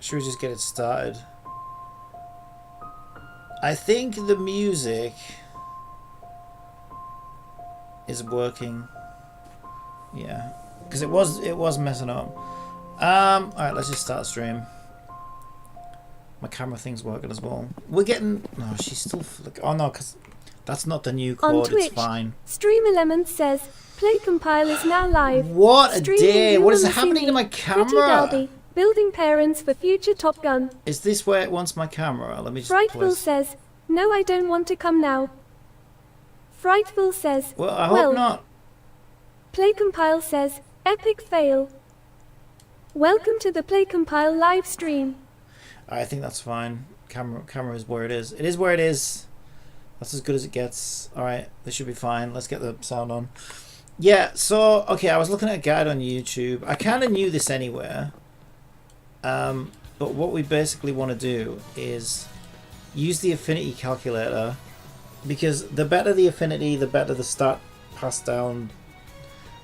Should we just get it started? I think the music is working. Yeah, because it was messing up. All right, let's just start stream. My camera thing's working as well. We're getting. No, she's still. Oh no, because that's not the new code. On Twitch, it's fine. Stream Element says Play Compile is now live. What a day! What is Streaming happening to my Pretty camera? Dalby, building parents for future Top Gun. Is this where it wants my camera? Let me just. Frightful says, no, I don't want to come now. Frightful says, Well, I hope not. Play Compile says, epic fail. Welcome to the Play Compile live stream. I think that's fine. Camera is where it is. It is where it is. That's as good as it gets. Alright, this should be fine. Let's get the sound on. Yeah, so, okay, I was looking at a guide on YouTube. I kind of knew this anywhere. But what we basically want to do is use the affinity calculator. Because the better the affinity, the better the stat pass down,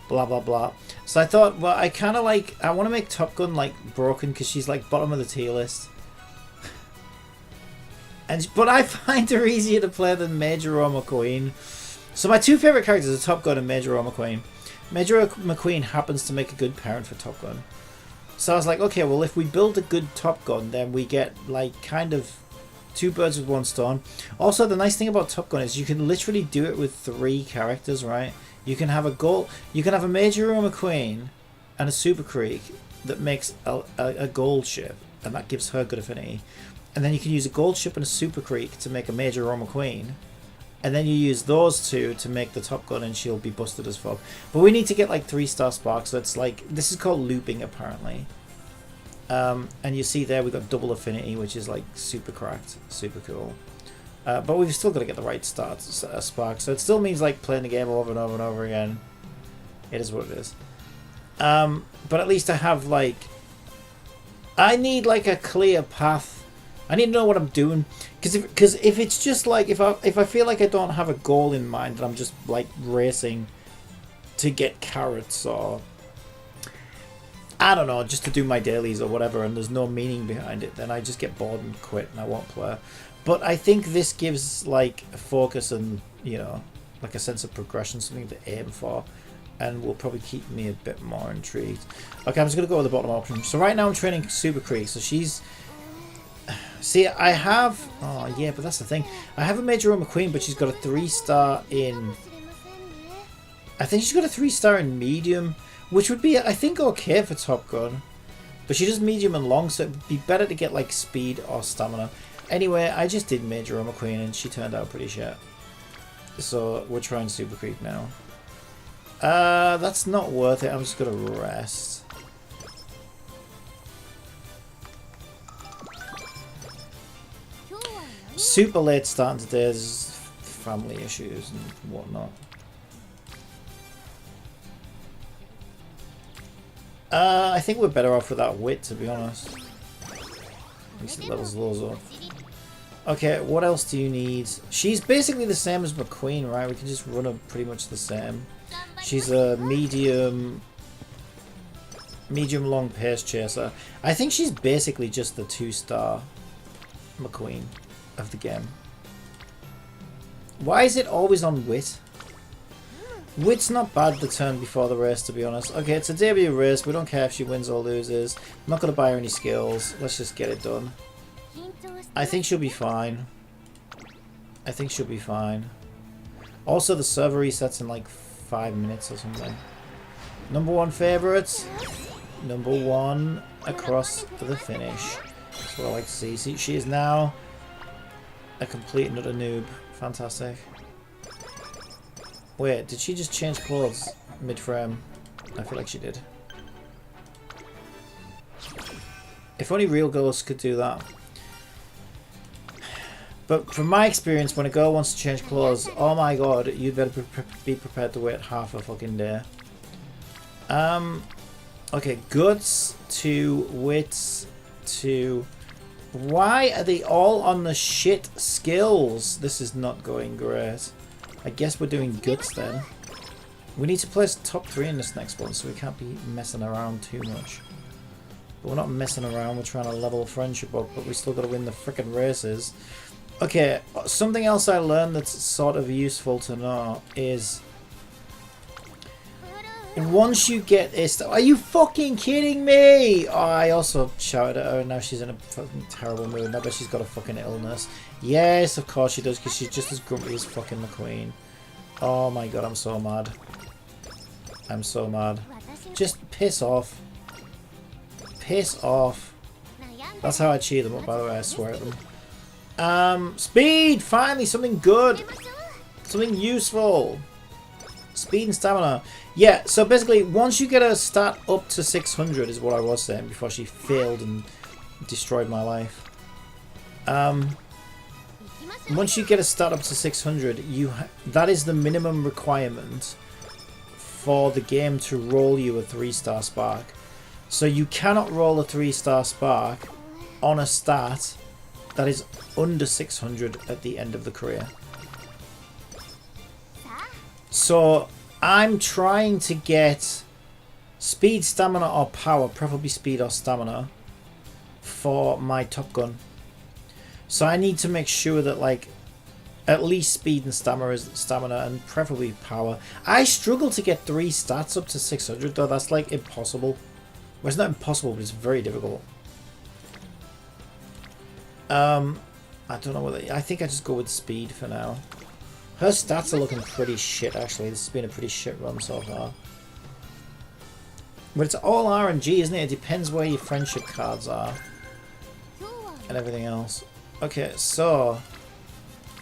blah, blah, blah. So I thought, well, I kind of like, I want to make Top Gun, like, broken because she's, like, bottom of the tier list. But I find her easier to play than Major or McQueen. So my two favourite characters are Top Gun and Major or McQueen. Major or McQueen happens to make a good parent for Top Gun. So I was like, okay, well, if we build a good Top Gun, then we get, like, kind of two birds with one stone. Also, the nice thing about Top Gun is you can literally do it with 3 characters, right? You can have a Major or McQueen and a Super Creek that makes a gold ship, and that gives her good affinity. And then you can use a gold ship and a Super Creek to make a Major or McQueen. And then you use those two to make the Top Gun and she'll be busted as fuck. But we need to get like 3-star sparks, so it's like, this is called looping apparently. And you see there we got double affinity, which is like super cracked, super cool. But we've still got to get the right spark, so it still means like playing the game over and over and over again. It is what it is. But at least I have like, I need like a clear path. I need to know what I'm doing, because if it's just like, if I feel like I don't have a goal in mind and I'm just like racing to get carrots or I don't know, just to do my dailies or whatever, and there's no meaning behind it, then I just get bored and quit and I won't play. But I think this gives like a focus and, you know, like a sense of progression, something to aim for, and will probably keep me a bit more intrigued. Okay, I'm just going to go with the bottom option. So right now I'm training Super Creek, so she's... See, I have... Oh, yeah, but that's the thing. I have a Major or McQueen, but she's got a 3-star in... I think she's got a 3-star in medium, which would be, I think, okay for Top Gun. But she does medium and long, so it'd be better to get, like, speed or stamina. Anyway, I just did Major or McQueen, and she turned out pretty shit. So, we're trying Super Creek now. That's not worth it. I'm just gonna rest. Super late starting today. There's family issues and whatnot. I think we're better off without wit, to be honest. At least it levels those up. Okay, what else do you need? She's basically the same as McQueen, right? We can just run her pretty much the same. She's a medium long pace chaser. I think she's basically just the 2-star McQueen of the game. Why is it always on wit? Wit's not bad the turn before the race, to be honest. Okay, it's a debut race. We don't care if she wins or loses. I'm not going to buy her any skills. Let's just get it done. I think she'll be fine. I think she'll be fine. Also, the server resets in like 5 minutes or something. Number 1 favourites. Number 1 across the finish. That's what I like to see. See, she is now a complete and utter noob. Fantastic. Wait, did she just change clothes mid-frame? I feel like she did. If only real girls could do that. But from my experience, when a girl wants to change clothes, oh my god, you'd better be prepared to wait half a fucking day. Okay, guts to wits to... Why are they all on the shit skills? This is not going great. I guess we're doing guts then. We need to place top 3 in this next one, so we can't be messing around too much. But we're not messing around. We're trying to level friendship up, but we still got to win the frickin' races. Okay, something else I learned that's sort of useful to know is once you get this, are you fucking kidding me? Oh, I also shouted at her and now she's in a fucking terrible mood. I bet she's got a fucking illness. Yes, of course she does, because she's just as grumpy as fucking McQueen. Oh my god, I'm so mad. I'm so mad. Just piss off. Piss off. That's how I cheer them up, by the way, I swear at them. Speed! Finally, something good! Something useful! Speed and stamina. Yeah, so basically, once you get a stat up to 600 is what I was saying before she failed and destroyed my life. Once you get a stat up to 600, that is the minimum requirement for the game to roll you a 3-star spark. So you cannot roll a 3-star spark on a stat that is under 600 at the end of the career. So I'm trying to get speed, stamina or power, preferably speed or stamina, for my Top Gun. So I need to make sure that like at least speed and stamina and preferably power. I struggle to get 3 stats up to 600 though. That's like impossible. Well, it's not impossible, but it's very difficult. I don't know whether... I think I just go with speed for now. Her stats are looking pretty shit, actually. This has been a pretty shit run so far. But it's all RNG, isn't it? It depends where your friendship cards are. And everything else. Okay, so...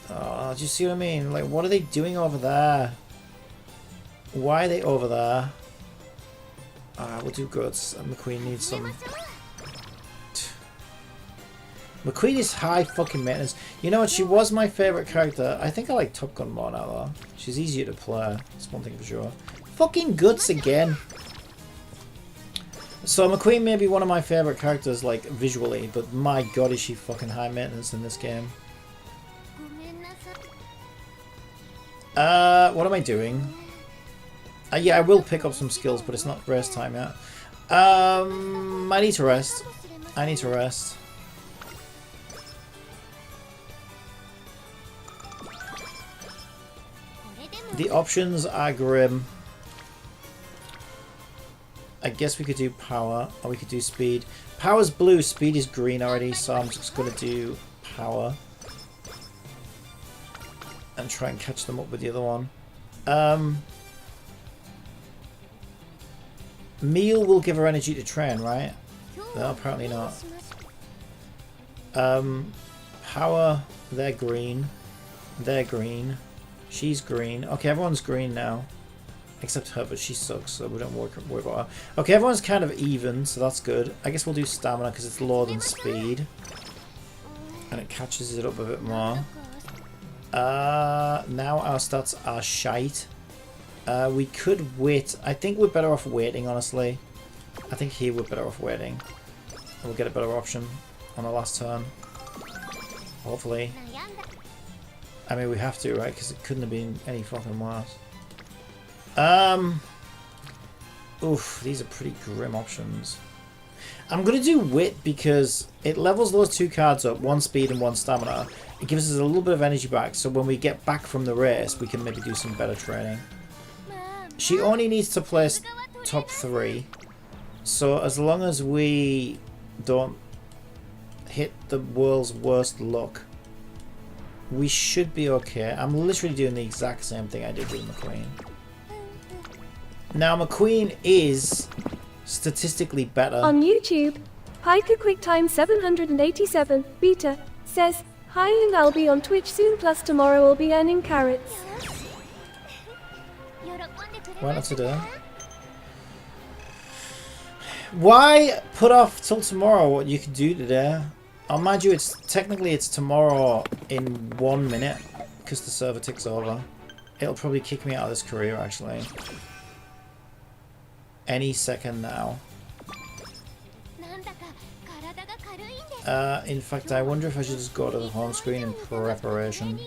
do you see what I mean? Like, what are they doing over there? Why are they over there? We'll do goods. McQueen needs some... McQueen is high fucking maintenance. You know what? She was my favourite character. I think I like Top Gun more now, though. She's easier to play. That's one thing for sure. Fucking Guts again. So McQueen may be one of my favourite characters, like, visually. But my god, is she fucking high maintenance in this game. What am I doing? Yeah, I will pick up some skills, but it's not race time yet. I need to rest. I need to rest. The options are grim. I guess we could do power, or we could do speed. Power's blue, speed is green already, so I'm just going to do power. And try and catch them up with the other one. Meal will give her energy to train, right? No, apparently not. Power, they're green. They're green. She's green. Okay, everyone's green now. Except her, but she sucks, so we don't worry about her. Okay, everyone's kind of even, so that's good. I guess we'll do stamina because it's lower than speed. And it catches it up a bit more. Now our stats are shite. We could wait. I think we're better off waiting, honestly. I think here we're better off waiting. We'll get a better option on the last turn. Hopefully. I mean, we have to, right? Because it couldn't have been any fucking worse. Oof, these are pretty grim options. I'm going to do wit because it levels those 2 cards up, 1 speed and 1 stamina. It gives us a little bit of energy back, so when we get back from the race, we can maybe do some better training. She only needs to place top 3. So as long as we don't hit the world's worst luck, we should be okay. I'm literally doing the exact same thing I did with McQueen. Now McQueen is statistically better. On YouTube, Piker QuickTime 787 Beta says, "Hi, and I'll be on Twitch soon, plus tomorrow I'll be earning carrots." Why not today? Why put off till tomorrow what you can do today? Oh, mind you, it's technically tomorrow in 1 minute because the server ticks over. It'll probably kick me out of this career actually. Any second now. In fact, I wonder if I should just go to the home screen in preparation.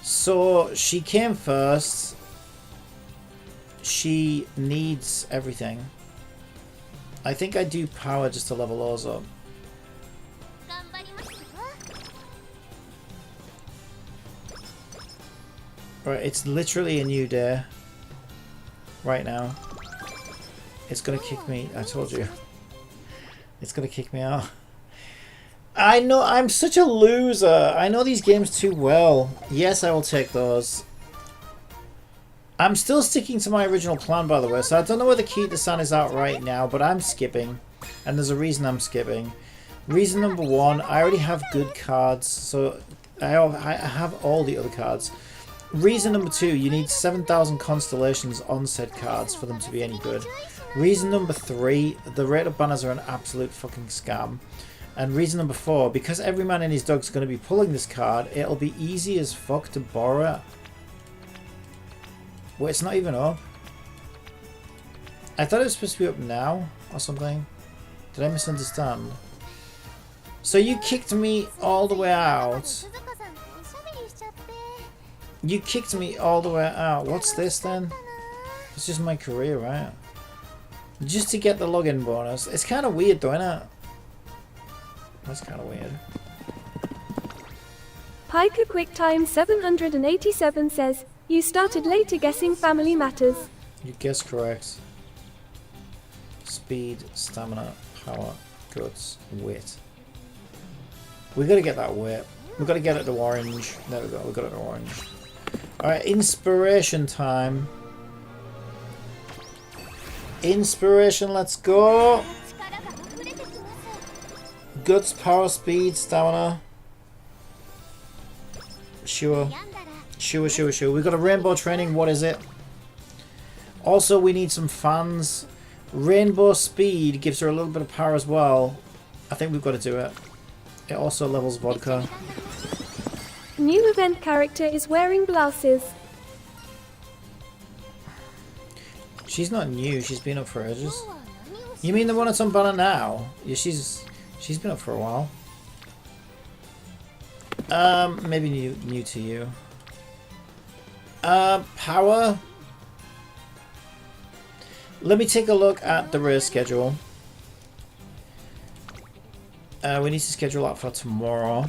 So she came first. She needs everything. I think I do power just to level those up. Right, it's literally a new day. Right now. It's gonna kick me. I told you. It's gonna kick me out. I know, I'm such a loser. I know these games too well. Yes, I will take those. I'm still sticking to my original plan, by the way, so I don't know whether Kita-san is out right now, but I'm skipping. And there's a reason I'm skipping. Reason number one, I already have good cards, so I have all the other cards. Reason number two, you need 7,000 constellations on said cards for them to be any good. Reason number three, the rate of banners are an absolute fucking scam. And reason number four, because every man and his dog's going to be pulling this card, it'll be easy as fuck to borrow it. Well, it's not even up. I thought it was supposed to be up now or something. Did I misunderstand? So you kicked me all the way out. You kicked me all the way out. What's this then? It's just my career, right? Just to get the login bonus. It's kind of weird though, isn't it? That's kind of weird. Piker QuickTime 787 says, you started later guessing Family Matters. You guessed correct. Speed, stamina, power, guts, wit. We gotta get that wit. We gotta get it to orange. There we go, we got it to orange. Alright, inspiration time. Inspiration, let's go! Guts, power, speed, stamina. Sure. Sure. We've got a rainbow training, what is it? Also, we need some fans. Rainbow speed gives her a little bit of power as well. I think we've got to do it. It also levels vodka. New event character is wearing glasses. She's not new, she's been up for ages. You mean the one that's on banner now? Yeah, she's been up for a while. Maybe new to you. Power. Let me take a look at the race schedule. We need to schedule that for tomorrow.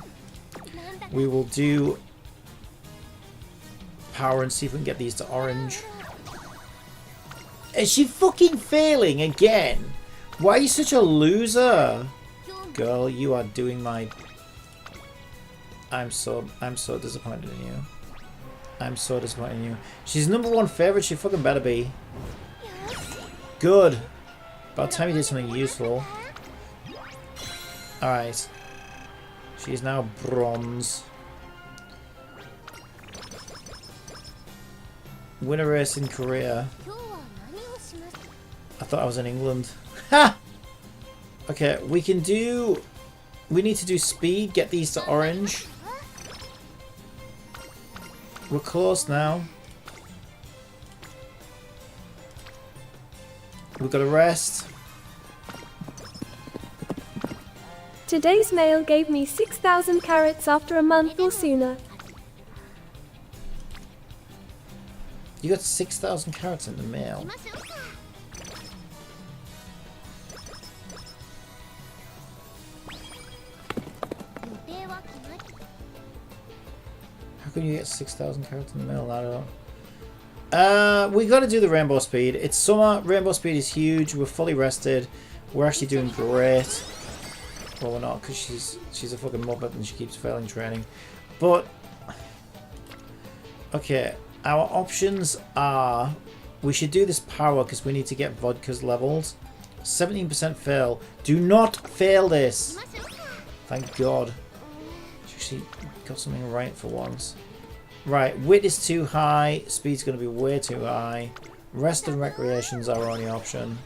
We will do power and see if we can get these to orange. Is she fucking failing again? Why are you such a loser? Girl, you are doing my... I'm so disappointed in you. I'm so disappointed in you. She's #1 favorite, she fucking better be. Good. About time you did something useful. Alright. She's now bronze. Win a race in Korea. I thought I was in England. Ha! Okay, we can do... We need to do speed, get these to orange. We're close now. We've got to rest. Today's mail gave me 6,000 carrots after a month or sooner. You got 6,000 carrots in the mail. How can you get 6,000 carrots in the mail? I don't know. We got to do the rainbow speed. It's summer. Rainbow speed is huge. We're fully rested. We're actually doing great. Well, we're not, because she's a fucking muppet and she keeps failing training. But okay, our options are: we should do this power because we need to get vodka's levels. 17% fail. Do not fail this. Thank God. She actually got something right for once. Right, wit is too high. Speed's going to be way too high. Rest and recreation's our only option.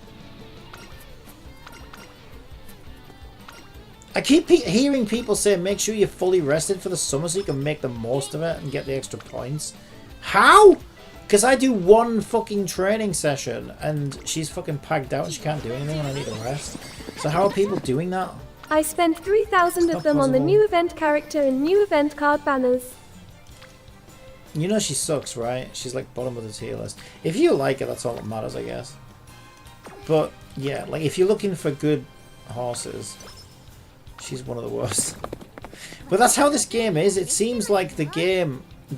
I keep hearing people say make sure you're fully rested for the summer so you can make the most of it and get the extra points. How? Because I do one fucking training session and she's fucking packed out and she can't do anything and I need a rest. So how are people doing that? I spent 3,000 of them on the new event character and new event card banners. You know she sucks, right? She's like bottom of the tier list. If you like it, that's all that matters, I guess. But Yeah, like if you're looking for good horses, she's one of the worst. But that's how this game is. It seems like the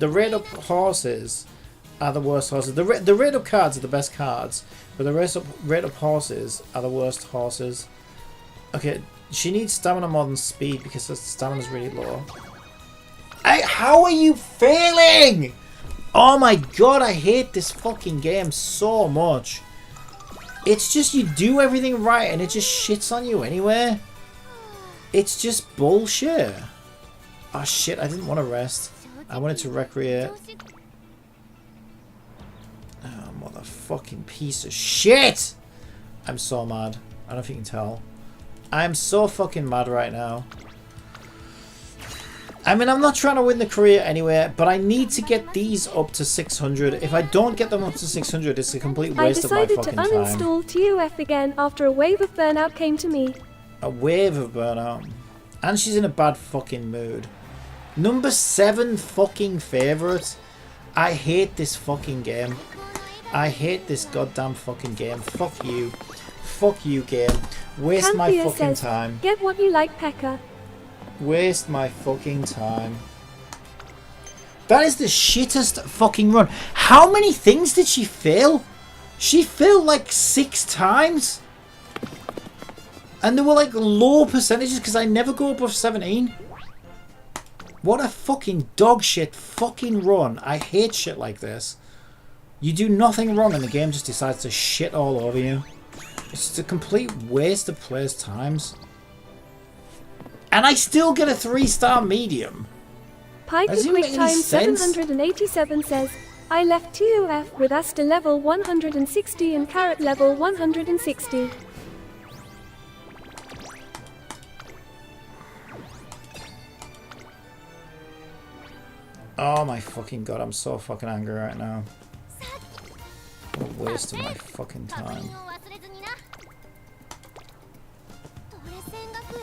rate up horses are the worst horses. The rate up cards are the best cards, but the rate up horses are the worst horses. Okay, she needs stamina more than speed because her stamina's really low. How are you failing? Oh my god, I hate this fucking game so much. It's just you do everything right and it just shits on you anyway. It's just bullshit. Oh shit, I didn't want to rest. I wanted to recreate. Oh, motherfucking piece of shit! I'm so mad. I don't know if you can tell. I'm so fucking mad right now. I mean, I'm not trying to win the career anyway, but I need to get these up to 600. If I don't get them up to 600, it's a complete waste of my fucking time. I decided to uninstall TOF again after a wave of burnout came to me. A wave of burnout. And she's in a bad fucking mood. Number 7 fucking favourite. I hate this fucking game. I hate this goddamn fucking game. Fuck you. Fuck you, game. Waste my fucking time. Get what you like, Pekka. Waste my fucking time. That is the shittest fucking run. How many things did she fail? She failed like 6 times. And they were like low percentages because I never go above 17. What a fucking dog shit fucking run. I hate shit like this. You do nothing wrong and the game just decides to shit all over you. It's just a complete waste of players' times. And I still get a 3-star medium. Pike Quick Time 787 says, I left TOF with Asta level 160 and Carrot level 160. Oh my fucking god, I'm so fucking angry right now. What a waste of my fucking time.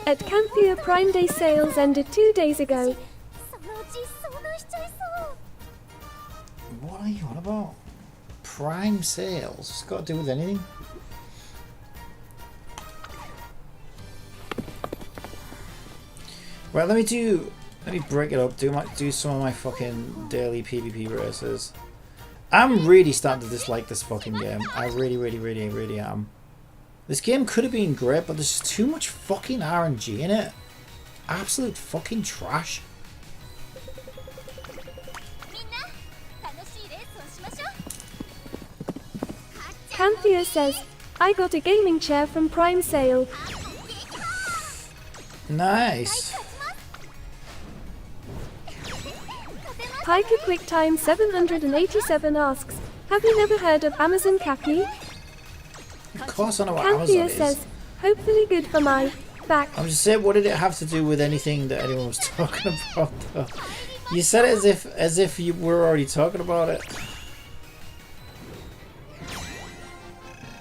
At Canthea Prime Day sales ended 2 days ago. What are you on about? Prime sales? It's got to do with anything? Right, let me break it up, do some of my fucking daily PvP races. I'm really starting to dislike this fucking game. I really am. This game could have been great, but there's just too much fucking RNG in it. Absolute fucking trash. Canthea says, I got a gaming chair from Prime Sale. Nice. Piker QuickTime 787 asks, have you never heard of Amazon Cappy? Of course I know what Canthea Amazon is. says, hopefully good for my back. I'm just saying, what did it have to do with anything that anyone was talking about though? You said it as if you were already talking about it.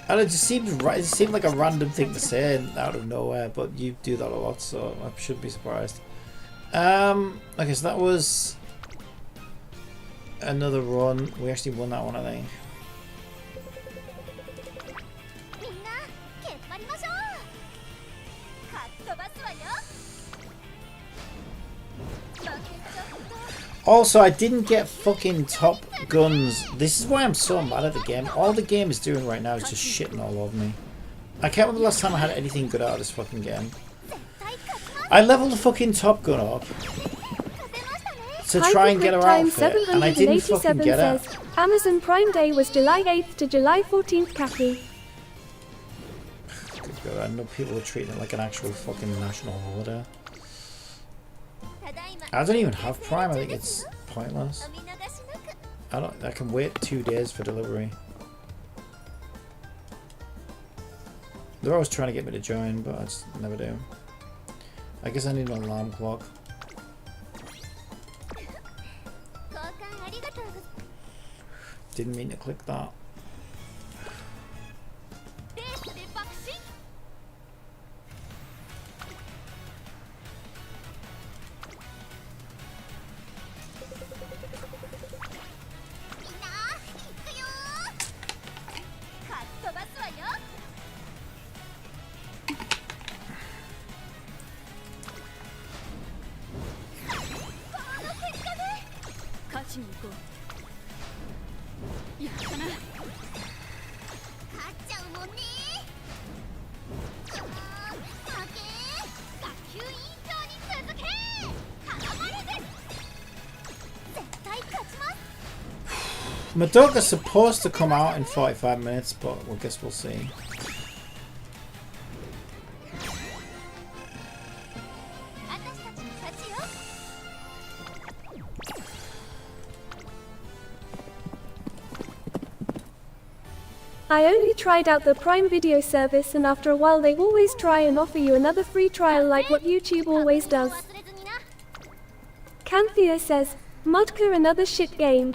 And it just seemed right. It seemed like a random thing to say out of nowhere, but you do that a lot, so I shouldn't be surprised. Okay, so that was another run. We actually won that one, I think. Also, I didn't get fucking top guns. This is why I'm so mad at the game. All the game is doing right now is just shitting all over me. I can't remember the last time I had anything good out of this fucking game. I leveled the fucking Top Gun up to try and get her outfit, and I didn't fucking get it. Amazon Prime Day was July 8th to July 14th, Cappy. Good God, I know people are treating it like an actual fucking national holiday. I don't even have Prime. I think it's pointless. I can wait 2 days for delivery. They're always trying to get me to join, but I just never do. I guess I need an alarm clock. Didn't mean to click that. Madoka's supposed to come out in 45 minutes, but I guess we'll see. I only tried out the Prime Video service, and after a while they always try and offer you another free trial like what YouTube always does. Canthea says, Modka another shit game.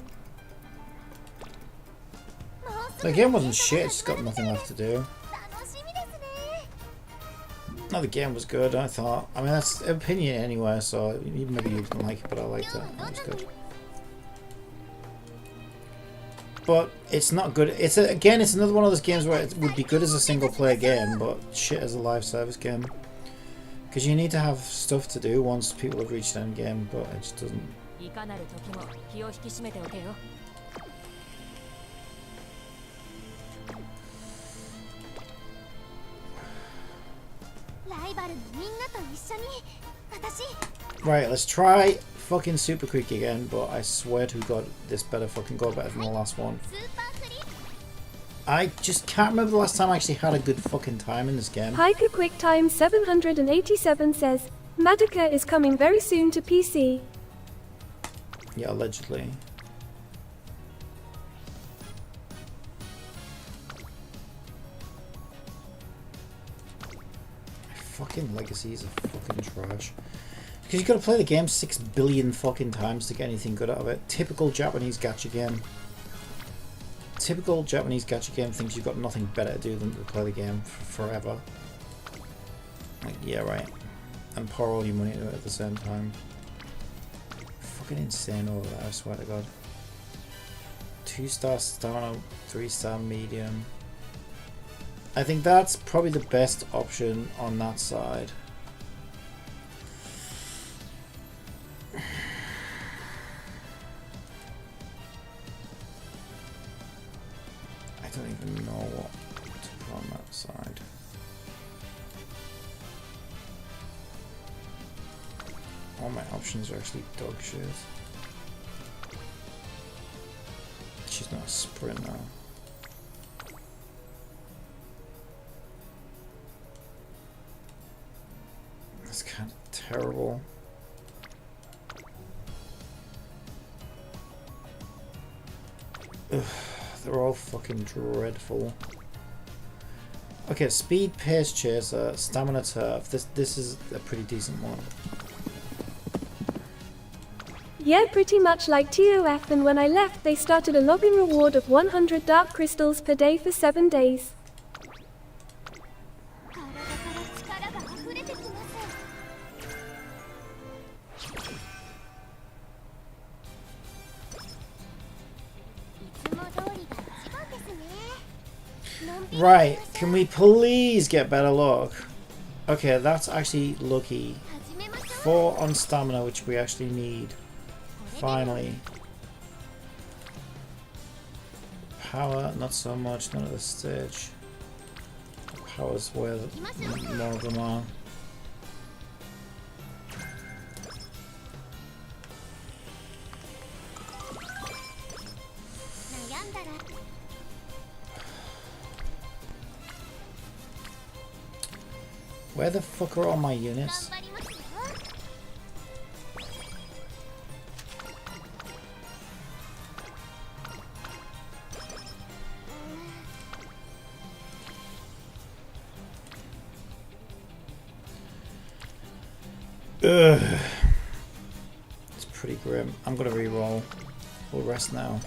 The game wasn't shit, it's just got nothing left to do. No, the game was good, I thought. I mean, that's opinion anyway, so maybe you didn't like it, but I liked it. It was good. But it's not good. It's another one of those games where it would be good as a single player game, but shit as a live service game. Because you need to have stuff to do once people have reached end game, but it just doesn't. Right, let's try fucking Super Creek again, but I swear to God, this better fucking go better than the last one. I just can't remember the last time I actually had a good fucking time in this game. Hiker Quick Time 787 says, Madoka is coming very soon to PC. Yeah, allegedly. Fucking legacies are fucking trash. Because you gotta play the game 6 billion fucking times to get anything good out of it. Typical Japanese gacha game. Typical Japanese gacha game thinks you've got nothing better to do than to play the game forever. Like, yeah, right. And pour all your money into it at the same time. Fucking insane over there, I swear to God. 2-star stamina, 3-star medium. I think that's probably the best option on that side. I don't even know what to put on that side. All my options are actually dog shit. She's not a sprint now. That's kind of terrible. Ugh, they're all fucking dreadful. Okay, speed, pace chaser, stamina turf. This is a pretty decent one. Yeah, pretty much like TOF, and when I left they started a login reward of 100 dark crystals per day for 7 days. Right, can we please get better luck? Okay, that's actually lucky. 4 on stamina, which we actually need. Finally. Power, not so much, not at this stage. Power's where more of them are. Where the fuck are all my units? Ugh. It's pretty grim. I'm gonna re-roll. We'll rest now.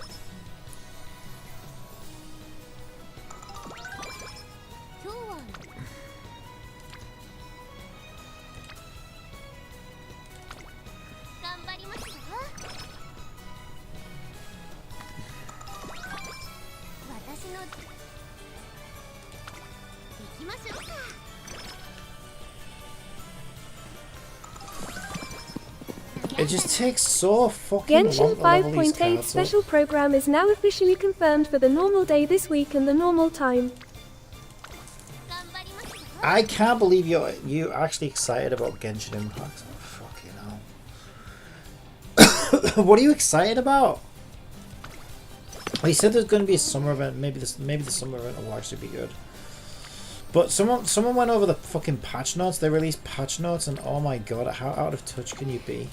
It just takes so fucking long Genshin to level these 5.8 cards up. special program is now officially confirmed for the normal day this week and the normal time. I can't believe you're actually excited about Genshin Impact. Oh, fucking hell. What are you excited about? Well, he said there's going to be a summer event. Maybe the summer event will actually be good. But someone went over the fucking patch notes. They released patch notes, and oh my god, how out of touch can you be?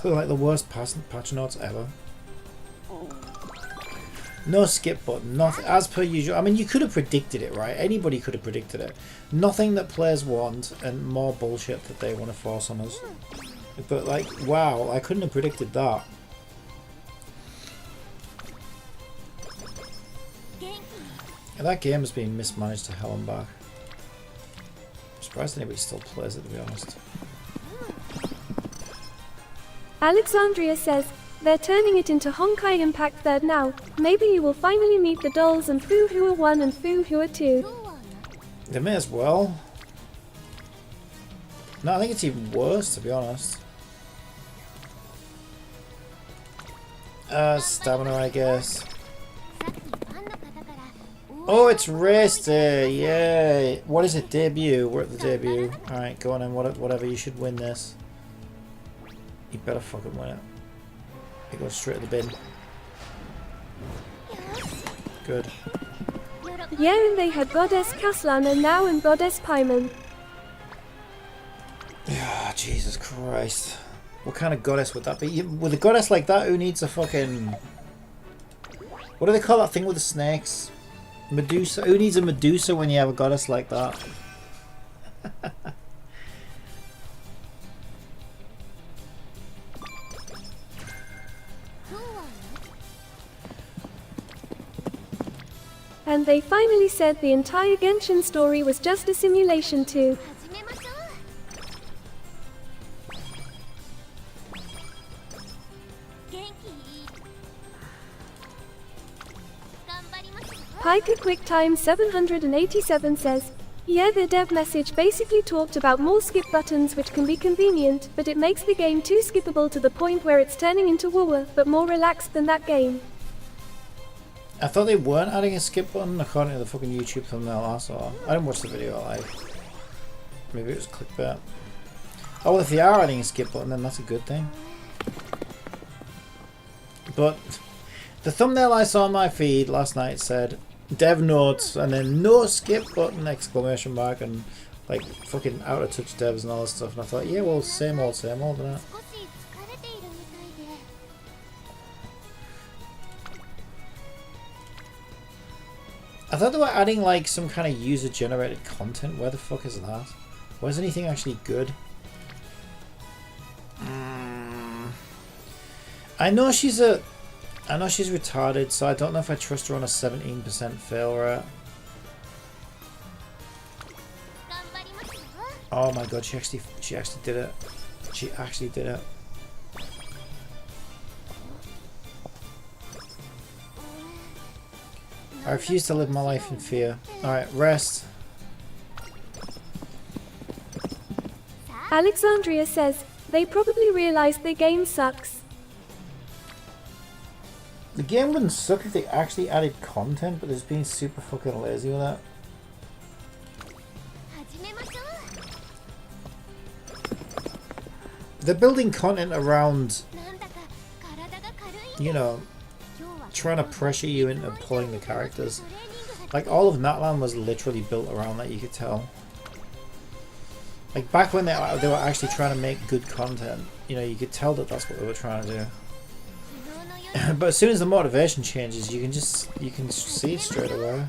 Like the worst patch notes ever. No skip button, nothing, as per usual. I mean, you could have predicted it, right? Anybody could have predicted it. Nothing that players want, and more bullshit that they want to force on us. But like, wow, I couldn't have predicted that. And that game has been mismanaged to hell and back. I'm surprised anybody still plays it, to be honest. Alexandria says, they're turning it into Honkai Impact 3rd now. Maybe you will finally meet the dolls and Fu Hua 1 and Fu Hua 2. They may as well. No, I think it's even worse, to be honest. Stamina, I guess. Oh, it's race day! Yay! What is it? Debut. We're at the debut. Alright, go on then. Whatever. You should win this. You better fucking win it. It goes straight to the bin. Good. Yeah, and they had Goddess Kaslan and now and Goddess Paimon. Ah, Jesus Christ. What kind of goddess would that be? With a goddess like that, who needs a fucking... What do they call that thing with the snakes? Medusa? Who needs a Medusa when you have a goddess like that? And they finally said the entire Genshin story was just a simulation too. Piker QuickTime 787 says, yeah, the dev message basically talked about more skip buttons which can be convenient, but it makes the game too skippable to the point where it's turning into WoW, but more relaxed than that game. I thought they weren't adding a skip button according to the fucking YouTube thumbnail I saw. I didn't watch the video live. Maybe it was clickbait. Oh, well, if they are adding a skip button, then that's a good thing. But the thumbnail I saw on my feed last night said dev notes and then no skip button exclamation mark and like fucking out of touch devs and all this stuff, and I thought, yeah, well, same old, isn't it? I thought they were adding like some kind of user generated content. Where the fuck is that? Why is anything actually good? I know she's retarded, so I don't know if I trust her on a 17% fail rate. Oh my god, she actually did it. She actually did it. I refuse to live my life in fear. Alright, rest. Alexandria says, they probably realized their game sucks. The game wouldn't suck if they actually added content, but they're just being super fucking lazy with that. They're building content around, you know, trying to pressure you into pulling the characters. Like all of Natlan was literally built around that, you could tell. Like back when they were actually trying to make good content, you know, you could tell that that's what they were trying to do. But as soon as the motivation changes, you can see it straight away.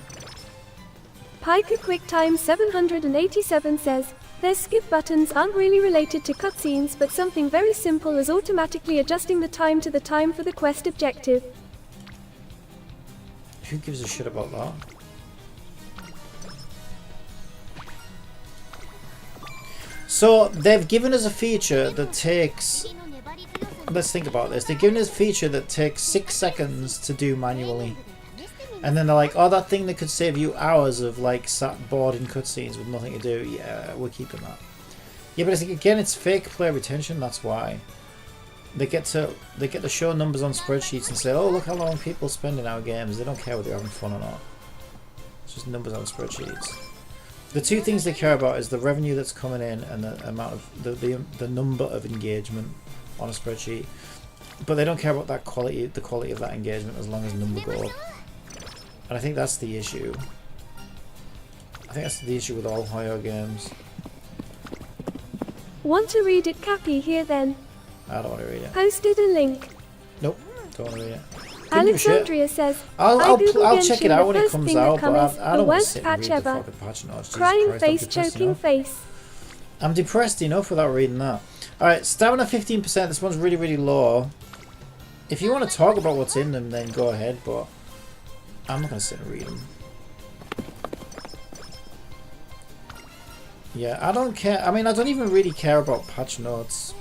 Piker QuickTime 787 says, their skip buttons aren't really related to cutscenes, but something very simple as automatically adjusting the time to the time for the quest objective. Who gives a shit about that? So they've given us a feature that takes... Let's think about this. They've given us a feature that takes 6 seconds to do manually. And then they're like, oh, that thing that could save you hours of like sat bored in cutscenes with nothing to do. Yeah, we're keeping that. Yeah, but again, it's fake player retention. That's why they get to show numbers on spreadsheets and say, oh, look how long people spend in our games. They don't care whether they're having fun or not. It's just numbers on spreadsheets. The two things they care about is the revenue that's coming in and the amount of the number of engagement on a spreadsheet. But they don't care about that quality, the quality of that engagement, as long as number go up. And I think that's the issue. I think that's the issue with all Hoyo games. Want to read it, Cappy, here then? I don't want to read it. Posted a link. Nope, don't want to read it. Alexandria says, I'll Googled check it Genshin, out the when it first comes thing that out, but comes, I the don't want to worst sit and patch read the ever. fucking patch notes. Jesus Crying Christ, I'm face, depressed choking enough. face. I'm depressed enough without reading that. Alright, stamina 15%. This one's really, really low. If you want to talk about what's in them, then go ahead, but I'm not going to sit and read them. Yeah, I don't care. I mean, I don't even really care about patch notes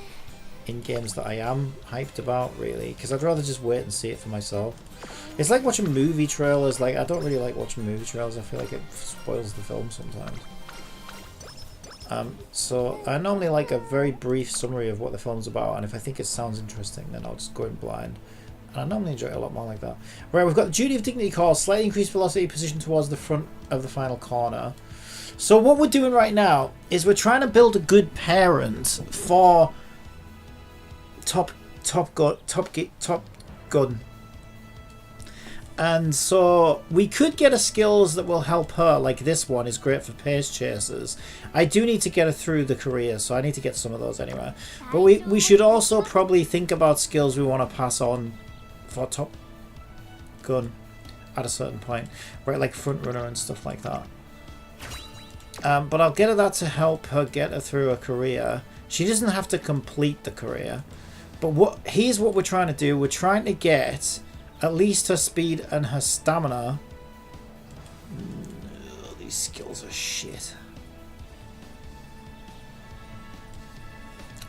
in games that I am hyped about, really, because I'd rather just wait and see it for myself. It's like watching movie trailers. Like, I don't really like watching movie trailers. I feel like it spoils the film sometimes. So I normally like a very brief summary of what the film's about, and if I think it sounds interesting, then I'll just go in blind. And I normally enjoy it a lot more like that. Right, we've got the Duty of Dignity call, slightly increased velocity, position towards the front of the final corner. So what we're doing right now is we're trying to build a good parent for Top Gun. And so we could get her skills that will help her, like this one is great for pace chasers. I do need to get her through the career, so I need to get some of those anyway. But we should also probably think about skills we want to pass on for Top Gun at a certain point, right? Like front runner and stuff like that. But I'll get her that to help her get her through her career. She doesn't have to complete the career. But here's what we're trying to do. We're trying to get at least her speed and her stamina. These skills are shit.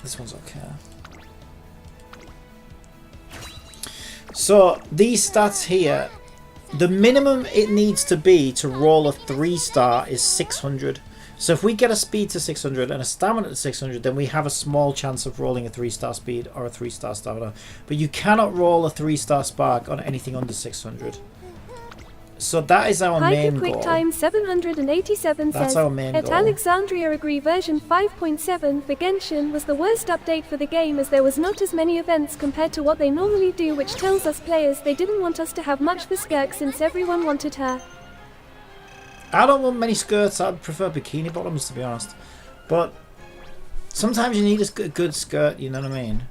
This one's okay. So these stats here, the minimum it needs to be to roll a 3-star is 600. So if we get a speed to 600 and a stamina to 600, then we have a small chance of rolling a 3-star speed or a 3-star stamina. But you cannot roll a 3-star spark on anything under 600. So that is our main goal. QuickTime 787 That's says, our main at goal. Alexandria agree version 5.7 for Genshin was the worst update for the game as there was not as many events compared to what they normally do, which tells us players they didn't want us to have much for Skirk since everyone wanted her. I don't want many skirts. I'd prefer bikini bottoms, to be honest. But sometimes you need a good skirt, you know what I mean?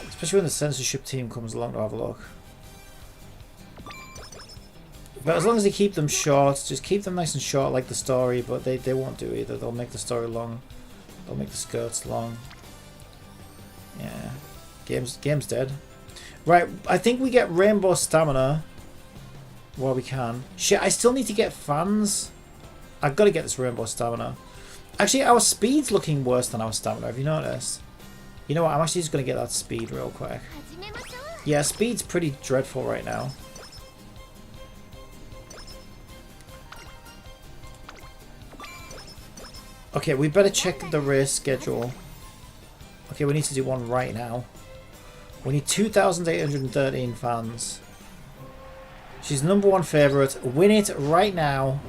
Especially when the censorship team comes along to have a look. But as long as they keep them short, just keep them nice and short like the story, but they won't do either. They'll make the story long. They'll make the skirts long. Yeah. Game's dead. Right, I think we get rainbow stamina while we can. Shit, I still need to get fans. I've got to get this rainbow stamina. Actually, our speed's looking worse than our stamina. Have you noticed? You know what? I'm actually just going to get that speed real quick. Yeah, speed's pretty dreadful right now. Okay, we better check the race schedule. Okay, we need to do one right now. We need 2,813 fans. She's #1 favourite. Win it right now.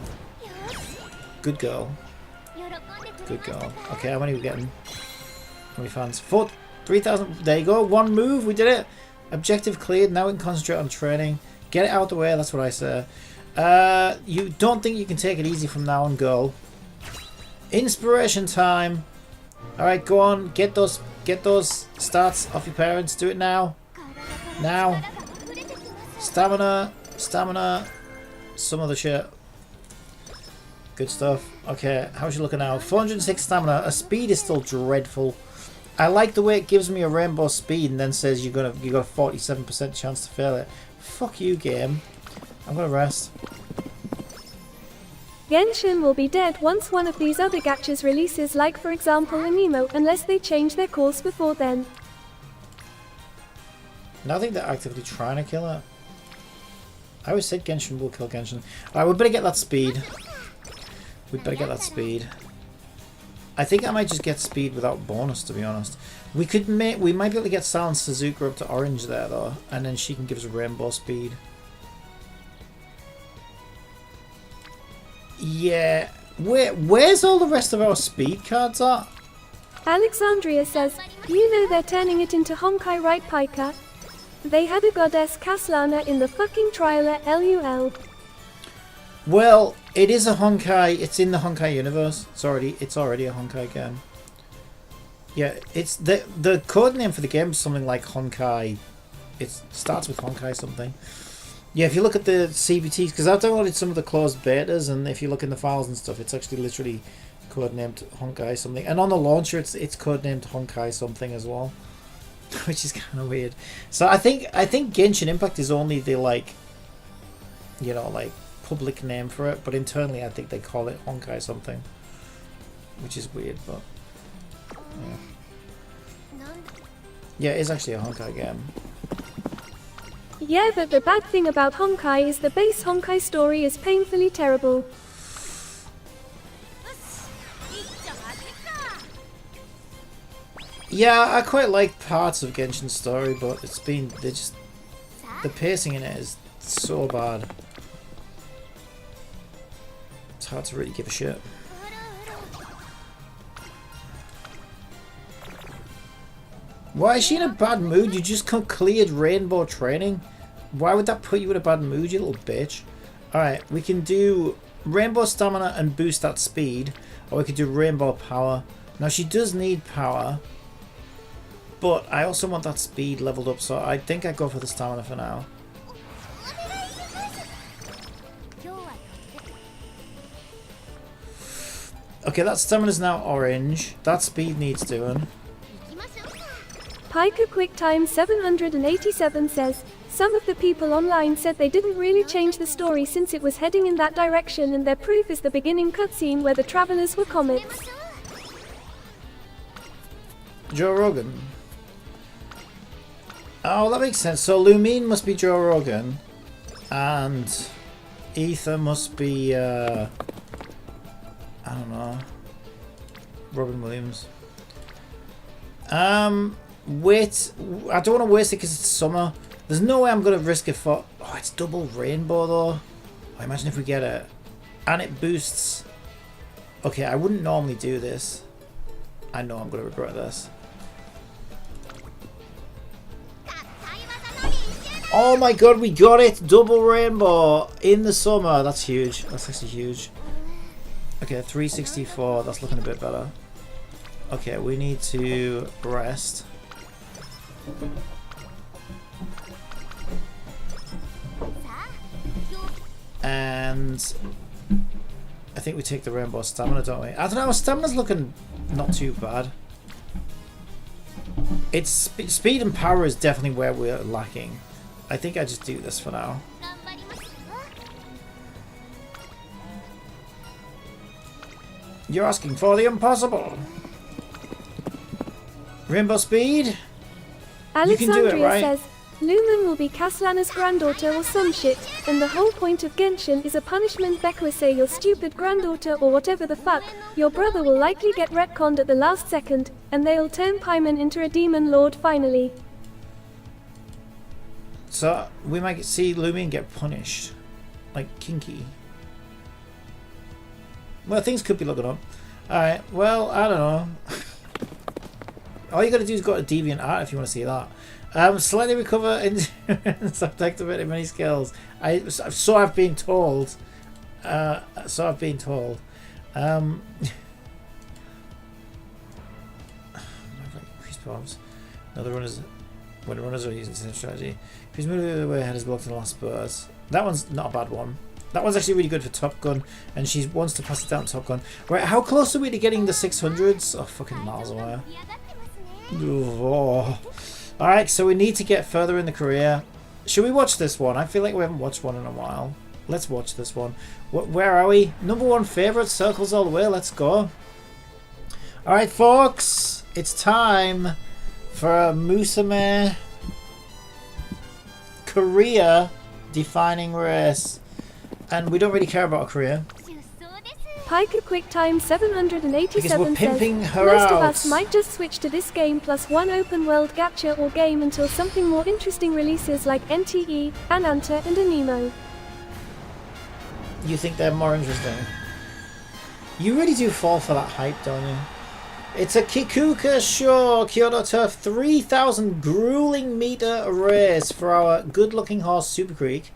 Good girl. Good girl. Okay, how many are we getting? How many fans? 3,000. There you go. One move. We did it. Objective cleared. Now we can concentrate on training. Get it out of the way. That's what I say. You don't think you can take it easy from now on, girl. Inspiration time. Alright, go on. Get those stats off your parents. Do it now. Now. Stamina. Stamina. Some other shit. Good stuff. Okay, how's she looking now? 406 stamina. Her speed is still dreadful. I like the way it gives me a rainbow speed and then says you got a 47% chance to fail it. Fuck you, game. I'm gonna rest. Genshin will be dead once one of these other gachas releases, like for example Anemo, unless they change their course before then. No, I think they're actively trying to kill it. I always said Genshin will kill Genshin. Alright, we better get that speed. We better get that speed. I think I might just get speed without bonus, to be honest. We might be able to get Silent Suzuka up to orange there though, and then she can give us a rainbow speed. Yeah, Where's all the rest of our speed cards at? Alexandria says, you know they're turning it into Honkai, right, Pika? They had a goddess Kaslana in the fucking trailer, LUL. Well, it is a Honkai. It's in the Honkai universe. It's already a Honkai game. Yeah, it's the code name for the game is something like Honkai. It starts with Honkai something. Yeah, if you look at the CBTs, because I've downloaded some of the closed betas, and if you look in the files and stuff, it's actually literally codenamed Honkai something. And on the launcher, it's codenamed Honkai something as well, which is kind of weird. So I think Genshin Impact is only the like public name for it, but internally I think they call it Honkai something, which is weird, but yeah, it is actually a Honkai game. Yeah, but the bad thing about Honkai is the base Honkai story is painfully terrible. Yeah, I quite like parts of Genshin's story, but the pacing in it is so bad. It's hard to really give a shit. Why is she in a bad mood? You just cleared Rainbow Training. Why would that put you in a bad mood, you little bitch? Alright, we can do Rainbow Stamina and boost that speed. Or we could do Rainbow Power. Now she does need power. But I also want that speed leveled up, so I think I go for the stamina for now. Okay, that stamina's now orange. That speed needs doing. Pika QuickTime 787 says, some of the people online said they didn't really change the story since it was heading in that direction, and their proof is the beginning cutscene where the travelers were comets. Joe Rogan. Oh, that makes sense. So Lumine must be Joe Rogan, and Ether must be, I don't know, Robin Williams. Wait, I don't want to waste it because it's summer. There's no way I'm going to risk it for... Oh, it's double rainbow though. Oh, imagine if we get it. And it boosts... Okay, I wouldn't normally do this. I know I'm going to regret this. Oh my god, we got it! Double rainbow in the summer. That's huge. That's actually huge. Okay, 364. That's looking a bit better. Okay, we need to rest. And I think we take the rainbow stamina, don't we? I don't know, stamina's looking not too bad. It's speed and power is definitely where we're lacking. I think I just do this for now. You're asking for the impossible. Rainbow speed? Alexandria you can do it, right? says, Lumen will be Kaslana's granddaughter or some shit, and the whole point of Genshin is a punishment. Beck say your stupid granddaughter or whatever the fuck. Your brother will likely get retconned at the last second, and they'll turn Paimon into a demon lord finally. So we might see Lumion get punished. Like kinky. Well, things could be looking up. Alright, well, I don't know. All you gotta do is go to Deviant if you want to see that. Slightly recover in subjective many skills. So I've been told. So I've been told. Increase bombs. Another runners. When runners are using the same strategy. If he's moving the other way, head is blocked in the last spurt. That one's not a bad one. That one's actually really good for Top Gun, and she wants to pass it down to Top Gun. Right, how close are we to getting the 600s? Oh, fucking miles away. Oh. Alright, so we need to get further in the career. Should we watch this one? I feel like we haven't watched one in a while. Let's watch this one. Where are we? Number one favourite, circles all the way. Let's go. Alright, folks. It's time for a Musume career defining race. And we don't really care about a career. Pika QuickTime 787 says, most out. of us might just switch to this game plus one open world gacha or game until something more interesting releases like NTE, Ananta and Anemo. You think they're more interesting? You really do fall for that hype, don't you? It's a Kikuka Show Kyoto Turf 3,000 grueling meter race for our good-looking horse Super Creek.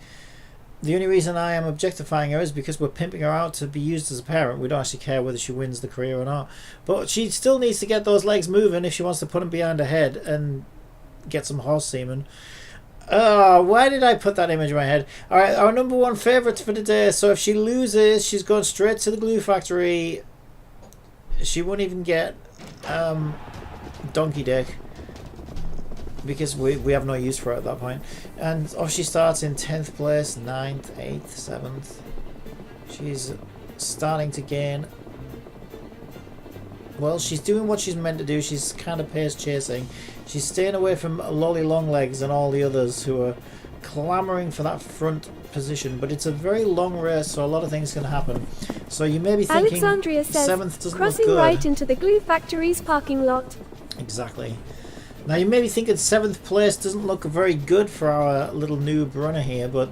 The only reason I am objectifying her is because we're pimping her out to be used as a parent. We don't actually care whether she wins the career or not. But she still needs to get those legs moving if she wants to put them behind her head and get some horse semen. Why did I put that image in my head? Alright, our number one favourite for the day. So if she loses, she's going straight to the glue factory. She won't even get donkey dick. Because we have no use for it at that point. And she starts in 10th place, 9th, 8th, 7th. She's starting to gain. Well, she's doing what she's meant to do. She's kind of pace chasing. She's staying away from Lolly Longlegs and all the others who are clamouring for that front position. But it's a very long race, so a lot of things can happen. So you may be thinking Alexandria says, 7th doesn't crossing look good. right into the glue factory's parking lot. Exactly. Now you may be thinking 7th place doesn't look very good for our little noob runner here, but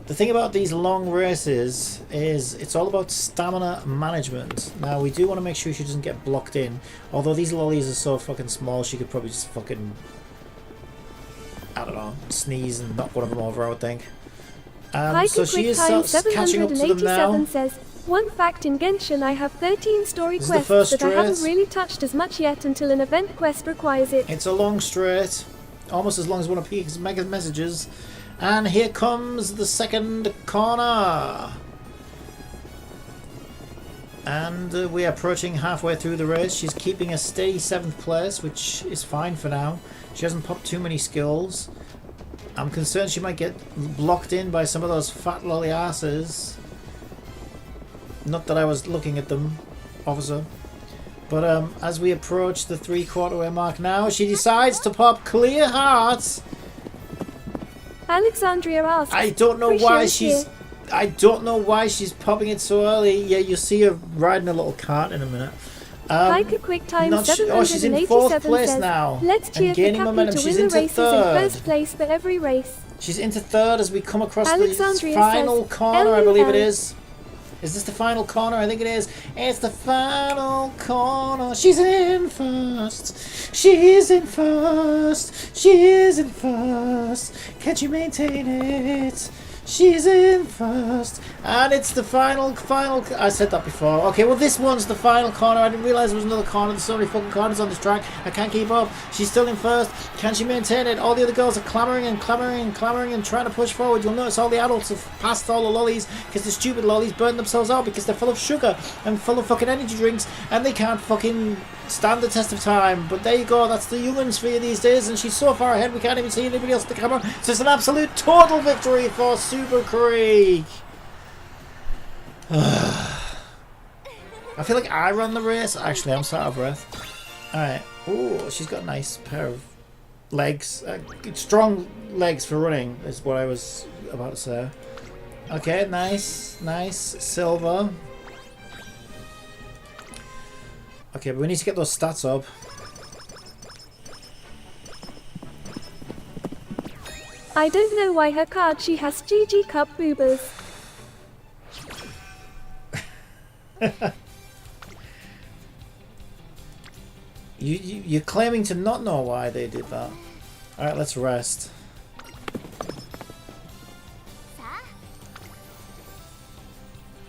the thing about these long races is it's all about stamina management. Now we do want to make sure she doesn't get blocked in, although these lollies are so fucking small she could probably just fucking, I don't know, sneeze and knock one of them over, I would think. So she is catching up to them now. Says, one fact in Genshin, I have 13 story This is the quests first that I haven't straight. really touched as much yet until an event quest requires it. It's a long straight, almost as long as one of Pika's mega messages. And here comes the second corner. And we're approaching halfway through the race. She's keeping a steady 7th place, which is fine for now. She hasn't popped too many skills. I'm concerned she might get blocked in by some of those fat lolly asses. Not that I was looking at them, officer. But as we approach the 3/4 way mark now, she decides to pop Clear Hearts. Alexandria asks, I don't know Prisha why is she's. here. I don't know why she's popping it so early. Yeah, you'll see her riding a little cart in a minute. Like a quick time, she's in 4th place says, now. let's cheer and for gaining Cappy momentum. to She's win the into races in 3rd. first place for every race. She's into 3rd as we come across the Alexandria final says, corner, I believe it LOL. is. Is this the final corner? I think it is. It's the final corner. She's in first. She's in first. She is in first. Can she maintain it? She's in first. And it's the final. I said that before. Okay, well this one's the final corner. I didn't realise there was another corner. There's so many fucking corners on this track. I can't keep up. She's still in first. Can she maintain it? All the other girls are clamouring and trying to push forward. You'll notice all the adults have passed all the lollies because the stupid lollies burn themselves out because they're full of sugar and full of fucking energy drinks and they can't fucking stand the test of time. But there you go. That's the young'uns for you these days, and she's so far ahead we can't even see anybody else at the camera. So it's an absolute total victory for Super Creek. I feel like I run the race. Actually, I'm so out of breath. Alright. Oh, she's got a nice pair of legs. Strong legs for running is what I was about to say. Okay, nice. Silver. Okay, but we need to get those stats up. I don't know why her card she has GG Cup boobers. You're claiming to not know why they did that. Alright, let's rest.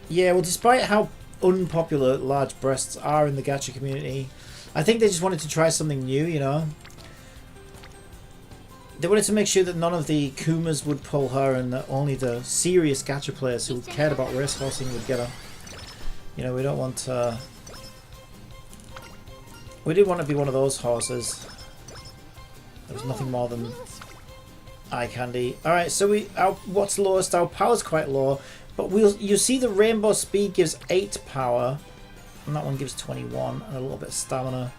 Yeah, well, despite how unpopular large breasts are in the gacha community, I think they just wanted to try something new, you know? They wanted to make sure that none of the Kumas would pull her and that only the serious gacha players who cared about racehorsing would get her. You know, we don't want we didn't want to be one of those horses. There was nothing more than eye candy. Alright, so what's lowest? Our power's quite low, but you see the rainbow speed gives 8 power, and that one gives 21 and a little bit of stamina.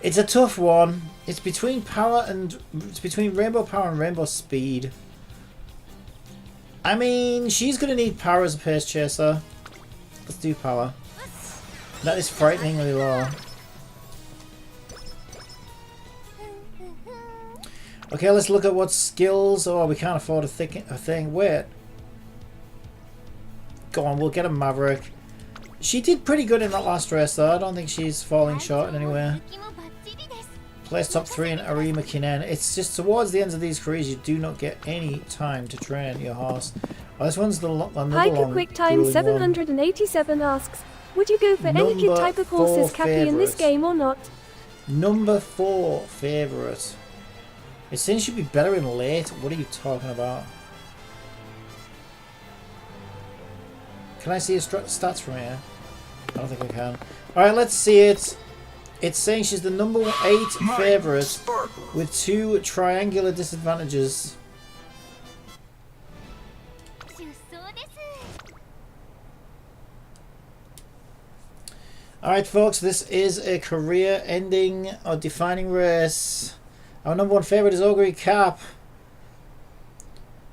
It's a tough one. It's between rainbow power and rainbow speed. I mean, she's gonna need power as a pace chaser. Let's do power. That is frighteningly low. Okay, let's look at what skills. Oh, we can't afford a thing. Wait. Go on, we'll get a Maverick. She did pretty good in that last race though. I don't think she's falling short in anywhere. Place top 3 in Arima Kinen. It's just towards the ends of these careers you do not get any time to train your horse. Oh, this one's another Piker long Quick Time 787 asks, would you go for any kid type of horses Cappy in this game or not? Number 4 favourite. It's saying she'd be better in late. What are you talking about? Can I see his stats from here? I don't think I can. Alright, let's see it. It's saying she's the number 8 favourite with 2 triangular disadvantages. Alright folks, this is a career ending or defining race. Our number 1 favourite is Augury Cap.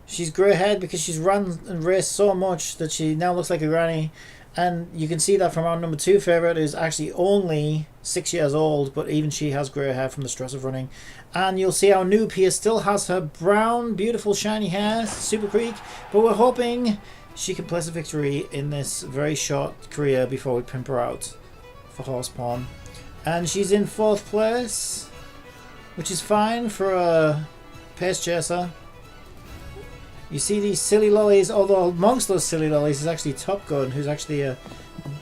She's grey haired because she's run and raced so much that she now looks like a granny. And you can see that from our number 2 favourite, who's actually only 6 years old, but even she has grey hair from the stress of running. And you'll see our noob here still has her brown, beautiful, shiny hair, Super Creek, but we're hoping she can place a victory in this very short career before we pimp her out for horse pawn. And she's in 4th place, which is fine for a pace chaser. You see these silly lollies, although amongst those silly lollies is actually Top Gun, who's actually a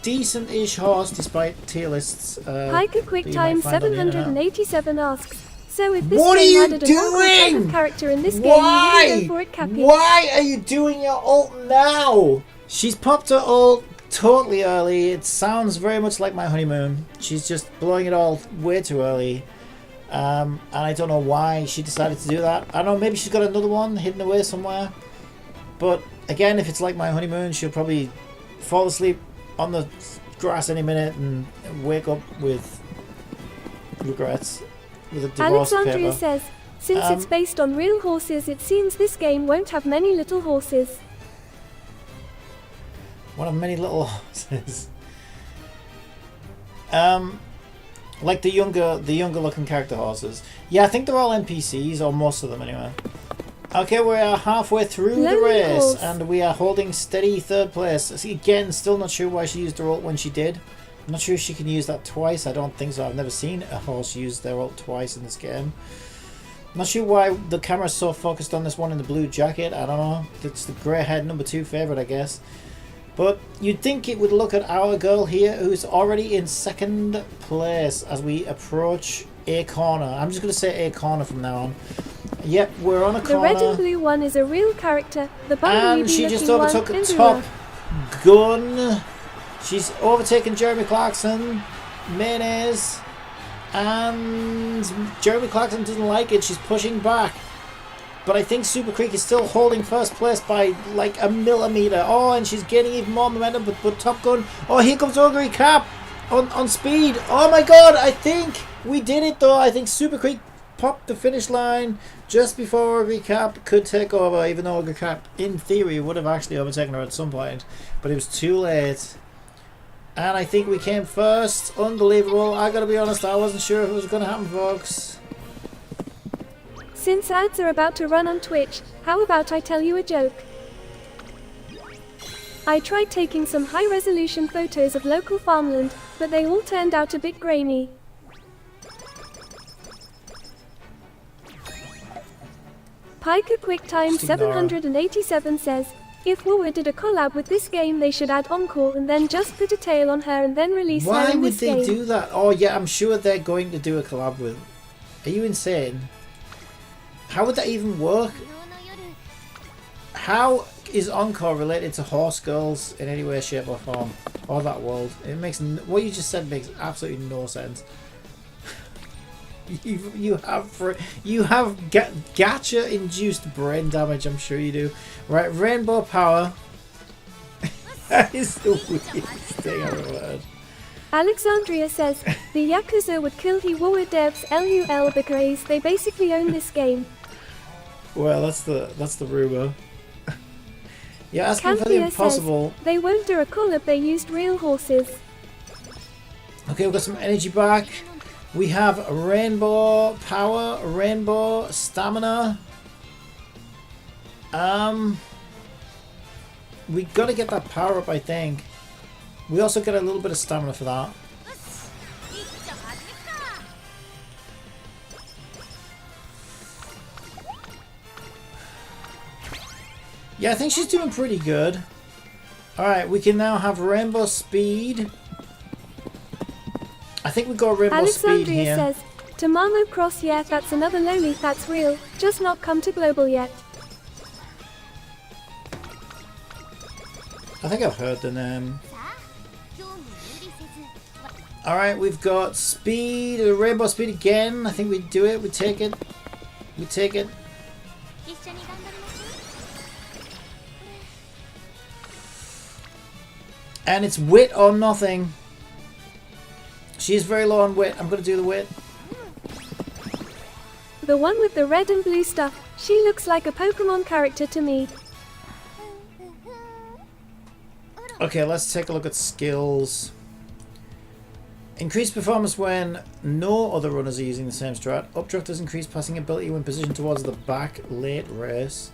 decent-ish horse despite tier lists. Piker Quick Time 787 asks, so if this what game are added you an type doing? of character in this game, Why? you would go for it, Cappy? Why are you doing your ult now? She's popped her ult totally early. It sounds very much like my honeymoon. She's just blowing it all way too early. And I don't know why she decided to do that. I don't know, maybe she's got another one hidden away somewhere. But again, if it's like my honeymoon, she'll probably fall asleep on the grass any minute and wake up with regrets, with a divorce Alexandria paper. says, since it's based on real horses, it seems this game won't have many little horses. One of many little horses. Like the younger looking character horses. Yeah, I think they're all NPCs, or most of them anyway. Okay, we are halfway through the race, horse. and we are holding steady 3rd place. See, again, still not sure why she used her ult when she did. I'm not sure if she can use that twice. I don't think so. I've never seen a horse use their ult twice in this game. I'm not sure why the camera's so focused on this one in the blue jacket. I don't know. It's the grey haired number 2 favourite, I guess. But you'd think it would look at our girl here, who's already in 2nd place as we approach A corner. I'm just going to say A corner from now on. Yep, we're on a corner. The red and blue one is a real character. The bumblebee and she just looking overtook one, a Top Gun. She's overtaken Jeremy Clarkson, Mayonnaise, and Jeremy Clarkson doesn't like it. She's pushing back. But I think Super Creek is still holding 1st place by like a millimetre. Oh, and she's gaining even more momentum, but Top Gun. Oh, here comes Augury Cap on speed. Oh my god, I think we did it though. I think Super Creek popped the finish line just before Augury Cap could take over, even though Augury Cap, in theory, would have actually overtaken her at some point. But it was too late. And I think we came first. Unbelievable. I gotta be honest, I wasn't sure if it was going to happen, folks. Since ads are about to run on Twitch, how about I tell you a joke? I tried taking some high-resolution photos of local farmland, but they all turned out a bit grainy. Piker Quick Time 787 says, if WoW did a collab with this game, they should add Encore and then just put a tail on her and then release her in this game. Why would they do that? Oh yeah, I'm sure they're going to do a collab with... Are you insane? How would that even work? How is Encore related to Horse Girls in any way, shape or form? Or that world? It makes... What you just said makes absolutely no sense. You have gacha induced brain damage, I'm sure you do. Right, Rainbow Power. That is the weirdest thing I've ever heard. Alexandria says, the Yakuza would kill the WoW devs LUL because they basically own this game. Well, that's the rumour. You're asking for the Canthea impossible. Says, they won't do a collab, they used real horses. Okay, we've got some energy back. We have Rainbow Power, Rainbow Stamina. We gotta get that power up, I think. We also get a little bit of stamina for that. Yeah, I think she's doing pretty good. Alright, we can now have Rainbow Speed. I think we got Rainbow Speed here. Alexandria says, Tamamo Cross, yeah, that's another lowly, that's real. Just not come to global yet. I think I've heard the name. Alright, we've got Speed, Rainbow Speed again. I think we do it, we take it. We take it. And it's wit or nothing. She's very low on wit. I'm going to do the wit. The one with the red and blue stuff. She looks like a Pokemon character to me. Okay, let's take a look at skills. Increased performance when no other runners are using the same strat. Updraft does increase passing ability when positioned towards the back late race.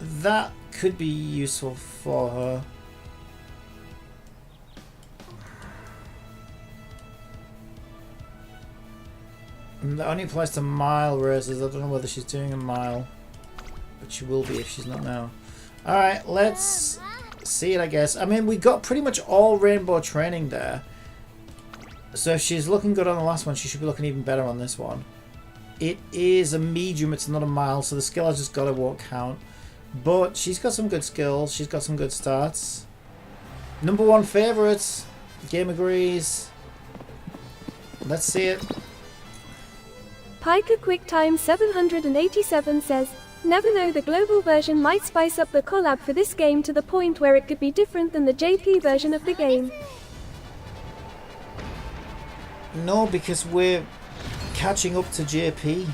That could be useful for her. That only applies to mile races. I don't know whether she's doing a mile, but she will be if she's not now. Alright, let's see it, I guess. I mean, we got pretty much all rainbow training there. So if she's looking good on the last one, she should be looking even better on this one. It is a medium, it's not a mile, so the skill I just got it won't count. But she's got some good skills, she's got some good stats. Number one favourites. Game agrees. Let's see it. Piker QuickTime 787 says, never know, the global version might spice up the collab for this game to the point where it could be different than the JP version of the game. No, because we're catching up to JP.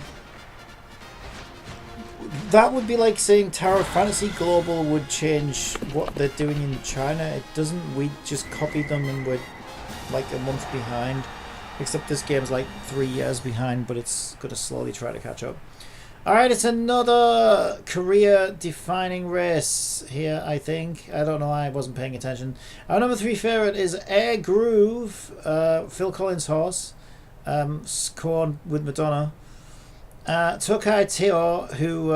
That would be like saying Tower Fantasy Global would change what they're doing in China. It doesn't. We just copied them and we're like a month behind. Except this game's like 3 years behind, but it's going to slowly try to catch up. Alright, it's another career-defining race here, I think. I don't know, I wasn't paying attention. Our number 3 favourite is Air Groove, Phil Collins' horse, scored with Madonna. Tokai Teo, who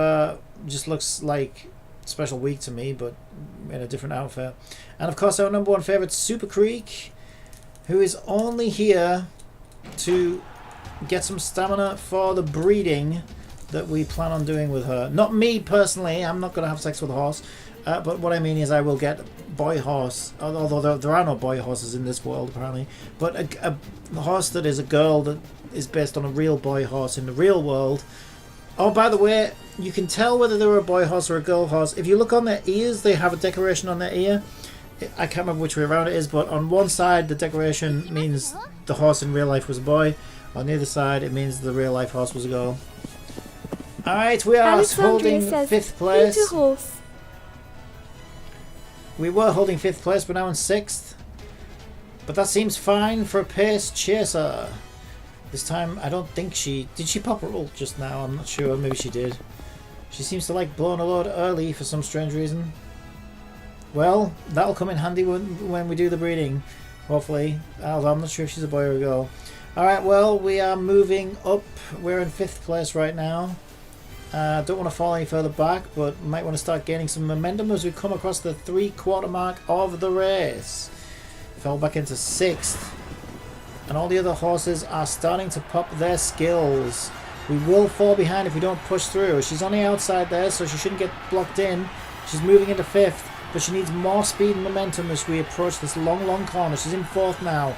just looks like Special Week to me, but in a different outfit. And of course, our number 1 favourite, Super Creek, who is only here to get some stamina for the breeding that we plan on doing with her. Not me personally, I'm not going to have sex with a horse, but what I mean is I will get boy horse, although there are no boy horses in this world apparently, but a horse that is a girl that is based on a real boy horse in the real world. Oh, by the way, you can tell whether they're a boy horse or a girl horse. If you look on their ears, they have a decoration on their ear. I can't remember which way around it is, but on one side the decoration means the horse in real life was a boy. On the other side it means the real life horse was a girl. Alright, we are holding 5th place. Horse. We were holding 5th place, but now in 6th. But that seems fine for a pace chaser. This time I don't think she... Did she pop her ult just now? I'm not sure, maybe she did. She seems to like blowing a load early for some strange reason. Well, that'll come in handy when we do the breeding, hopefully. Although I'm not sure if she's a boy or a girl. Alright, well, we are moving up. We're in 5th place right now. Don't want to fall any further back, but might want to start gaining some momentum as we come across the 3/4 mark of the race. Fell back into 6th. And all the other horses are starting to pop their skills. We will fall behind if we don't push through. She's on the outside there, so she shouldn't get blocked in. She's moving into 5th. But she needs more speed and momentum as we approach this long, long corner. She's in 4th now.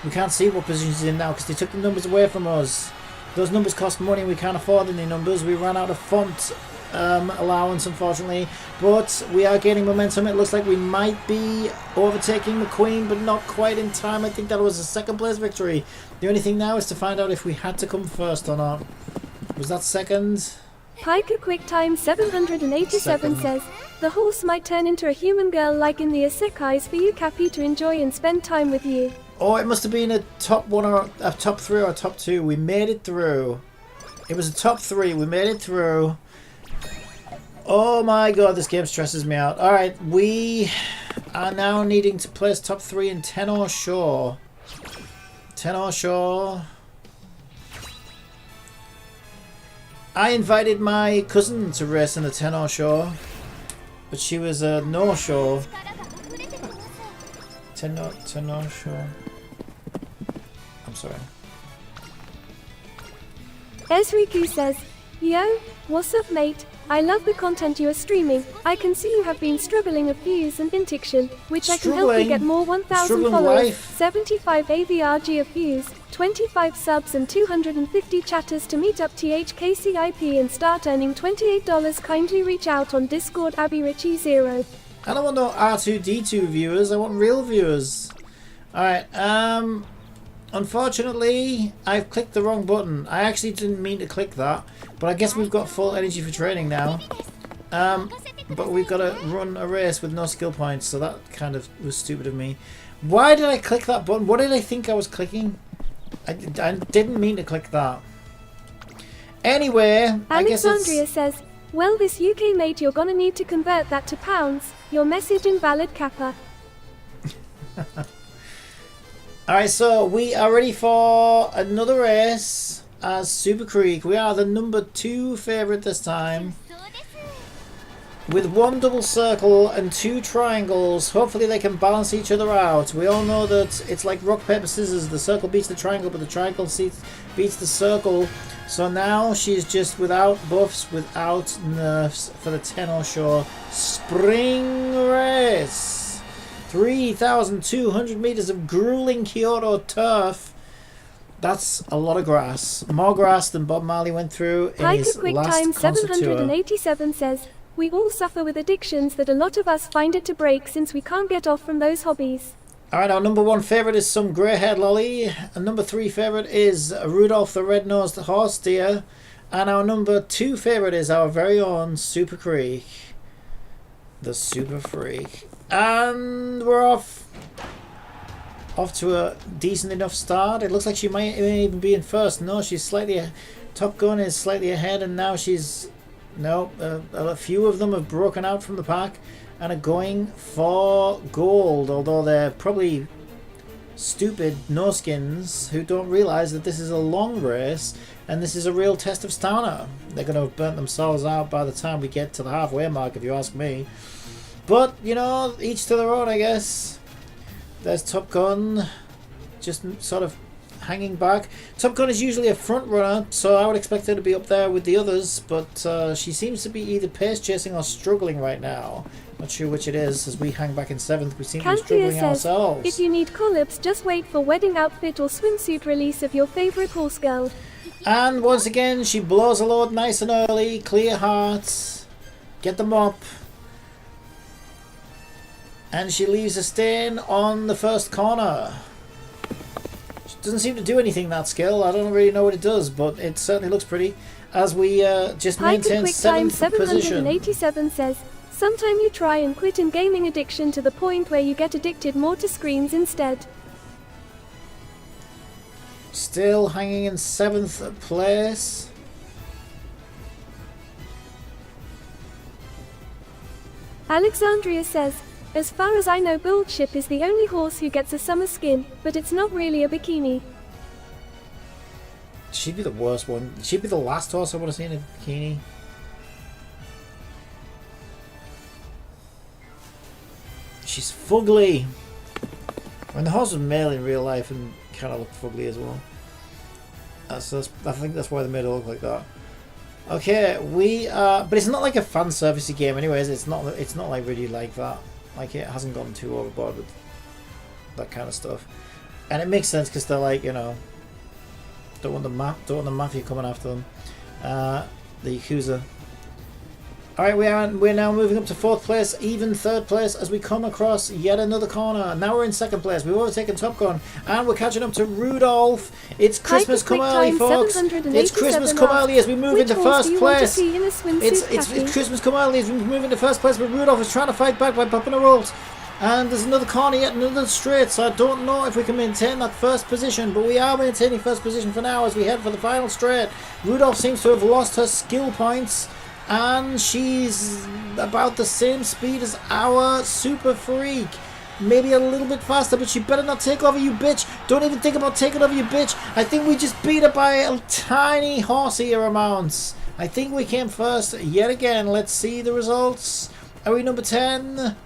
We can't see what position she's in now because they took the numbers away from us. Those numbers cost money and we can't afford any numbers. We ran out of font allowance, unfortunately. But we are gaining momentum. It looks like we might be overtaking McQueen, but not quite in time. I think that was a 2nd place victory. The only thing now is to find out if we had to come first or not. Was that 2nd? Piker QuickTime 787 says, the horse might turn into a human girl like in the isekais for you, Cappy, to enjoy and spend time with you. Oh, it must have been a top 1 or a top 3 or a top 2. We made it through. It was a top 3. We made it through. Oh my god, this game stresses me out. Alright, we are now needing to place top 3 in Tenor Shore. Tenor Shore. I invited my cousin to race in the Tenor Shore, but she was a North Shore. Tenor Shore. I'm sorry. Ezriku says, "Yo, what's up mate? I love the content you are streaming. I can see you have been struggling of views and intiction, which I can help you get more 1,000 Struggling followers, life. 75 AVRG of views, 25 subs and 250 chatters to meet up THKCIP and start earning $28. Kindly reach out on Discord Abby Ritchie 0. I don't want no R2D2 viewers, I want real viewers. Alright, unfortunately, I've clicked the wrong button. I actually didn't mean to click that, but I guess we've got full energy for training now. But we've got to run a race with no skill points, so that kind of was stupid of me. Why did I click that button? What did I think I was clicking? I didn't mean to click that. Anyway, I guess Alexandria says, "Well, this UK mate, you're gonna need to convert that to pounds. Your message invalid, Kappa." Alright, so we are ready for another race as Super Creek. We are the number 2 favourite this time. With 1 double circle and 2 triangles. Hopefully they can balance each other out. We all know that it's like rock, paper, scissors. The circle beats the triangle, but the triangle beats the circle. So now she's just without buffs, without nerfs for the Tenor Shore Spring Race. 3,200 meters of grueling Kyoto turf. That's a lot of grass. More grass than Bob Marley went through in his Quick last Time concert tour. 787 says, "We all suffer with addictions that a lot of us find it to break since we can't get off from those hobbies." Alright, our number 1 favourite is some grey-haired lolly. And number 3 favourite is Rudolph the Red-Nosed Horse Deer. And our number 2 favourite is our very own Super Creek. The Super Freak. And we're off to a decent enough start. It looks like she might even be in first. No, she's slightly... Top Gun is slightly ahead, and now she's... No, a few of them have broken out from the pack and are going for gold, although they're probably stupid no-skins who don't realise that this is a long race and this is a real test of stamina. They're going to have burnt themselves out by the time we get to the halfway mark, if you ask me. But, you know, each to their own, I guess. There's Top Gun, just sort of hanging back. Top Gun is usually a front runner, so I would expect her to be up there with the others, but she seems to be either pace chasing or struggling right now. Not sure which it is. As we hang back in 7th, we seem to be struggling ourselves. "If you need collabs, just wait for wedding outfit or swimsuit release of your favourite horse girl." And once again, she blows a load nice and early. Clear hearts. Get them up. And she leaves a stain on the first corner. She doesn't seem to do anything, that skill. I don't really know what it does, but it certainly looks pretty. As we just maintain 7th position. 787 says, "Sometime you try and quit in gaming addiction to the point where you get addicted more to screens instead." Still hanging in 7th place. Alexandria says, "As far as I know, Bullship is the only horse who gets a summer skin, but it's not really a bikini." She'd be the worst one. She'd be the last horse I want to see in a bikini. She's fugly. When the horse was male in real life and kind of looked fugly as well. I think that's why they made her look like that. Okay, we are, but it's not like a fan servicey game, anyways. It's not like really like that. Like, it hasn't gone too overboard with that kind of stuff, and it makes sense because they're like, you know, don't want the mafia coming after them. The Yakuza. Alright, we're now moving up to 4th place, even 3rd place, as we come across yet another corner. Now we're in 2nd place. We've overtaken Top Gun, and we're catching up to Rudolph. It's Christmas come early, folks. It's Christmas come early as we move into 1st place. It's Christmas come early as we move into 1st place, but Rudolph is trying to fight back by popping a rolt. And there's another corner, yet another straight, so I don't know if we can maintain that 1st position, but we are maintaining 1st position for now as we head for the final straight. Rudolph seems to have lost her skill points, And she's about the same speed as our Super Freak. Maybe a little bit faster, but she better not take over, you bitch. Don't even think about taking over, you bitch. I think we just beat her by a tiny horse-ear amounts. I think we came first yet again. Let's see the results. Are we number 10?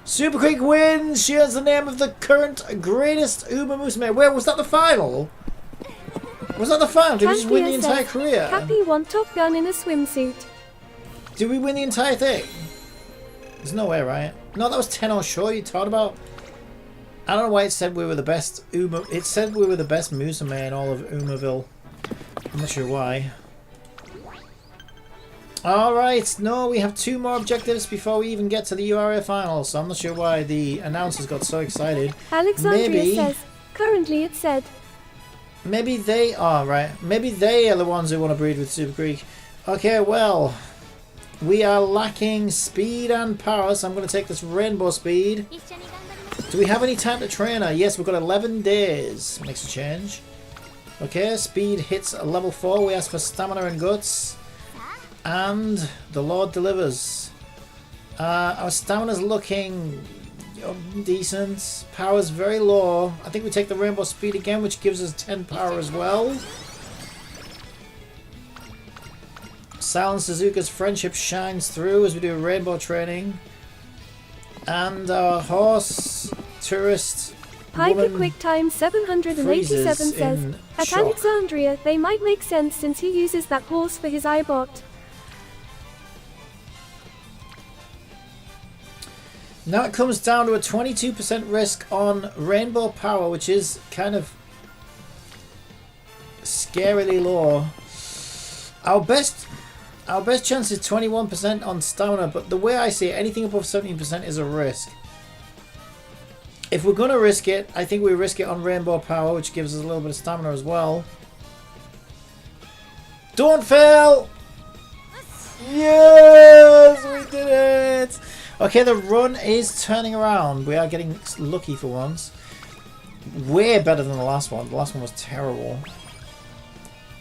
Super Creek wins. She earns the name of the current greatest Uma Musume. Where was that the final? Was that the final? Did we just win the entire career? Happy won Top Gun in a swimsuit. Did we win the entire thing? There's no way, right? No, that was Tenno Shore you talked about. I don't know why it said we were the best Uma. It said we were the best Musume in all of Umaville. I'm not sure why. Alright, no, we have 2 more objectives before we even get to the URA finals, so I'm not sure why the announcers got so excited. Alexandria says, currently it said. Maybe they are, right. Maybe they are the ones who want to breed with Super Creek. Okay, well, we are lacking speed and power, so I'm going to take this rainbow speed. Do we have any time to train her? Yes, we've got 11 days. Makes a change. Okay, speed hits level 4. We ask for stamina and guts. And the Lord delivers. Our stamina's looking decent. Power's very low. I think we take the rainbow speed again, which gives us 10 power as well. Sal and Suzuka's friendship shines through as we do rainbow training. And our horse tourist Piper QuickTime 787 says, at shock. Alexandria they might make sense since he uses that horse for his iBot. Now it comes down to a 22% risk on Rainbow Power, which is kind of scarily low. Our best chance is 21% on stamina, but the way I see it, anything above 17% is a risk. If we're going to risk it, I think we risk it on Rainbow Power, which gives us a little bit of stamina as well. Don't fail! Yes, we did it! Okay, the run is turning around. We are getting lucky for once. Way better than the last one. The last one was terrible.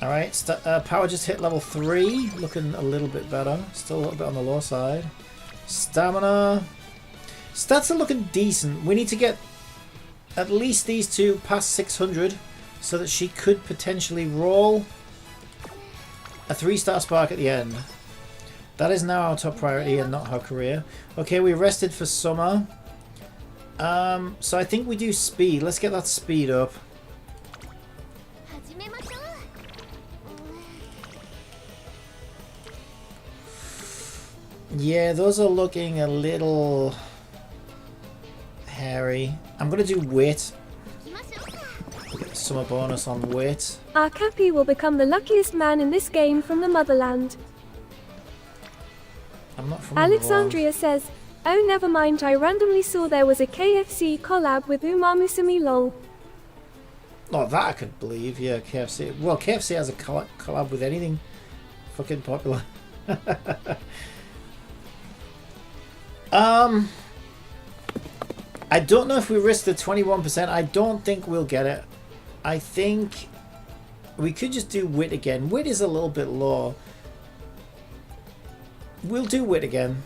Alright, power just hit level 3. Looking a little bit better. Still a little bit on the low side. Stamina. Stats are looking decent. We need to get at least these two past 600 so that she could potentially roll a 3-star spark at the end. That is now our top priority and not her career. Okay, we rested for summer. So I think we do speed. Let's get that speed up. Yeah, those are looking a little hairy. I'm going to do weight. Get summer bonus on weight. Our Cappy will become the luckiest man in this game from the motherland. I'm not from Alexandria says, oh never mind, I randomly saw there was a KFC collab with Uma Musume lol. Oh, that I could believe, yeah, KFC. Well, KFC has a collab with anything fucking popular. I don't know if we risk the 21%. I don't think we'll get it. I think we could just do wit again. Wit is a little bit low. We'll do wit again.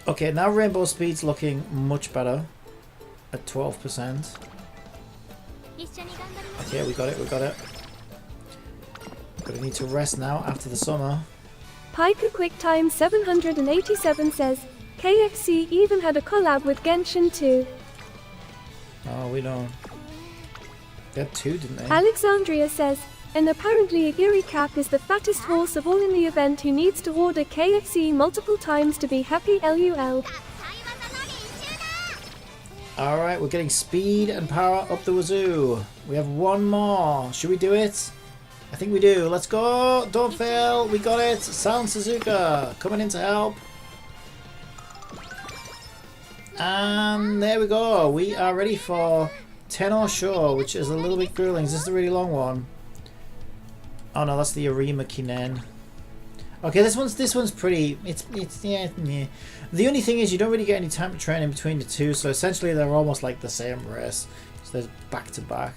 Okay, now Rainbow Speed's looking much better at 12%. Okay, we got it, we got it. Gonna need to rest now after the summer. Piper QuickTime 787 says, KFC even had a collab with Genshin too. Oh, we know. They had 2, didn't they? Alexandria says, and apparently Agiri Cap is the fattest horse of all in the event who needs to order KFC multiple times to be happy LUL. Alright, we're getting speed and power up the wazoo. We have 1 more. Should we do it? I think we do. Let's go. Don't fail. We got it. Sound Suzuka coming in to help. And there we go. We are ready for Tenno Shore, which is a little bit grueling. Is this the really long one? Oh no, that's the Arima Kinen. Okay, this one's pretty. It's yeah. The only thing is you don't really get any time to train in between the two, so essentially they're almost like the same race. So there's back to back.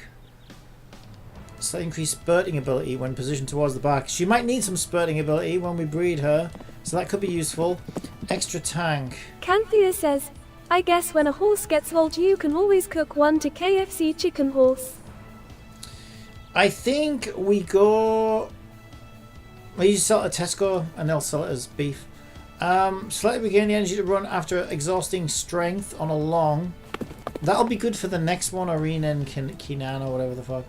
Slightly increased spurting ability when positioned towards the back. She might need some spurting ability when we breed her, so that could be useful. Extra tank. Canthea says, I guess when a horse gets old you can always cook one to KFC chicken horse. I think we go... We usually sell it at Tesco and they'll sell it as beef. Slightly regain the energy to run after exhausting strength on a long. That'll be good for the next one, Arena and Kinan or whatever the fuck.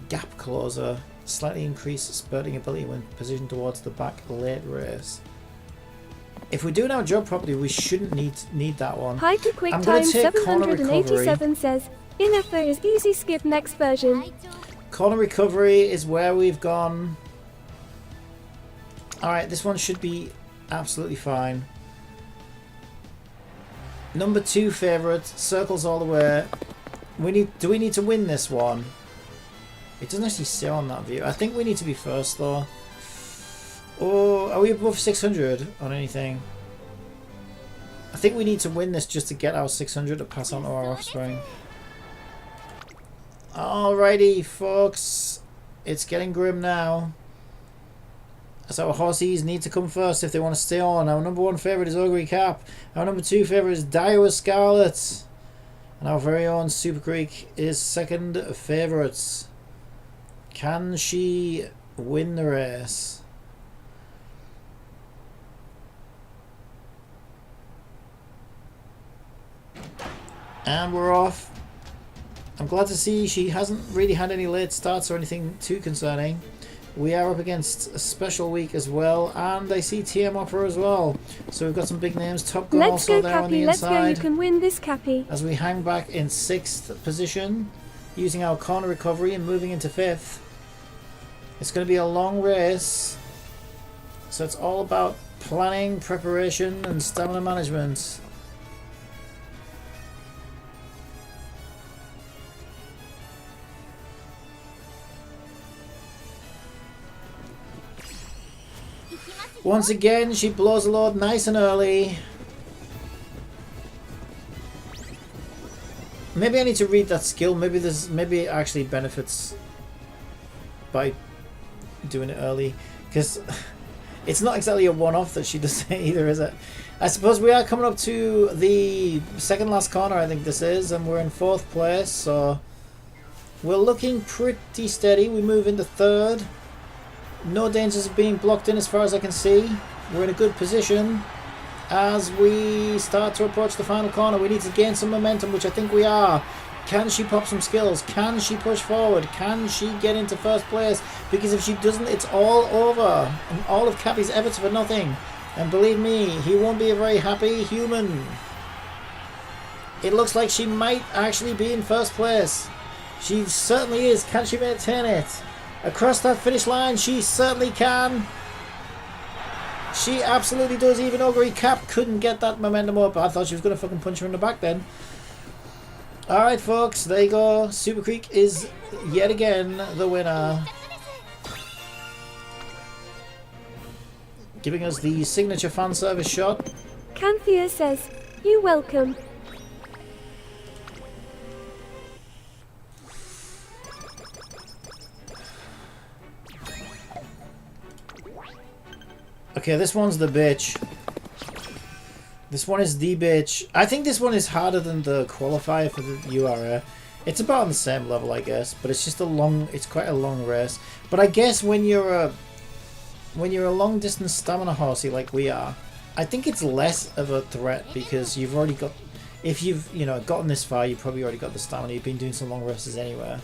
Gap closer. Slightly increased spurting ability when positioned towards the back late race. If we're doing our job properly, we shouldn't need that one. Hiker Quick Time 787 says, Ineffa is easy skip next version. Corner recovery is where we've gone. Alright, this one should be absolutely fine. Number 2 favourite, circles all the way. Do we need to win this one? It doesn't actually say on that view. I think we need to be first though. Oh, are we above 600 on anything? I think we need to win this just to get our 600 to pass on to our offspring. Alrighty folks, it's getting grim now. So our horsies need to come first if they want to stay on. Our number 1 favourite is Ogre Cap. Our number 2 favourite is Daiwa Scarlet. And our very own Super Creek is second favourites. Can she win the race? And we're off. I'm glad to see she hasn't really had any late starts or anything too concerning. We are up against a special week as well, and I see TM Opera as well. So we've got some big names. Top Gun Let's also go, there Cappy. on the Let's inside. go, you can win this, Cappy. As we hang back in 6th position, using our corner recovery and moving into 5th. It's going to be a long race, so it's all about planning, preparation, and stamina management. Once again, she blows a load nice and early. Maybe I need to read that skill. Maybe it actually benefits by doing it early, because it's not exactly a one-off that she does it either, is it? I suppose we are coming up to the second last corner, I think this is, and we're in 4th place, so we're looking pretty steady. We move into 3rd. No dangers of being blocked in as far as I can see. We're in a good position as we start to approach the final corner. We need to gain some momentum, which I think we are. Can she pop some skills? Can she push forward? Can she get into 1st place? Because if she doesn't, it's all over. And all of Cappy's efforts for nothing. And believe me, he won't be a very happy human. It looks like she might actually be in 1st place. She certainly is. Can she maintain it? Across that finish line, she certainly can. She absolutely does. Even Ogre Cap couldn't get that momentum up. I thought she was going to fucking punch her in the back then. Alright folks, there you go. Super Creek is yet again the winner. Giving us the signature fan service shot. Canthea says, "You welcome." Okay, this one's the bitch. This one is the bitch. I think this one is harder than the qualifier for the URA. It's about on the same level, I guess, but it's just it's quite a long race. But I guess when you're a long distance stamina horsey like we are, I think it's less of a threat because you've already got, if you've gotten this far, you've probably already got the stamina. You've been doing some long races anyway.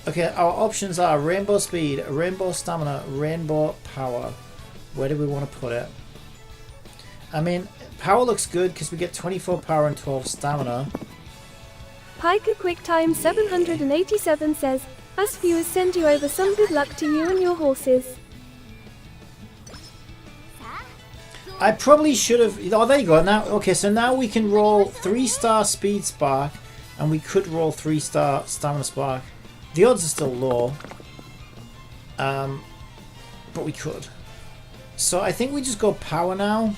Okay, our options are Rainbow Speed, Rainbow Stamina, Rainbow Power. Where do we want to put it? I mean, power looks good because we get 24 power and 12 stamina. Piker Quick Time 787 says, "Us viewers send you over some good luck to you and your horses." I probably should have... Oh, there you go. Now, okay, so now we can roll 3-star Speed Spark, and we could roll 3-star Stamina Spark. The odds are still low, but we could. So I think we just go power now,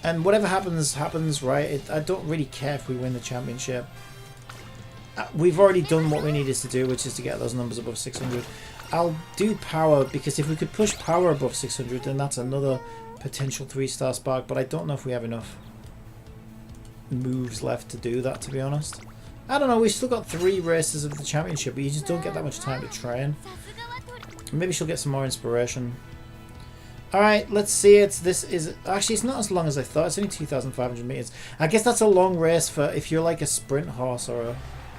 and whatever happens, happens, right? I don't really care if we win the championship. we've already done what we needed to do, which is to get those numbers above 600. I'll do power, because if we could push power above 600, then that's another potential 3-star spark, but I don't know if we have enough moves left to do that, to be honest. I don't know, we've still got 3 races of the championship, but you just don't get that much time to train. Maybe she'll get some more inspiration. Alright, let's see it. This is... Actually, it's not as long as I thought. It's only 2,500 meters. I guess that's a long race for... If you're like a sprint horse or a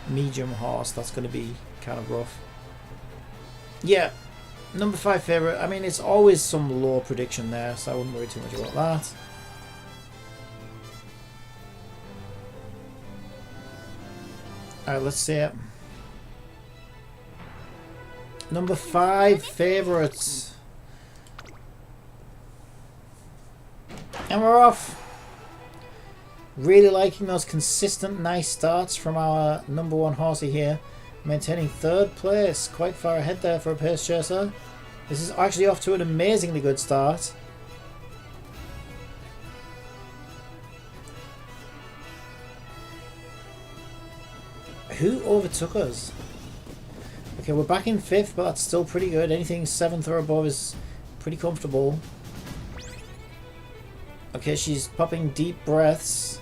medium horse, that's going to be kind of rough. Yeah. Number 5 favourite. I mean, it's always some low prediction there, so I wouldn't worry too much about that. Alright, let's see it. Number 5 favourites. And we're off. Really liking those consistent nice starts from our number 1 horsey here. Maintaining 3rd place. Quite far ahead there for a pace chaser. This is actually off to an amazingly good start. Who overtook us? Okay, we're back in 5th, but that's still pretty good. Anything 7th or above is pretty comfortable. Okay, she's popping deep breaths.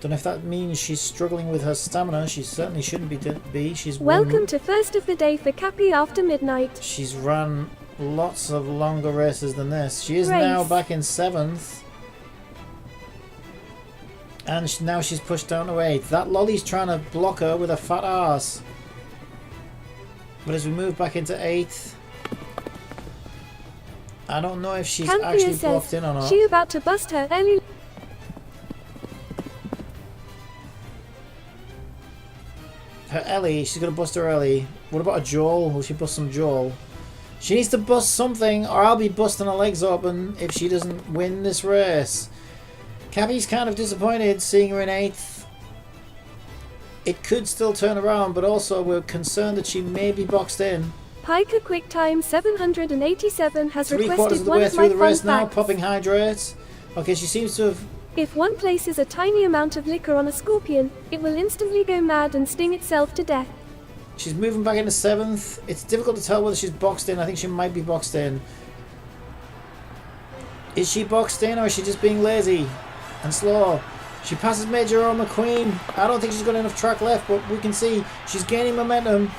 Don't know if that means she's struggling with her stamina. She certainly shouldn't be. She's Welcome to first of the day for Cappy after midnight. She's run lots of longer races than this. She is now back in 7th. And now she's pushed down to 8th. That lolly's trying to block her with a fat arse. But as we move back into 8th... I don't know if she's actually blocked in or not. She about to bust her early. Her Ellie, she's going to bust her Ellie. What about a Joel? Will she bust some Joel? She needs to bust something or I'll be busting her legs open if she doesn't win this race. Cappy's kind of disappointed seeing her in 8th. It could still turn around, but also we're concerned that she may be boxed in. Piker QuickTime 787 has requested requested one of my the race fun now, facts. popping hydrates. Okay, she seems to have... If one places a tiny amount of liquor on a scorpion, it will instantly go mad and sting itself to death. She's moving back into 7th. It's difficult to tell whether she's boxed in. I think she might be boxed in. Is she boxed in or is she just being lazy and slow? She passes Major McQueen. I don't think she's got enough track left, but we can see she's gaining momentum.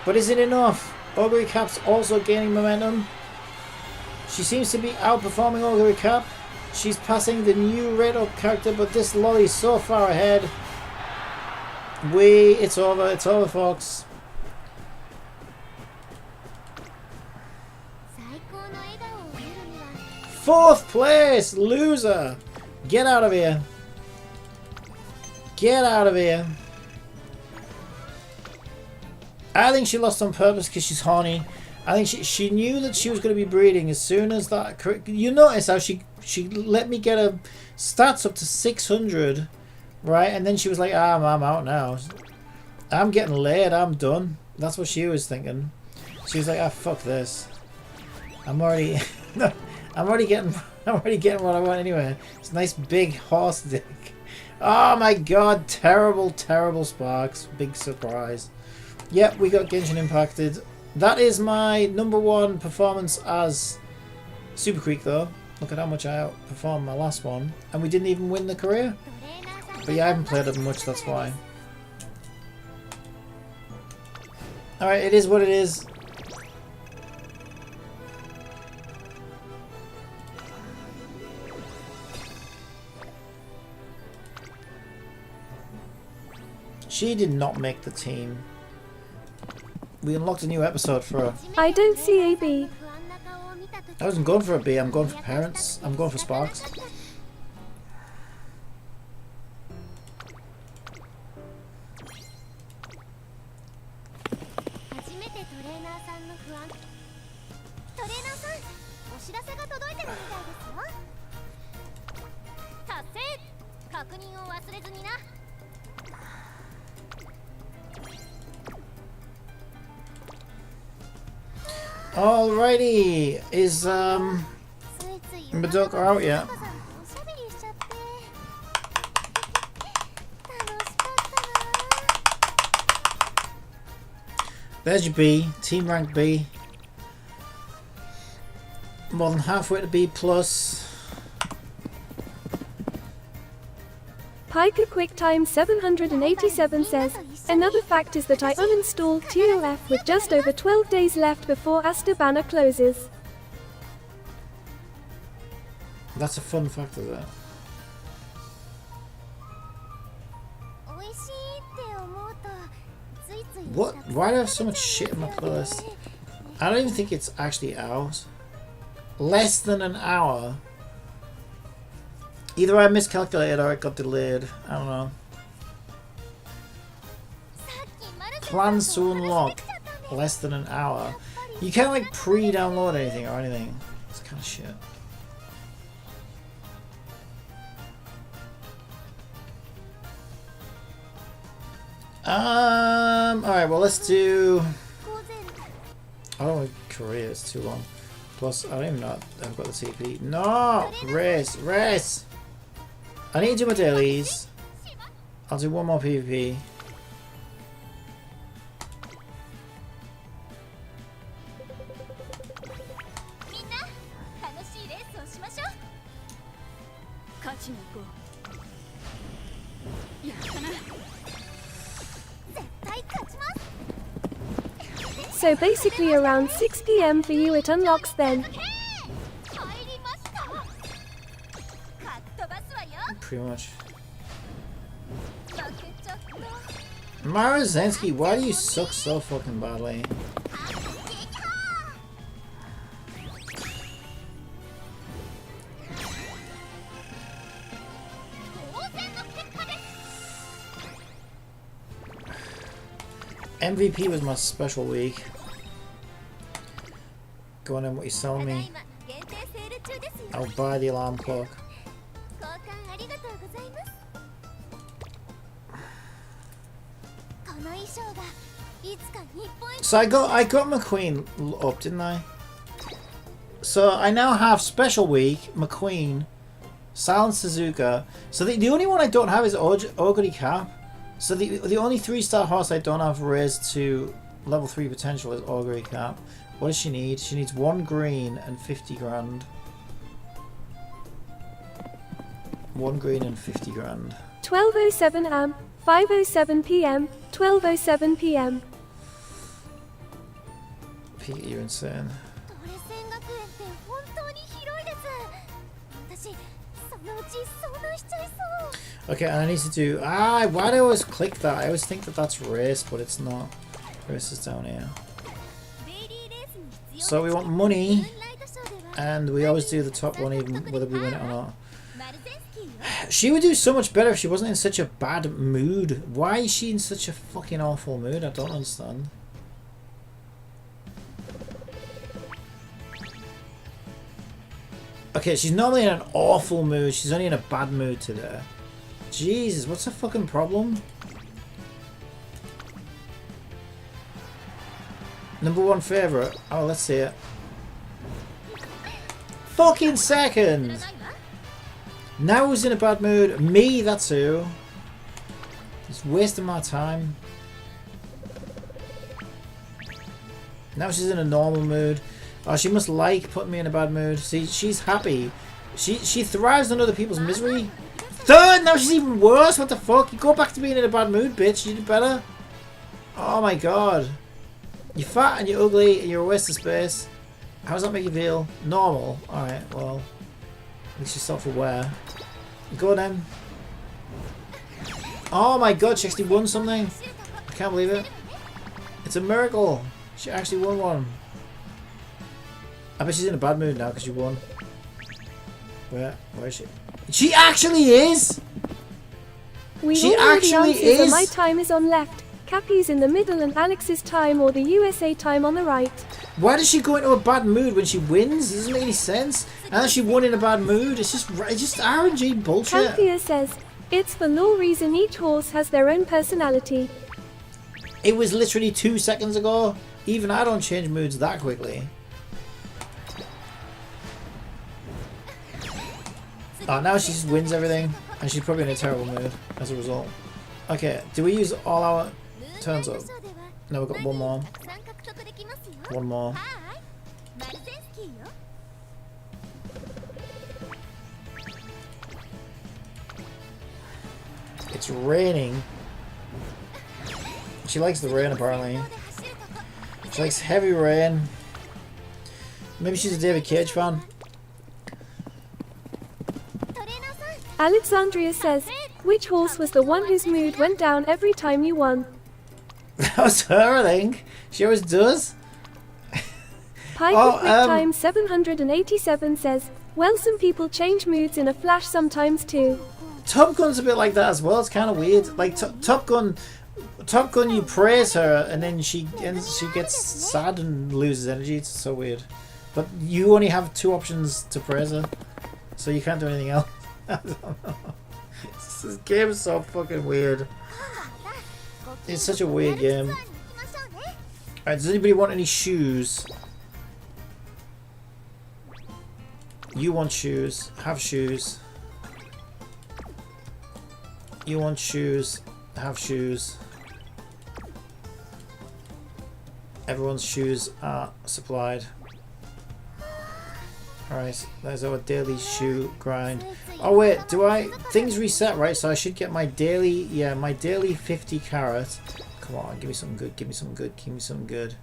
But is it enough? Augury Cap's also gaining momentum. She seems to be outperforming Augury Cap. She's passing the new Red Up character, but this lolly's so far ahead. It's over, folks. Fourth place, loser. Get out of here. Get out of here. I think she lost on purpose because she's horny. I think she knew that she was going to be breeding as soon as that... You notice how she let me get her stats up to 600, right? And then she was like, I'm out now. I'm getting laid, I'm done. That's what she was thinking. She was like, fuck this. I'm already... I'm already getting what I want anyway. It's a nice big horse dick. Oh my god, terrible, terrible sparks. Big surprise. Yep, we got Genshin impacted. That is my number 1 performance as Super Creek though. Look at how much I outperformed my last one. And we didn't even win the career. But yeah, I haven't played it much, that's why. Alright, it is what it is. She did not make the team. We unlocked a new episode for her. I don't see a B. I wasn't going for a B, I'm going for parents. I'm going for Sparks. Alrighty, is Madoka out yet? There's your B. Team rank B. More than halfway to B plus. Piker QuickTime 787 says, another fact is that I uninstalled TOF with just over 12 days left before Asta banner closes. That's a fun fact, is it? What? Why do I have so much shit in my playlist? I don't even think it's actually hours. Less than an hour. Either I miscalculated or it got delayed. I don't know. Plans to unlock less than an hour. You can't like pre-download anything or anything. It's kind of shit. Alright, well let's do... Oh, Korea is too long. Plus, I don't even know I've got the TP. No! Race! I need to do my dailies. I'll do one more PvP. So basically around 6 PM for you it unlocks then. Pretty much. Mara Zensky, why do you suck so fucking badly? MVP was my special week. Go on in what you're selling me. I'll buy the alarm clock. So I got McQueen up, didn't I? So I now have special week, McQueen, Silent Suzuka. So the only one I don't have is Ogre Cap. So the only 3-star horse I don't have raised to level 3 potential is Ogre Cap. What does she need? She needs 1 green and 50 grand. 1 green and 50 grand. 12:07 am, 5:07 PM, 12:07 PM. Pete, you're insane. Okay, and I need to do... why do I always click that? I always think that that's race, but it's not. Race is down here. So we want money, and we always do the top one even whether we win it or not. She would do so much better if she wasn't in such a bad mood. Why is she in such a fucking awful mood? I don't understand. Okay, she's normally in an awful mood. She's only in a bad mood today. Jesus, what's her fucking problem? Number 1 favourite. Oh, let's see it. Fucking second! Now who's in a bad mood? Me, that's who. Just wasting my time. Now she's in a normal mood. Oh, she must like putting me in a bad mood. See, she's happy. She thrives on other people's misery. Third! Now she's even worse. What the fuck? You go back to being in a bad mood, bitch. You do better. Oh my god. You're fat and you're ugly and you're a waste of space. How does that make you feel? Normal. Alright, well. At least you're self-aware. Go then. Oh my god, she actually won something. I can't believe it. It's a miracle. She actually won one. I bet she's in a bad mood now because she won. Where is she? She actually is! She actually is! My time is on left, Cappy's in the middle and Alex's time or the USA time on the right. Why does she go into a bad mood when she wins? It doesn't make any sense. And then she won in a bad mood. It's just RNG bullshit. Camphia says, it's for no reason each horse has their own personality. It was literally 2 seconds ago. Even I don't change moods that quickly. Oh, now she just wins everything, and she's probably in a terrible mood as a result. Okay, do we use all our turns up? Now we've got one more. One more. It's raining. She likes the rain apparently. She likes heavy rain. Maybe she's a David Cage fan. Alexandria says, which horse was the one whose mood went down every time you won? That was her, I think. She always does. Pike of QuickTime 787 says, well, some people change moods in a flash sometimes too. Top Gun's a bit like that as well. It's kind of weird. Like Top Gun, you praise her and then she gets sad and loses energy. It's so weird. But you only have 2 options to praise her, so you can't do anything else. I don't know. This game is so fucking weird. It's such a weird game. Alright, does anybody want any shoes? You want shoes. Have shoes. You want shoes. Have shoes. Everyone's shoes are supplied. Alright, there's our daily shoe grind. Oh wait, things reset, right? So I should get my daily, my daily 50 carat. Come on, give me some good, give me some good, give me some good.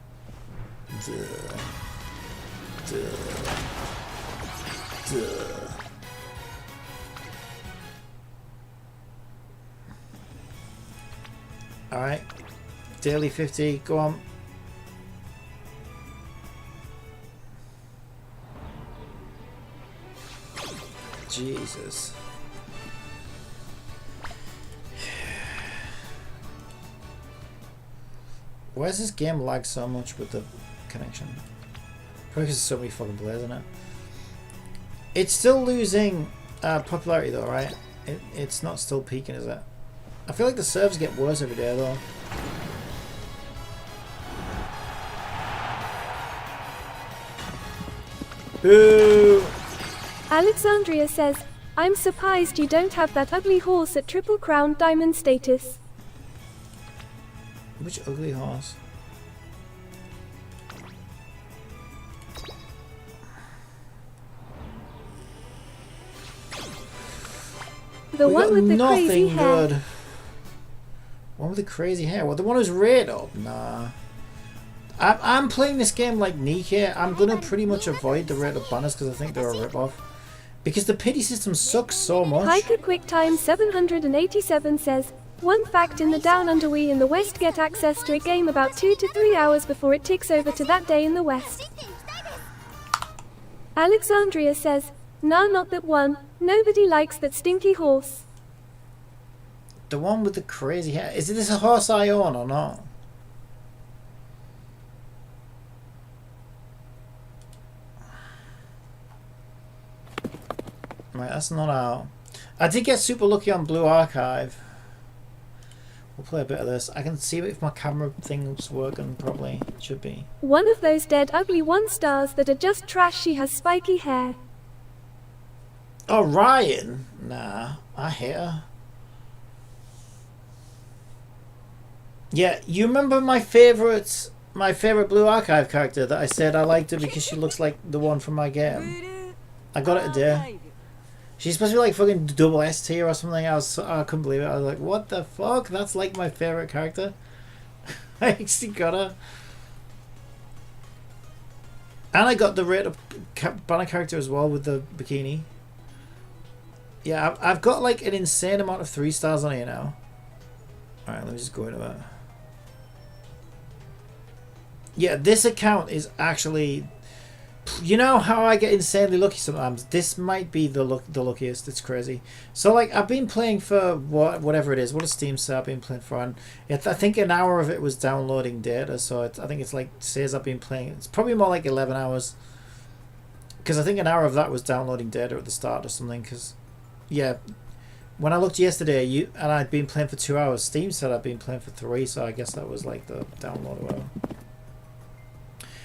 Duh. Alright, daily 50, go on. Jesus. Why does this game lag so much with the connection? Probably because there's so many fucking players in it. It's still losing popularity though, right? It's not still peaking, is it? I feel like the servers get worse every day though. Boo! Alexandria says, I'm surprised you don't have that ugly horse at Triple Crown Diamond status. Which ugly horse? The one with the crazy hair. Good. One with the crazy hair. Well, the one who's red up. Nah. I'm playing this game like Nikke. I'm gonna pretty much avoid the rate up banners because I think they're a rip-off. Because the pity system sucks so much. Hiker QuickTime 787 says, one fact in the Down Under, we in the West get access to a game about 2 to 3 hours before it ticks over to that day in the West. Alexandria says, nah, not that one. Nobody likes that stinky horse. The one with the crazy hair. Is this a horse I own or not? Right, that's not out. I did get super lucky on Blue Archive. We'll play a bit of this. I can see if my camera thing's working properly. It should be. One of those dead ugly 1 stars that are just trash. She has spiky hair. Oh, Ryan? Nah, I hate her. Yeah, you remember my favourite Blue Archive character that I said I liked her because she looks like the one from my game? I got it today. She's supposed to be like fucking double S tier or something. I couldn't believe it. I was like, what the fuck? That's like my favourite character. I actually got her. And I got the rate of banner character as well with the bikini. Yeah, I've got like an insane amount of 3 stars on here now. Alright, let me just go into that. Yeah, this account is actually... You know how I get insanely lucky sometimes? This might be the luckiest. It's crazy. So like I've been playing for whatever it is. What does Steam say I've been playing for? And I think an hour of it was downloading data. So I think it's like says I've been playing. It's probably more like 11 hours. Because I think an hour of that was downloading data at the start or something. Because yeah, when I looked yesterday, and I'd been playing for 2 hours. Steam said I'd been playing for 3. So I guess that was like the download or whatever.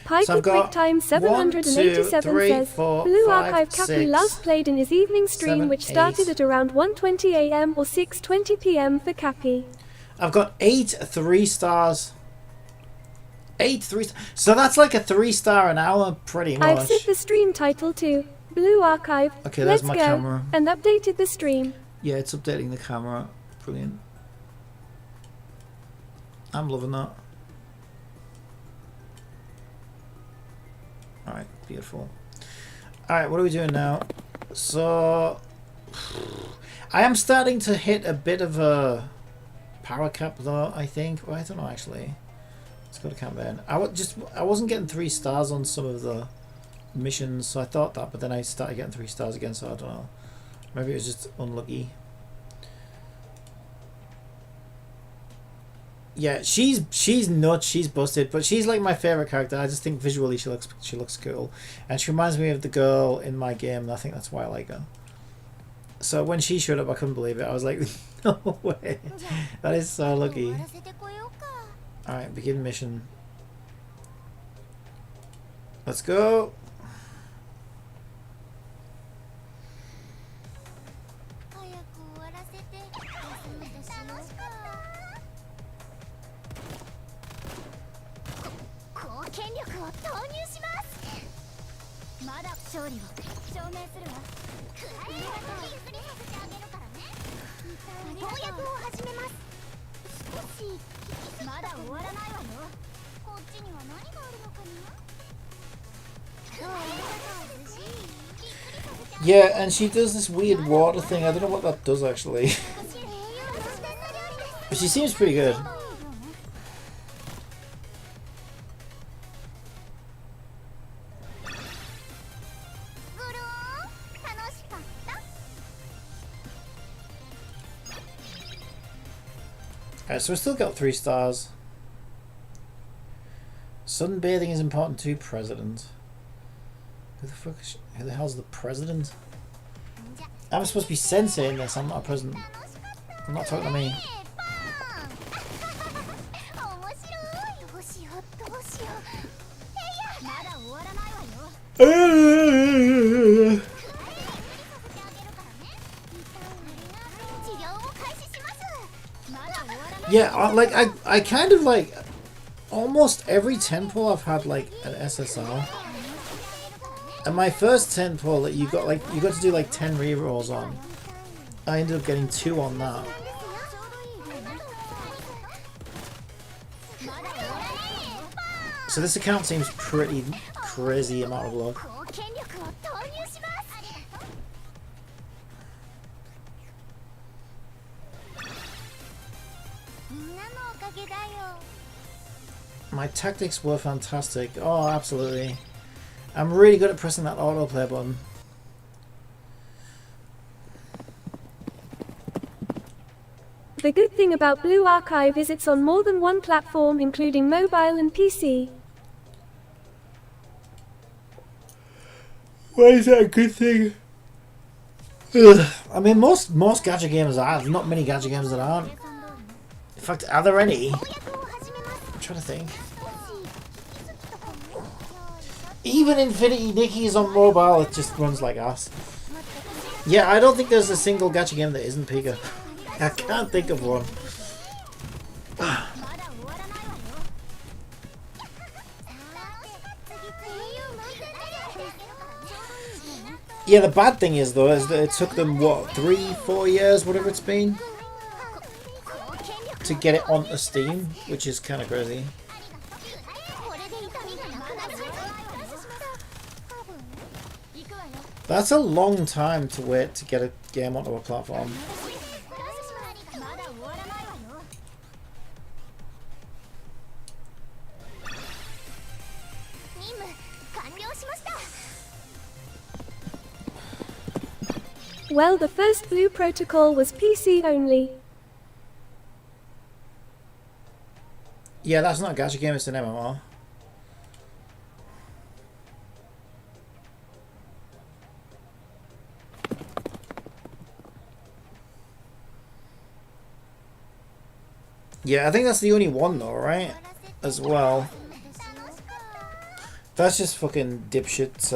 Pike So I've got QuickTime 787 says, Blue Archive Cappy last played in his evening stream 7, which started 8. at around 1:20 AM or 6:20 PM for Cappy. I've got 8 3 stars. 8 3 So that's like a 3-star an hour, pretty I've set much. the stream title to Blue Archive. Okay, there's Let's my go. camera. And updated the stream. Yeah, it's updating the camera. Brilliant. I'm loving that. Alright, beautiful. Alright, what are we doing now? So I am starting to hit a bit of a power cap though, I think. Well, I don't know actually. Let's go to campaign. I wasn't getting 3 stars on some of the missions, so I thought that, but then I started getting 3 stars again, so I don't know. Maybe it was just unlucky. Yeah, she's nuts, she's busted, but she's like my favorite character. I just think visually she looks cool, and she reminds me of the girl in my game, and I think that's why I like her. So when she showed up, I couldn't believe it. I was like, no way, that is so lucky. All right, begin mission. Let's go. Yeah, and she does this weird water thing. I don't know what that does actually. But she seems pretty good. Alright, so we still got 3 stars. Sunbathing is important to President. Who the hell's the President? I'm supposed to be sensei in this, I'm not a president. I'm not talking to me. Yeah, I kind of like almost every 10 pull I've had like an SSR. And my first 10 pull that you got to do like 10 rerolls on. I ended up getting 2 on that. So this account seems pretty crazy amount of luck. My tactics were fantastic. Oh, absolutely. I'm really good at pressing that autoplay button. The good thing about Blue Archive is it's on more than one platform, including mobile and PC. Why is that a good thing? Ugh. I mean, most gacha games are. There's not many gacha games that aren't. In fact, are there any? I'm trying to think. Even Infinity Nikki's on mobile, it just runs like ass. Yeah, I don't think there's a single gacha game that isn't Pika. I can't think of one. Yeah, the bad thing is though, is that it took them, what, 3-4 years, whatever it's been, to get it onto Steam, which is kind of crazy. That's a long time to wait to get a game onto a platform. Well, the first Blue Protocol was PC only. Yeah, that's not a gacha game, it's an MMO. Yeah, I think that's the only one though, right? As well. That's just fucking dipshit.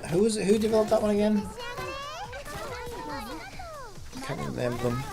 Who developed that one again? Can't remember them.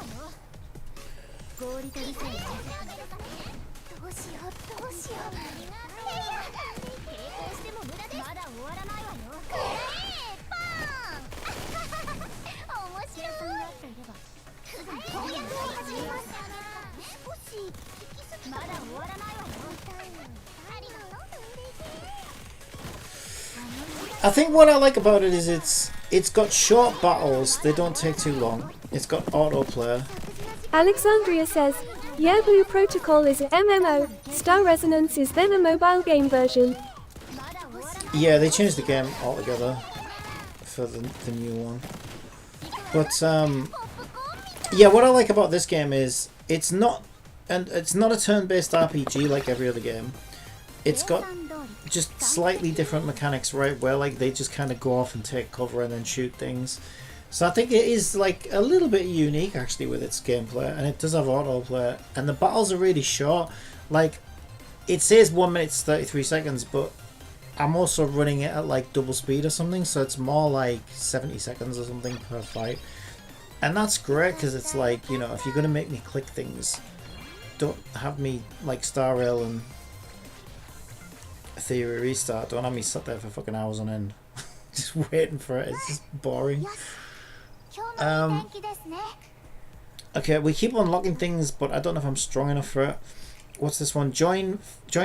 I think what I like about it is it's got short battles. They don't take too long. It's got autoplay. Alexandria says, yeah, Blue Protocol is a MMO, Star Resonance is then a mobile game version. Yeah, they changed the game altogether for the new one. But yeah, what I like about this game is it's not a turn-based RPG like every other game. It's got just slightly different mechanics, right? Where like they just kind of go off and take cover and then shoot things. So I think it is like a little bit unique actually with its gameplay, and it does have autoplay, and the battles are really short. Like it says 1 minute 33 seconds, but I'm also running it at like double speed or something, so it's more like 70 seconds or something per fight. And that's great because it's like, you know, if you're gonna make me click things, don't have me like Star Rail and Theory Restart. Don't have me sit there for fucking hours on end just waiting for it. It's just boring. Okay, we keep unlocking things, but I don't know if I'm strong enough for it. What's this one? Joint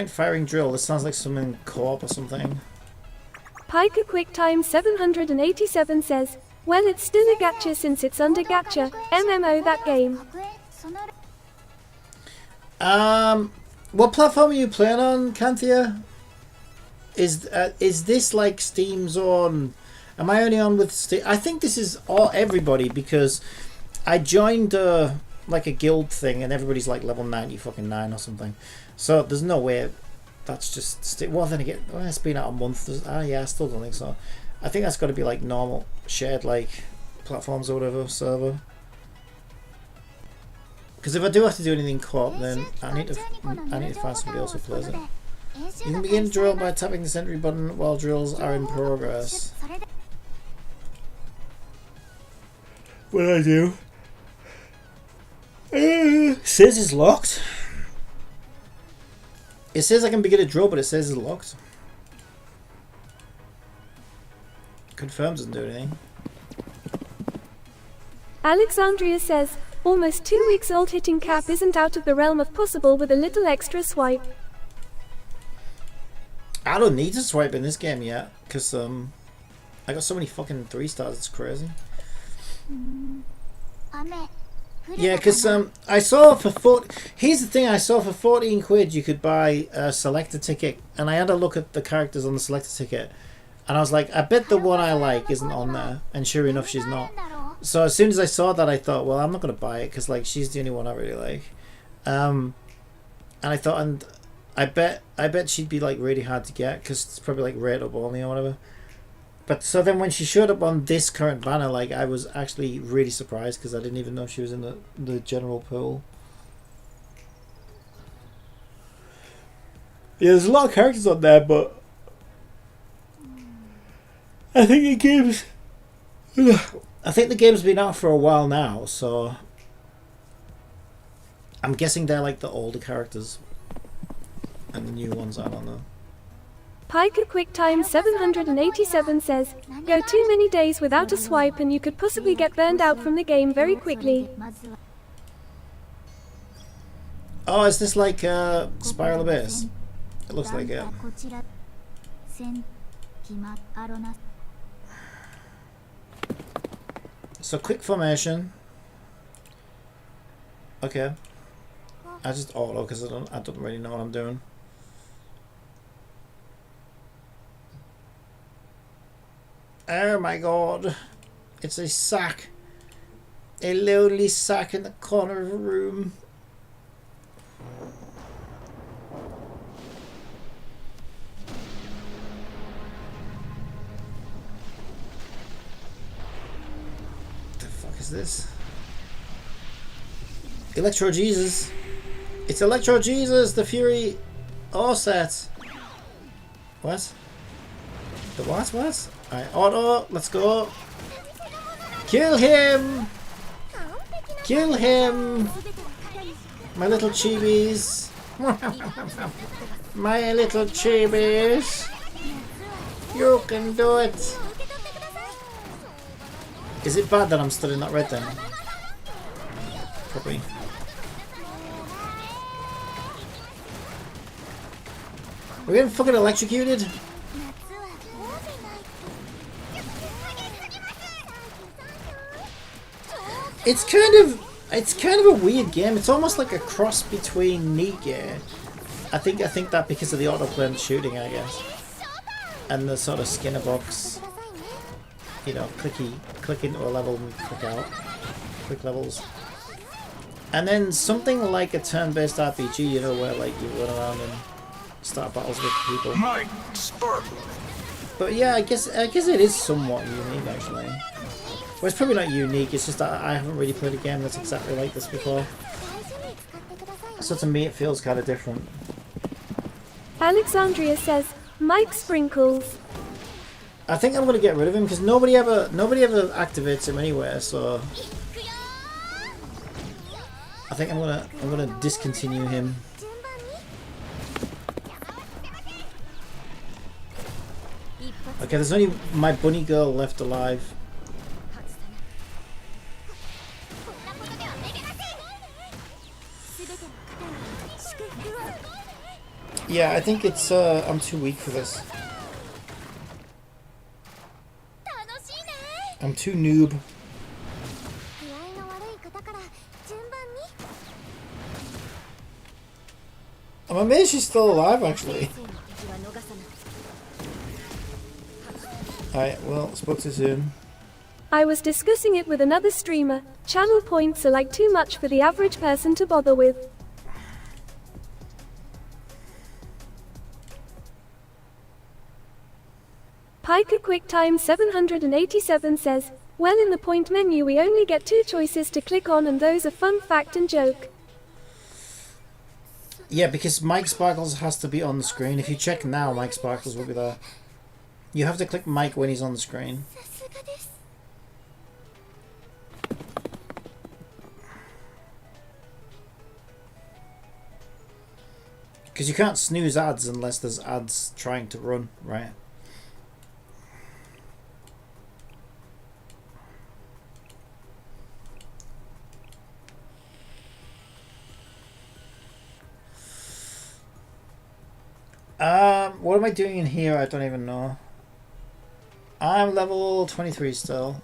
firing drill. This sounds like something co-op or something. Piker QuickTime 787 says, well, it's still a gacha since it's under gacha, MMO that game. What platform are you playing on, Canthia? Is this like Steam Zone? Am I only on with Steam? I think this is everybody, because I joined like a guild thing and everybody's like level 99 or something. So there's no way that's just well, then again, it's been out a month. Yeah, I still don't think so. I think that's got to be like normal shared like platforms or whatever server. Because if I do have to do anything co-op, then I need to find somebody else who plays it. You can begin drill by tapping the sentry button while drills are in progress. What do I do? Says it's locked. It says I can begin a drill, but it says it's locked. Confirms doesn't do anything. Alexandria says, almost 2 weeks old, hitting cap isn't out of the realm of possible with a little extra swipe. I don't need to swipe in this game yet, because I got so many fucking 3 stars, it's crazy. Yeah, because I saw for here's the thing, I saw for 14 quid you could buy a selector ticket, and I had a look at the characters on the selector ticket, and I was like, I bet the one I like isn't on there, and sure enough she's not. So as soon as I saw that, I thought, well, I'm not going to buy it, because like she's the only one I really like. And I thought, and I bet she'd be like really hard to get, because it's probably like rate up only or whatever. But so then when she showed up on this current banner, like I was actually really surprised, because I didn't even know she was in the general pool. Yeah, there's a lot of characters on there, but I think the game's been out for a while now, so I'm guessing they're like the older characters, and the new ones aren't on there. Piker QuickTime 787 says, go too many days without a swipe and you could possibly get burned out from the game very quickly. Oh, is this like Spiral Abyss? It looks like it. So quick formation. Okay. I just auto because I don't really know what I'm doing. Oh my god. It's a sack. A lonely sack in the corner of a room. The fuck is this? Electro Jesus. It's Electro Jesus, the Fury Offset. What? The what? Alright, auto, let's go. Kill him! Kill him! My little chibis. My little chibis. You can do it. Is it bad that I'm still in that red then? Probably. We're getting fucking electrocuted. It's kind of a weird game. It's almost like a cross between Nier. I think that because of the autoplane shooting, I guess, and the sort of Skinner box, you know, click into a level and click out, quick levels, and then something like a turn-based RPG, you know, where like you run around and start battles with people. But yeah, I guess it is somewhat unique actually. Well, it's probably not unique, it's just that I haven't really played a game that's exactly like this before. So to me it feels kind of different. Alexandria says, Mike Sprinkles. I think I'm going to get rid of him because nobody ever activates him anywhere, so I think I'm going to discontinue him. Okay, there's only my bunny girl left alive. Yeah, I think it's I'm too weak for this. I'm too noob. I'm amazed she's still alive actually. Alright, well, spoke too soon. I was discussing it with another streamer. Channel points are like too much for the average person to bother with. Piker QuickTime 787 says, well, in the point menu we only get 2 choices to click on, and those are fun fact and joke. Yeah, because Mike Sparkles has to be on the screen. If you check now, Mike Sparkles will be there. You have to click Mike when he's on the screen. Because you can't snooze ads unless there's ads trying to run, right? What am I doing in here? I don't even know. I'm level 23 still.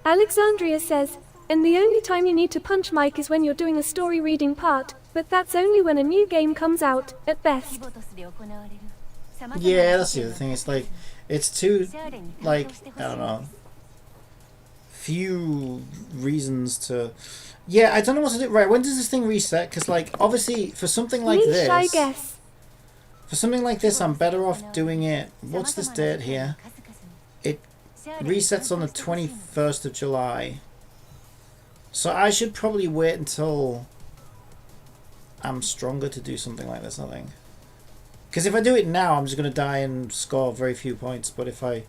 Alexandria says, and the only time you need to punch Mike is when you're doing a story reading part, but that's only when a new game comes out, at best. Yeah, that's the other thing. It's like, it's too, like, I don't know, few reasons to... Yeah, I don't know what to do. Right, when does this thing reset? Because, like, obviously, for something like this... I guess. For something like this, I'm better off doing it... What's this date here? It resets on the 21st of July. So I should probably wait until I'm stronger to do something like this, I think. Because if I do it now, I'm just going to die and score very few points. But if I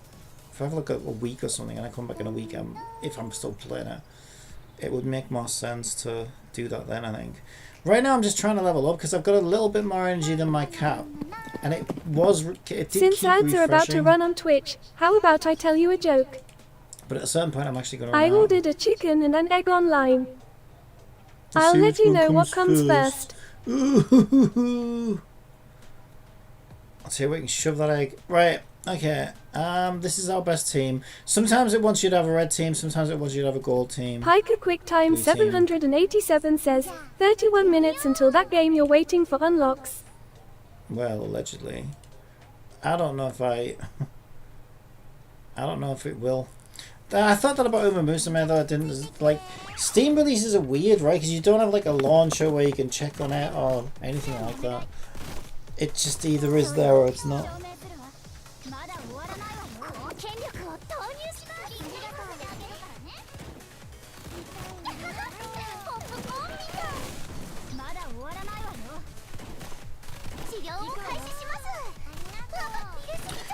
have like a week or something and I come back in a week, if I'm still playing it, it would make more sense to do that then, I think. Right now I'm just trying to level up because I've got a little bit more energy than my cap. And it did Since keep ads are about to run on Twitch, how about I tell you a joke? But at a certain point I'm actually going to run I out. ordered a chicken and an egg online. I'll let you know what comes first. Ooh. Let's see if we can shove that egg. Right, okay. This is our best team. Sometimes it wants you to have a red team, sometimes it wants you to have a gold team. Piker QuickTime 787 says, 31 minutes until that game you're waiting for unlocks. Well, allegedly. I don't know if I don't know if it will. I thought that about Uma Musume though. I didn't like. Steam releases are weird, right? Because you don't have like a launcher where you can check on it or anything like that. It just either is there or it's not.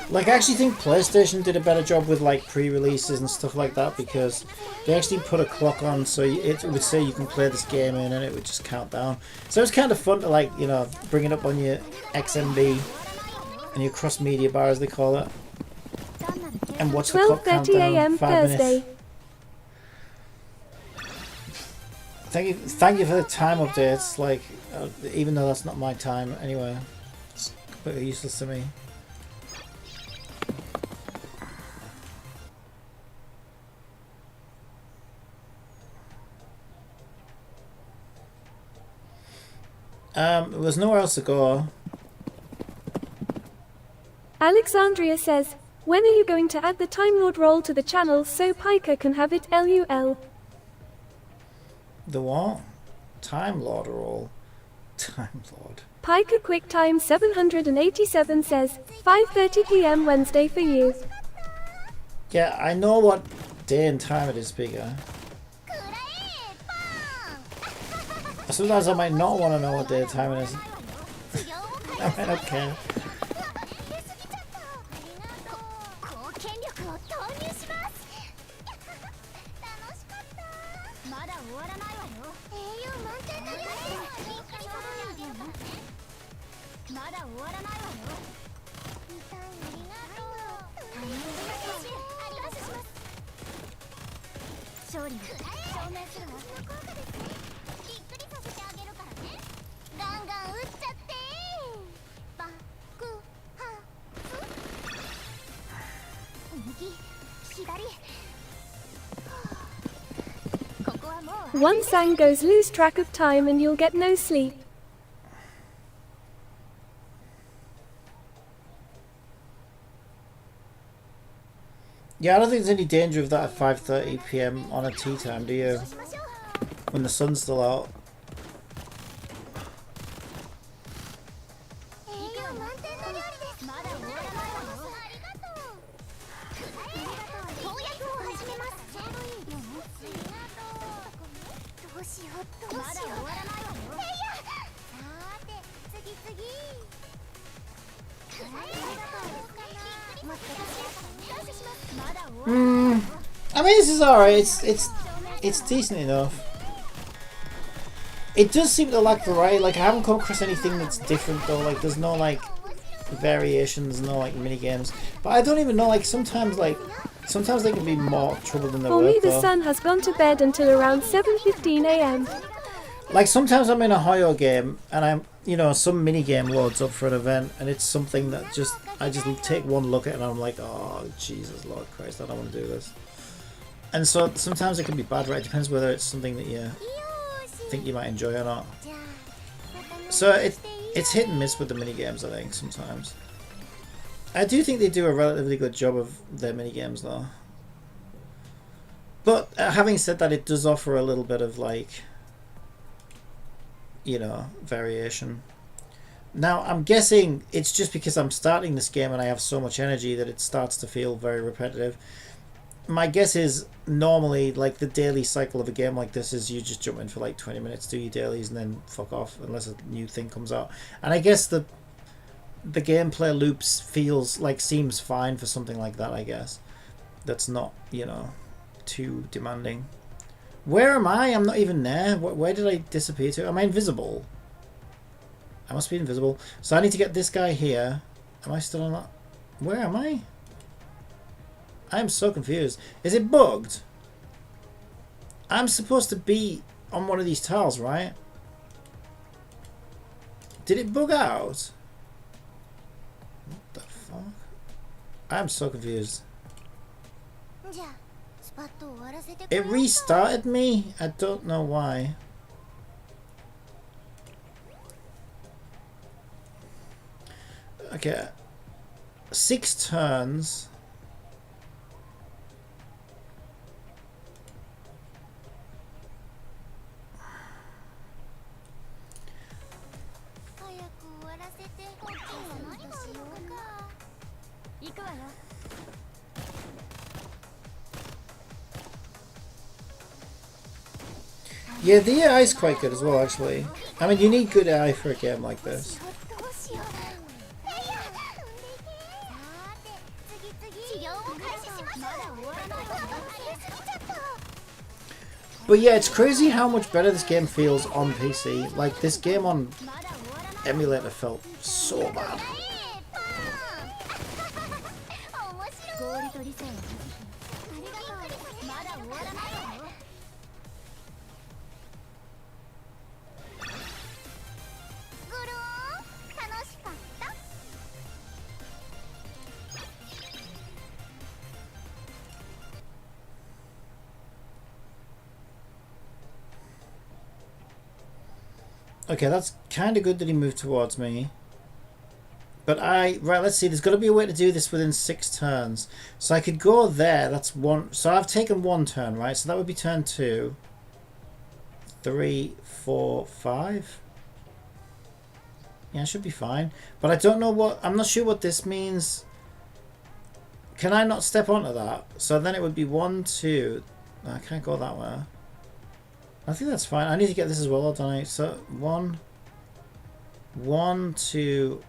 Like, I actually think PlayStation did a better job with like pre-releases and stuff like that, because they actually put a clock on, so it would say you can play this game in, and it would just count down. So it's kind of fun to, like, you know, bring it up on your XMB and your cross media bar, as they call it, and watch the clock count 12:30 down a.m. 5 Thursday. minutes. Thank you for the time updates. Like, even though that's not my time anyway, it's completely useless to me. There's nowhere else to go. Alexandria says, when are you going to add the Time Lord role to the channel so Piker can have it LUL? The what? Time Lord role. Time Lord. Piker QuickTime 787 says, 5:30 p.m. Wednesday for you. Yeah, I know what day and time it is, Speaker. Sometimes I might not want to know what day and time it is. I might not care. One sang goes lose track of time and you'll get no sleep. Yeah, I don't think there's any danger of that at 5:30 p.m. on a tea time, do you? When the sun's still out. I mean, this is alright. It's decent enough. It does seem to lack variety. Like, I haven't come across anything that's different though. Like, there's no like variations, no like mini games. But I don't even know. Like, sometimes they can be more trouble than they're Only worth. the Though. sun has gone to bed until around 7:15 a.m. Like, sometimes I'm in a Hoyo game and I'm, you know, some mini game loads up for an event, and it's something that I just take one look at it and I'm like, oh Jesus Lord Christ, I don't want to do this. And so sometimes it can be bad, right? It depends whether it's something that you think you might enjoy or not. So it's hit and miss with the mini games, I think, sometimes. I do think they do a relatively good job of their mini games though. But having said that, it does offer a little bit of like, you know, variation. Now, I'm guessing it's just because I'm starting this game and I have so much energy that it starts to feel very repetitive. My guess is normally, like, the daily cycle of a game like this is you just jump in for like 20 minutes, do your dailies, and then fuck off unless a new thing comes out. And I guess the gameplay loops seems fine for something like that, I guess. That's not, you know, too demanding. Where am I? I'm not even there. Where did I disappear to? Am I invisible? I must be invisible. So I need to get this guy here. Am I still on that? Where am I? I am so confused. Is it bugged? I'm supposed to be on one of these tiles, right? Did it bug out? What the fuck? I'm so confused. It restarted me? I don't know why. Okay. 6 turns. Yeah, the AI is quite good as well, actually. I mean, you need good AI for a game like this. But yeah, it's crazy how much better this game feels on PC. Like, this game on emulator felt so bad. Okay, that's kind of good that he moved towards me. But right, let's see, there's got to be a way to do this within 6 turns. So I could go there, that's one. So I've taken 1 turn, right? So that would be turn 2. 3, 4, 5. Yeah, I should be fine. But I don't know what, I'm not sure what this means. Can I not step onto that? So then it would be 1, 2. No, I can't go that way. I think that's fine. I need to get this as well, don't I? So 1, 2.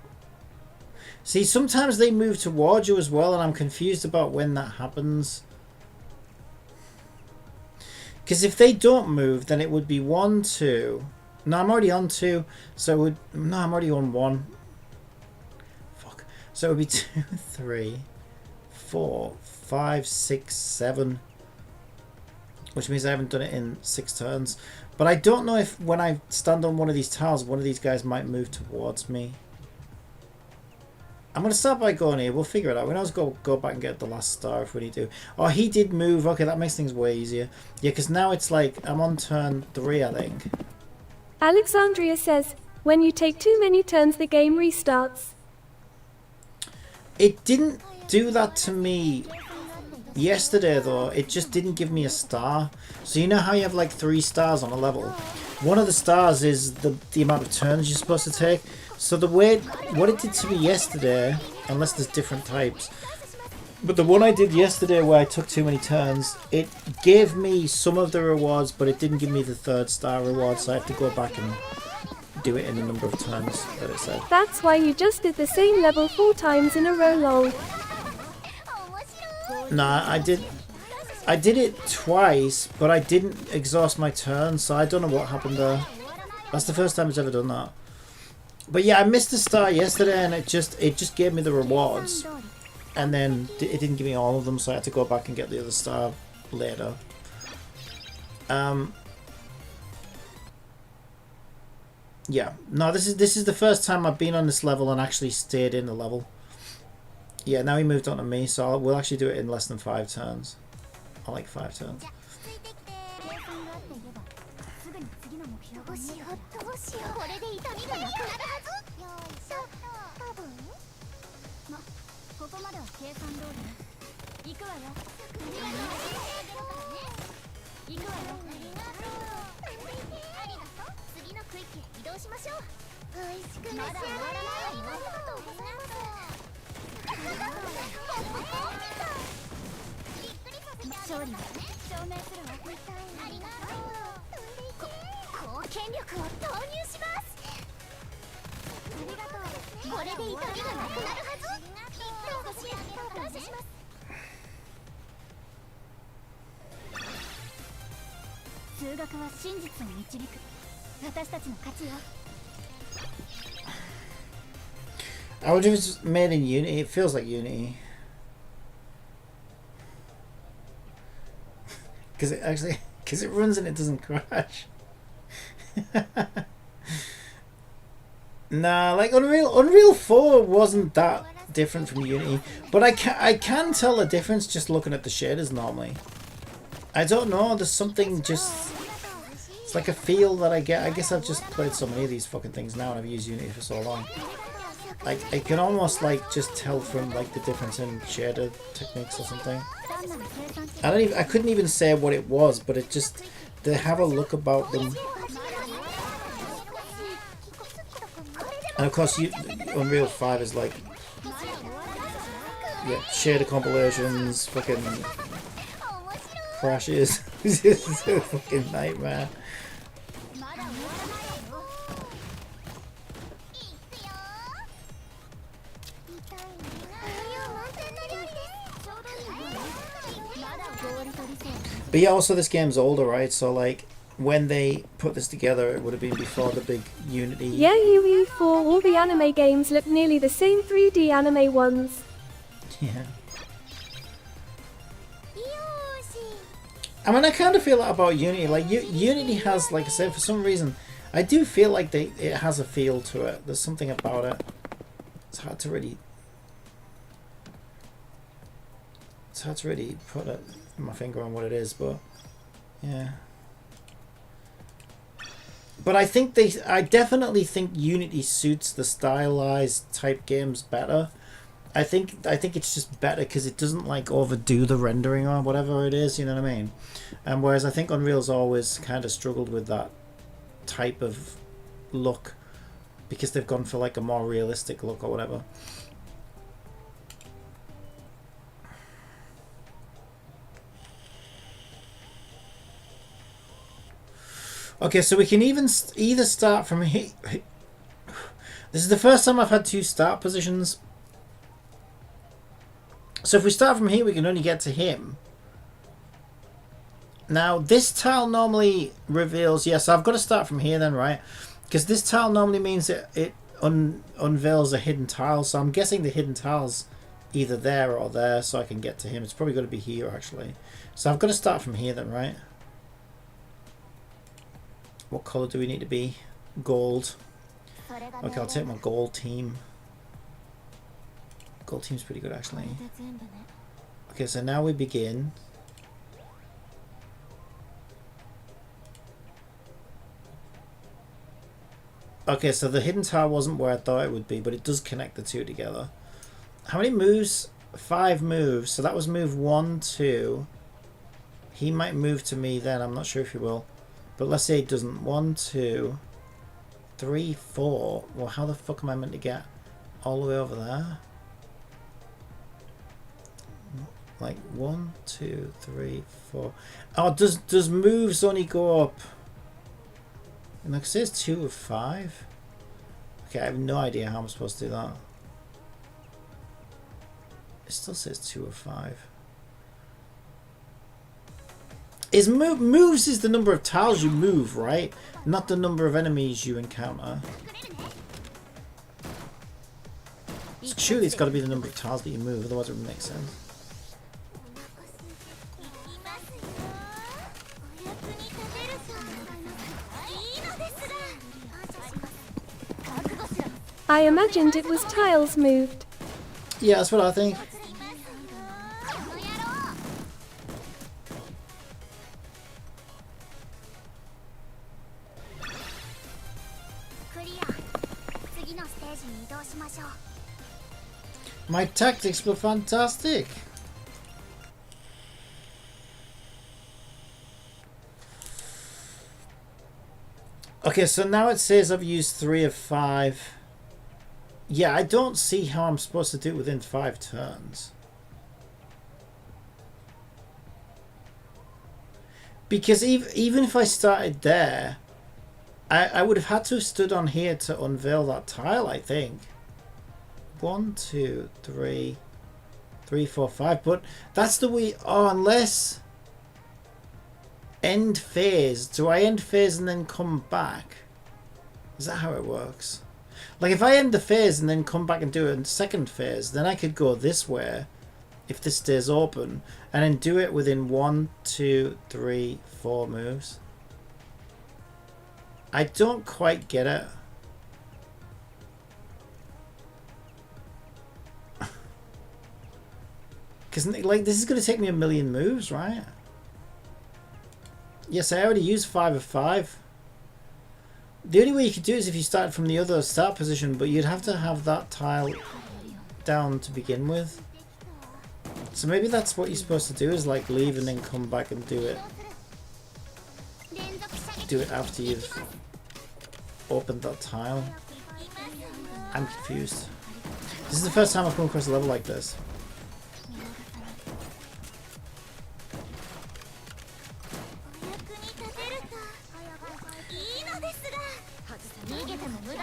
See, sometimes they move towards you as well, and I'm confused about when that happens. Because if they don't move, then it would be 1, 2. No, I'm already on 2. So it would. No, I'm already on 1. Fuck. So it would be 2, 3, 4, 5, 6, 7. Which means I haven't done it in 6 turns. But I don't know if when I stand on one of these tiles, one of these guys might move towards me. I'm going to start by going here. We'll figure it out. We can always go back and get the last star if we need to. Oh, he did move. Okay, that makes things way easier. Yeah, because now it's like I'm on turn 3, I think. Alexandria says, when you take too many turns, the game restarts. It didn't do that to me yesterday, though. It just didn't give me a star. So you know how you have like 3 stars on a level? One of the stars is the amount of turns you're supposed to take. So the way, what it did to me yesterday, unless there's different types, but the one I did yesterday where I took too many turns, it gave me some of the rewards, but it didn't give me the 3rd star reward, so I have to go back and do it in a number of turns that it said. That's why you just did the same level 4 times in a row, lol. Nah, I did it twice, but I didn't exhaust my turn, so I don't know what happened there. That's the first time it's ever done that. But yeah, I missed a star yesterday, and it just gave me the rewards, and then it didn't give me all of them, so I had to go back and get the other star later. Yeah, no, this is the first time I've been on this level and actually stayed in the level. Yeah, now he moved on to me, so we'll actually do it in less than 5 turns. I like 5 turns. I wonder if it's made in Unity. It feels like Unity. Because it runs and it doesn't crash. Nah, like Unreal 4 wasn't that different from Unity, but I can tell a difference just looking at the shaders normally. I don't know, there's something just, it's like a feel that I get. I guess I've just played so many of these fucking things now and I've used Unity for so long. Like, I can almost like just tell from like the difference in shader techniques or something. I couldn't even say what it was, but it just, they have a look about them. And of course, Unreal 5 is like, yeah, shader compilations, fucking crashes. It's a fucking nightmare. But yeah, also this game's older, right? So like when they put this together, it would have been before the big Unity. Yeah, UE 4, all the anime games look nearly the same 3D anime ones. Yeah. I mean, I kind of feel that about Unity. Like Unity has, like I said, for some reason, I do feel like it has a feel to it. There's something about it. It's hard to really put my finger on what it is, but yeah. But I definitely think Unity suits the stylized type games better. I think it's just better because it doesn't like overdo the rendering or whatever it is, you know what I mean? And whereas I think Unreal's always kind of struggled with that type of look because they've gone for like a more realistic look or whatever. Okay, so we can either start from here. This is the first time I've had two start positions. So if we start from here, we can only get to him. Now, this tile normally reveals... Yes, I've got to start from here then, right? Because this tile normally means it unveils a hidden tile. So I'm guessing the hidden tile's either there or there, so I can get to him. It's probably going to be here, actually. So I've got to start from here then, right? What colour do we need to be? Gold. Okay, I'll take my gold team. Gold team's pretty good, actually. Okay, so now we begin. Okay, so the hidden tile wasn't where I thought it would be, but it does connect the two together. How many moves? 5 moves. So that was move 1, 2. He might move to me then. I'm not sure if he will. But let's say it doesn't. 1, 2, 3, 4. Well, how the fuck am I meant to get all the way over there? Like 1, 2, 3, 4. Oh, does moves only go up? And like it says 2 of 5. Okay, I have no idea how I'm supposed to do that. It still says 2 of 5. Moves is the number of tiles you move, right? Not the number of enemies you encounter. So surely it's got to be the number of tiles that you move, otherwise it wouldn't make sense. I imagined it was tiles moved. Yeah, that's what I think. My tactics were fantastic. Okay, so now it says I've used 3 of 5. Yeah, I don't see how I'm supposed to do it within 5 turns. Because even if I started there, I would have had to have stood on here to unveil that tile, I think. 1, 2, 3, 4, 5. But that's the way... Oh, unless... End phase. Do I end phase and then come back? Is that how it works? Like if I end the phase and then come back and do a second phase, then I could go this way if this stays open and then do it within 1, 2, 3, 4 moves. I don't quite get it. Because like this is going to take me a million moves, right? Yes, I already used 5 of 5. The only way you could do it is if you started from the other start position, but you'd have to have that tile down to begin with. So maybe that's what you're supposed to do, is like leave and then come back and do it. Do it after you've opened that tile. I'm confused. This is the first time I've come across a level like this.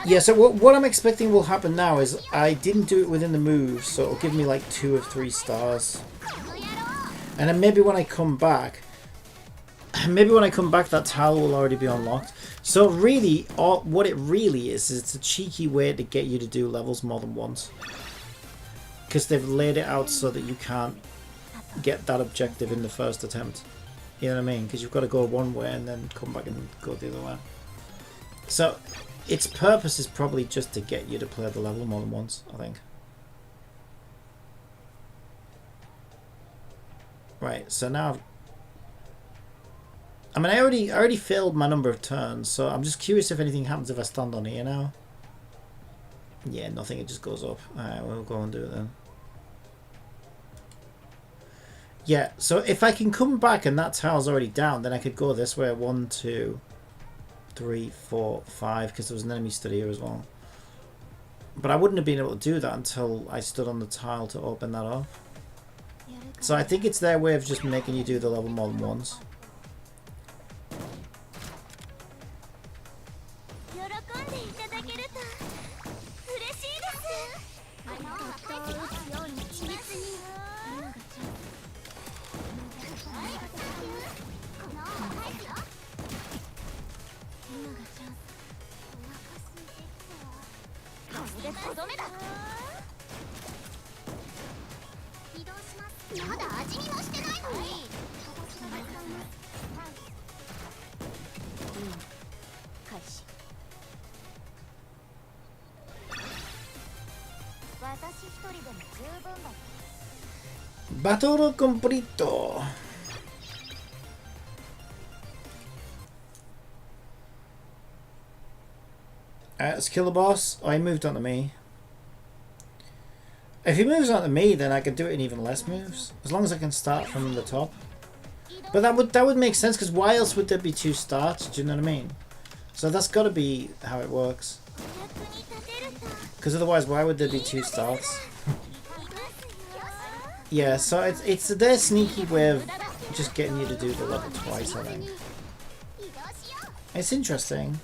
Yeah, so what I'm expecting will happen now is I didn't do it within the moves, so it'll give me like 2 of 3 stars. And then maybe when I come back, maybe when I come back that tile will already be unlocked. So really, what it really is it's a cheeky way to get you to do levels more than once. Because they've laid it out so that you can't get that objective in the first attempt. You know what I mean? Because you've got to go one way and then come back and go the other way. So its purpose is probably just to get you to play the level more than once, I think. Right, so now I mean, I already failed my number of turns, so I'm just curious if anything happens if I stand on here now. Yeah, nothing, it just goes up. Alright, we'll go and do it then. Yeah, so if I can come back and that tile's already down, then I could go this way. 1, 2, 3, 4, 5, because there was an enemy stood here as well. But I wouldn't have been able to do that until I stood on the tile to open that up. So I think it's their way of just making you do the level more than once. Battle completo. Let's kill the boss. Oh, he moved on to me. If he moves on to me, then I could do it in even less moves, as long as I can start from the top. But that would make sense, because why else would there be 2 starts? Do you know what I mean? So that's got to be how it works. Because otherwise, why would there be 2 starts? Yeah, so it's their sneaky way of just getting you to do the level twice, I think. It's interesting.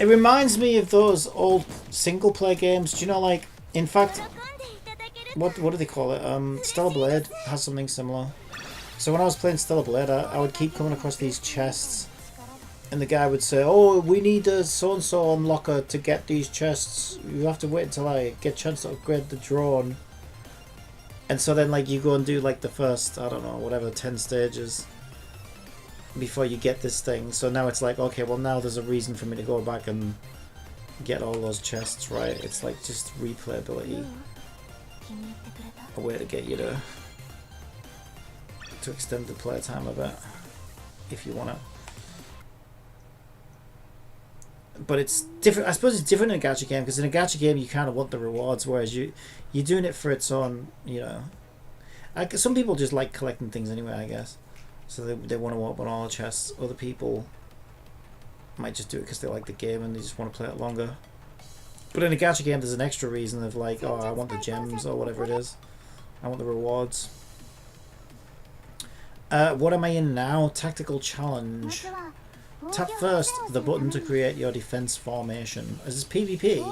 It reminds me of those old single-player games. Do you know, like, in fact, what do they call it? Stellar Blade has something similar. So when I was playing Stellar Blade, I would keep coming across these chests, and the guy would say, "Oh, we need a so-and-so unlocker to get these chests. You have to wait until I get a chance to upgrade the drone." And so then, like, you go and do, like, the first, I don't know, whatever, 10 stages before you get this thing. So now it's like, okay, well, now there's a reason for me to go back and get all those chests, right? It's like just replayability. A way to get you to extend the playtime a bit, if you want it. But it's different. I suppose it's different in a gacha game, because in a gacha game you kind of want the rewards, whereas you're doing it for its own, you know. Some people just like collecting things anyway, I guess. So they want to open all the chests. Other people might just do it because they like the game and they just want to play it longer. But in a gacha game, there's an extra reason of like, oh, I want the gems or whatever it is. I want the rewards. What am I in now? Tactical challenge. Tap first the button to create your defense formation. Is this PvP?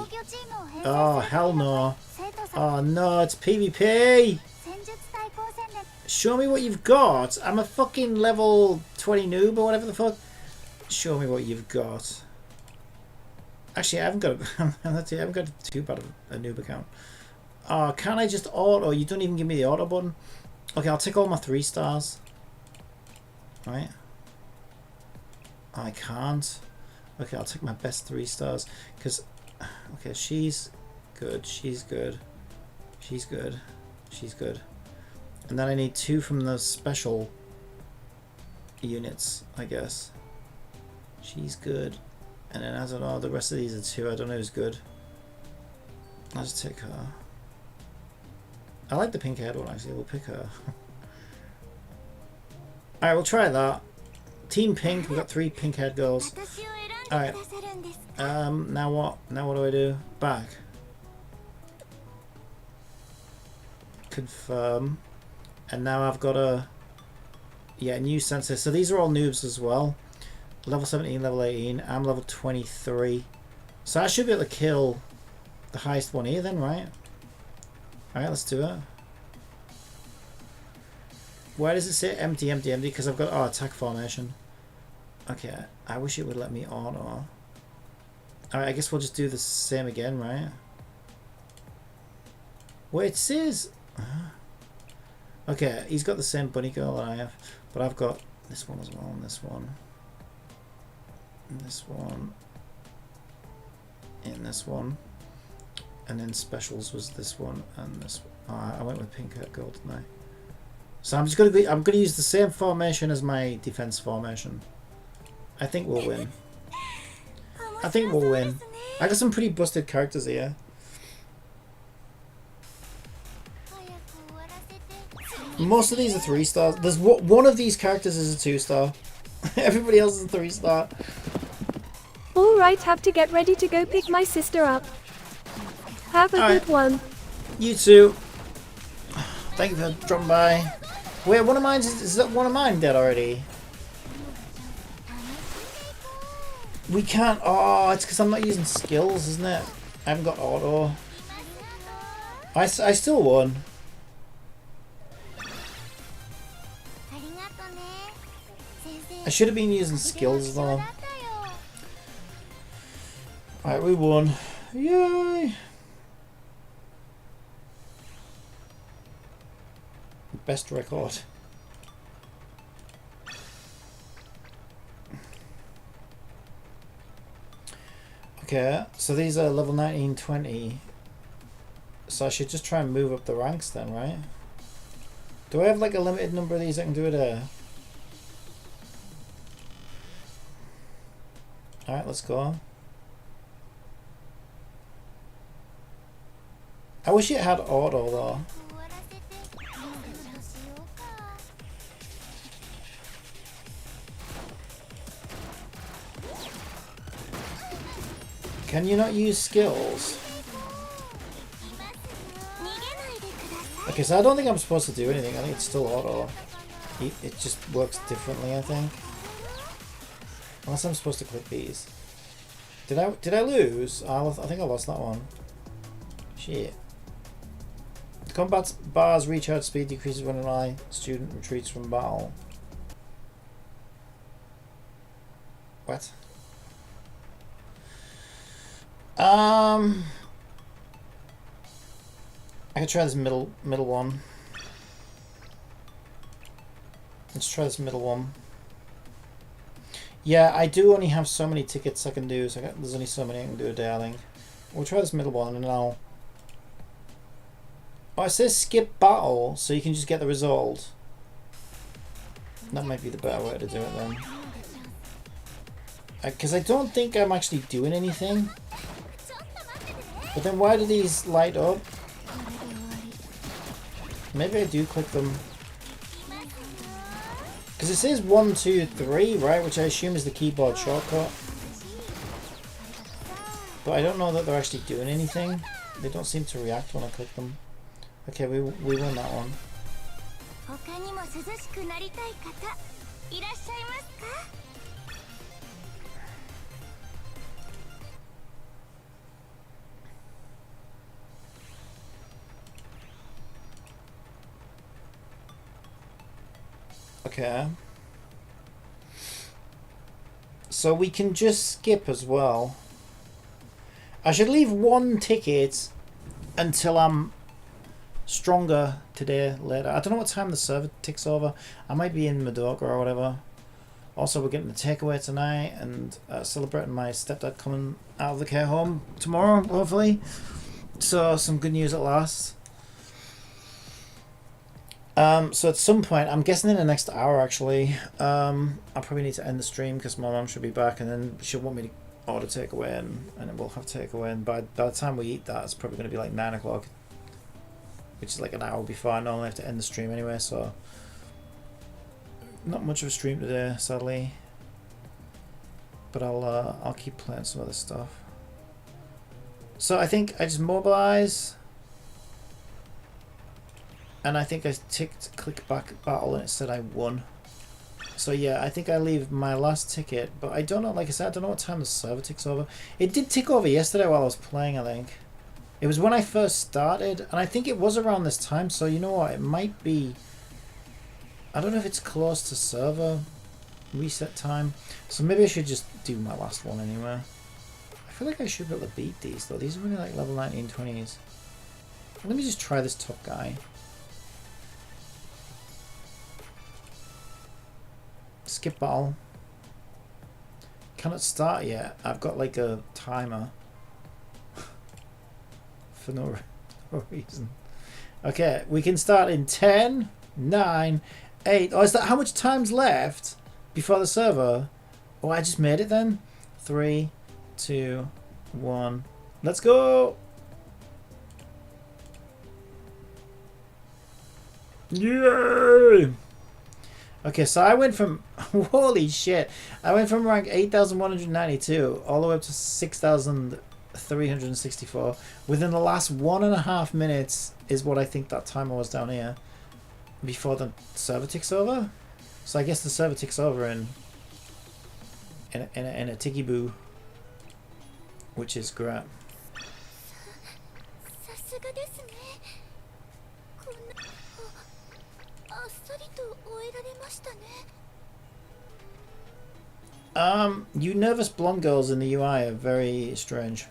Oh, hell no. Oh no, it's PvP! Show me what you've got. I'm a fucking level 20 noob or whatever the fuck. Show me what you've got. Actually, I haven't got too bad of a noob account. Oh, can't I just auto? You don't even give me the auto button. Okay, I'll take all my 3 stars. Right. I can't. Okay, I'll take my best 3 stars. Because, okay, she's good. She's good. She's good. She's good. And then I need 2 from the special units, I guess. She's good. And then I don't know, the rest of these are 2. I don't know who's good. I'll just take her. I like the pink haired one actually, we'll pick her. Alright, we'll try that. Team Pink, we've got 3 pink haired girls. Alright. Now what? Now what do I do? Back. Confirm. And now I've got to Yeah, new sensor. So these are all noobs as well. Level 17, level 18. I'm level 23. So I should be able to kill the highest one here then, right? Alright, let's do it. Why does it say empty, empty, empty? Because I've got attack formation. Okay, I wish it would let me auto. Alright, I guess we'll just do the same again, right? Wait, it says... Okay, he's got the same bunny girl that I have. But I've got this one as well, and this one. And this one. And this one. And then specials was this one and this one. Oh, I went with pink gold, didn't I? So I'm just I'm gonna use the same formation as my defense formation. I think we'll win. I think we'll win. I got some pretty busted characters here. Most of these are 3 stars. There's one of these characters is a 2-star. Everybody else is a 3-star. Alright, have to get ready to go pick my sister up. Have a good one. You too. Thank you for dropping by. Wait, one of mine is that one of mine dead already? We can't. Oh, it's because I'm not using skills, isn't it? I haven't got auto. I still won. I should have been using skills though. Alright, we won. Yay! Best record. Okay, so these are level 19, 20. So I should just try and move up the ranks then, right? Do I have like a limited number of these I can do it there? Alright, let's go. I wish it had auto though. Can you not use skills? Okay, so I don't think I'm supposed to do anything. I think it's still auto. It just works differently, I think. Unless I'm supposed to click these. Did I lose? I think I lost that one. Shit. The combat bar's recharge speed decreases when an ally student retreats from battle. What? I can try this middle one. Let's try this middle one. Yeah, I do only have so many tickets I can do, so there's only so many I can do a day, I think. We'll try this middle one and then I'll... Oh, it says skip battle, so you can just get the result. That might be the better way to do it then. Because I don't think I'm actually doing anything. But then why do these light up? Maybe I do click them. Because it says 1, 2, 3, right? Which I assume is the keyboard shortcut. But I don't know that they're actually doing anything. They don't seem to react when I click them. Okay, we win that one. Okay. So we can just skip as well. I should leave 1 ticket until I'm stronger today, later. I don't know what time the server ticks over. I might be in Madoka or whatever. Also, we're getting the takeaway tonight and celebrating my stepdad coming out of the care home tomorrow, hopefully. So, some good news at last. So at some point, I'm guessing in the next hour actually, I'll probably need to end the stream because my mum should be back and then she'll want me to order takeaway and then we'll have takeaway, and by the time we eat that, it's probably going to be like 9 o'clock, which is like an hour before I normally have to end the stream anyway, so not much of a stream today, sadly, but I'll keep playing some other stuff. So I think I just mobilize. And I think I click back battle and it said I won. So yeah, I think I leave my last ticket, but I don't know, like I said, I don't know what time the server ticks over. It did tick over yesterday while I was playing, I think. It was when I first started, and I think it was around this time, so you know what, it might be... I don't know if it's close to server reset time, so maybe I should just do my last one anyway. I feel like I should be able to beat these though, these are really like level 1920s. Let me just try this top guy. Skip battle. Cannot start yet. I've got like a timer. For no reason. Okay, we can start in 10, 9, 8. Oh, is that how much time's left before the server? Oh, I just made it then. 3, 2, 1. Let's go! Yay! Okay, so I went from... Holy shit. I went from rank 8,192 all the way up to 6,364. Within the last 1.5 minutes is what I think that timer was down here. Before the server ticks over. So I guess the server ticks over in a ticky boo. Which is great. You nervous blonde girls in the UI are very strange.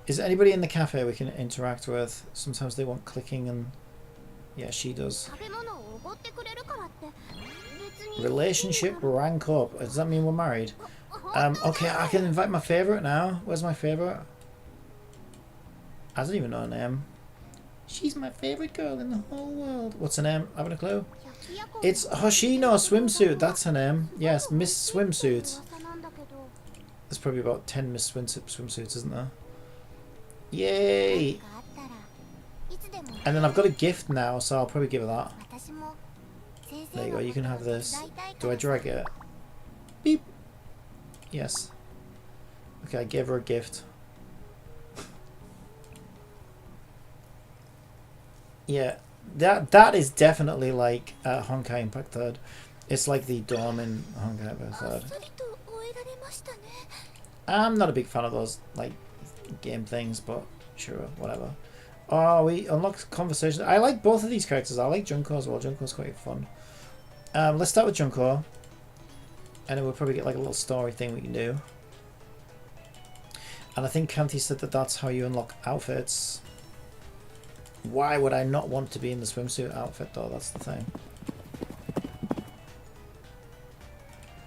Is there anybody in the cafe we can interact with? Sometimes they want clicking and... Yeah, she does. Relationship rank up. Does that mean we're married? Okay, I can invite my favourite now. Where's my favourite? I don't even know her name. She's my favourite girl in the whole world. What's her name? Having a clue? It's Hoshino Swimsuit. That's her name. Yes, Miss Swimsuit. There's probably about 10 Miss Swimsuits, isn't there? Yay! And then I've got a gift now, so I'll probably give her that. There you go, you can have this. Do I drag it? Beep! Yes. Okay, I gave her a gift. Yeah, that is definitely like Honkai Impact 3rd. It's like the Dome in Honkai Impact 3rd. I'm not a big fan of those like game things, but sure, whatever. Oh, we unlocked conversation. I like both of these characters. I like Junko as well. Junko's quite fun. Let's start with Junko. And then we'll probably get like a little story thing we can do. And I think Kanti said that that's how you unlock outfits. Why would I not want to be in the swimsuit outfit though? That's the thing.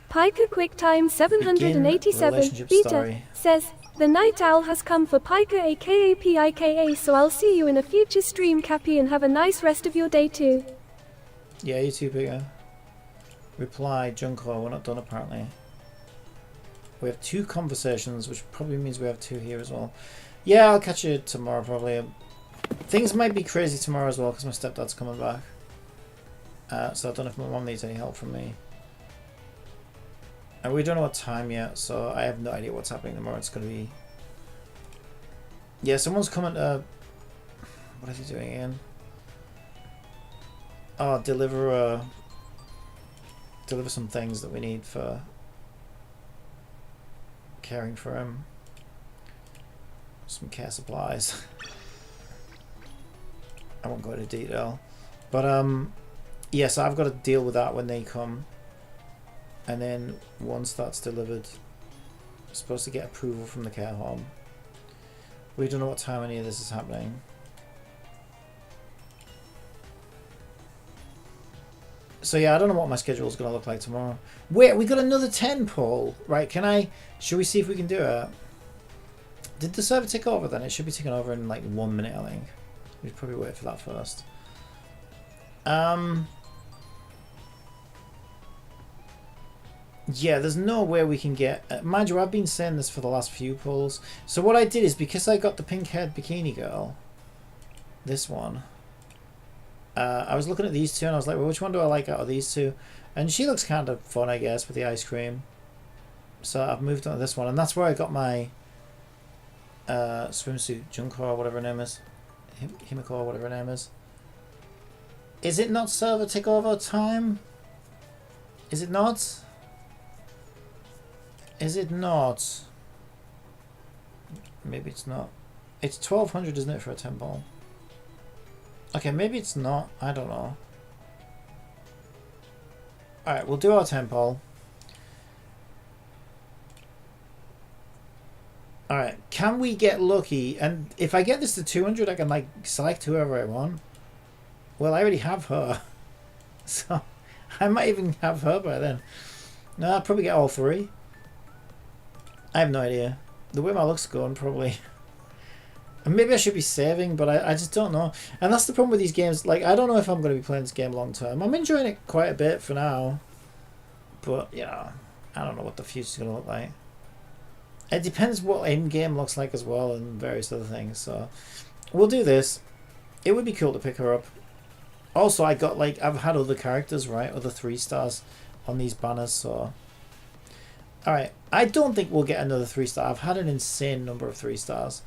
Piker QuickTime 787 Beta says, "The night owl has come for Piker aka PIKA, so I'll see you in a future stream, Cappy, and have a nice rest of your day too." Yeah, you too, Peter. Reply, Junko, we're not done apparently. We have 2 conversations, which probably means we have 2 here as well. Yeah, I'll catch you tomorrow probably. Things might be crazy tomorrow as well because my stepdad's coming back. So I don't know if my mom needs any help from me. And we don't know what time yet, so I have no idea what's happening tomorrow. It's going to be... Yeah, someone's coming to... What is he doing again? Oh, deliver some things that we need for caring for him. Some care supplies. I won't go into detail. But, yes, I've got to deal with that when they come. And then once that's delivered, I'm supposed to get approval from the care home. We don't know what time any of this is happening. So yeah, I don't know what my schedule is going to look like tomorrow. Wait, we got another 10 poll. Right, should we see if we can do it? Did the server tick over then? It should be ticking over in like 1 minute, I think. We should probably wait for that first. Yeah, there's no way we can get... mind you, I've been saying this for the last few polls. So what I did is, because I got the pink-haired bikini girl, this one, I was looking at these 2 and I was like, well, which one do I like out of these 2? And she looks kind of fun, I guess, with the ice cream. So I've moved on to this one, and that's where I got my swimsuit, Junko, or whatever her name is. Himiko, or whatever her name is. Is it not server takeover time? Is it not? Is it not? Maybe it's not. It's 1200, isn't it, for a 10 ball? Okay, maybe it's not. I don't know. Alright, we'll do our 10 ball. Alright, can we get lucky? And if I get this to 200, I can like select whoever I want. Well, I already have her. So, I might even have her by then. No, I'll probably get all three. I have no idea. The way my luck's going, probably. And maybe I should be saving, but I just don't know. And that's the problem with these games. Like, I don't know if I'm going to be playing this game long term. I'm enjoying it quite a bit for now. But, yeah, I don't know what the future's going to look like. It depends what in-game looks like as well and various other things. So, we'll do this. It would be cool to pick her up. Also, I got, like, I've had other characters, right? Other 3 stars on these banners, so... Alright, I don't think we'll get another 3-star. I've had an insane number of 3 stars.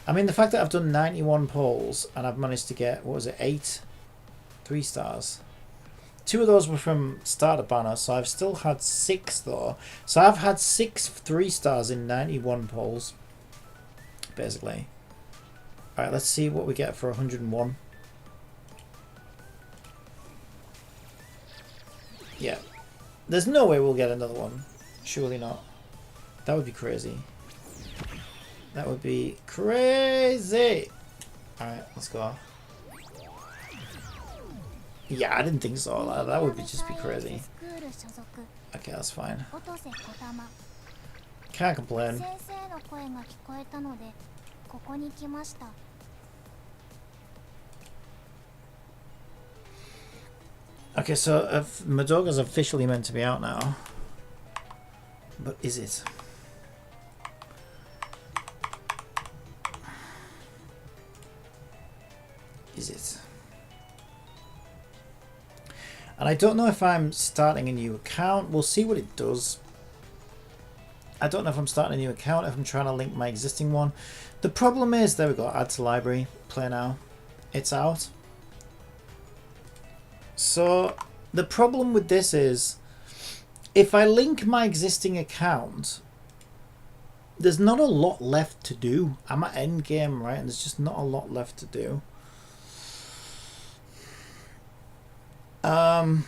I mean, the fact that I've done 91 polls and I've managed to get, what was it, 8 3 stars. 2 of those were from starter banner, so I've still had 6 though. So I've had 6 3 stars in 91 polls, basically. Alright, let's see what we get for 101. Yeah. There's no way we'll get another one. Surely not. That would be crazy. That would be crazy. Alright, let's go. Yeah, I didn't think so. That would just be crazy. Okay, that's fine. Can't complain. Okay, so if Madoga's officially meant to be out now. But is it? Is it? And I don't know if I'm starting a new account. We'll see what it does. I don't know if I'm starting a new account, if I'm trying to link my existing one. The problem is, there we go, add to library, play now. It's out. So the problem with this is, if I link my existing account, there's not a lot left to do. I'm at end game, right? And there's just not a lot left to do. And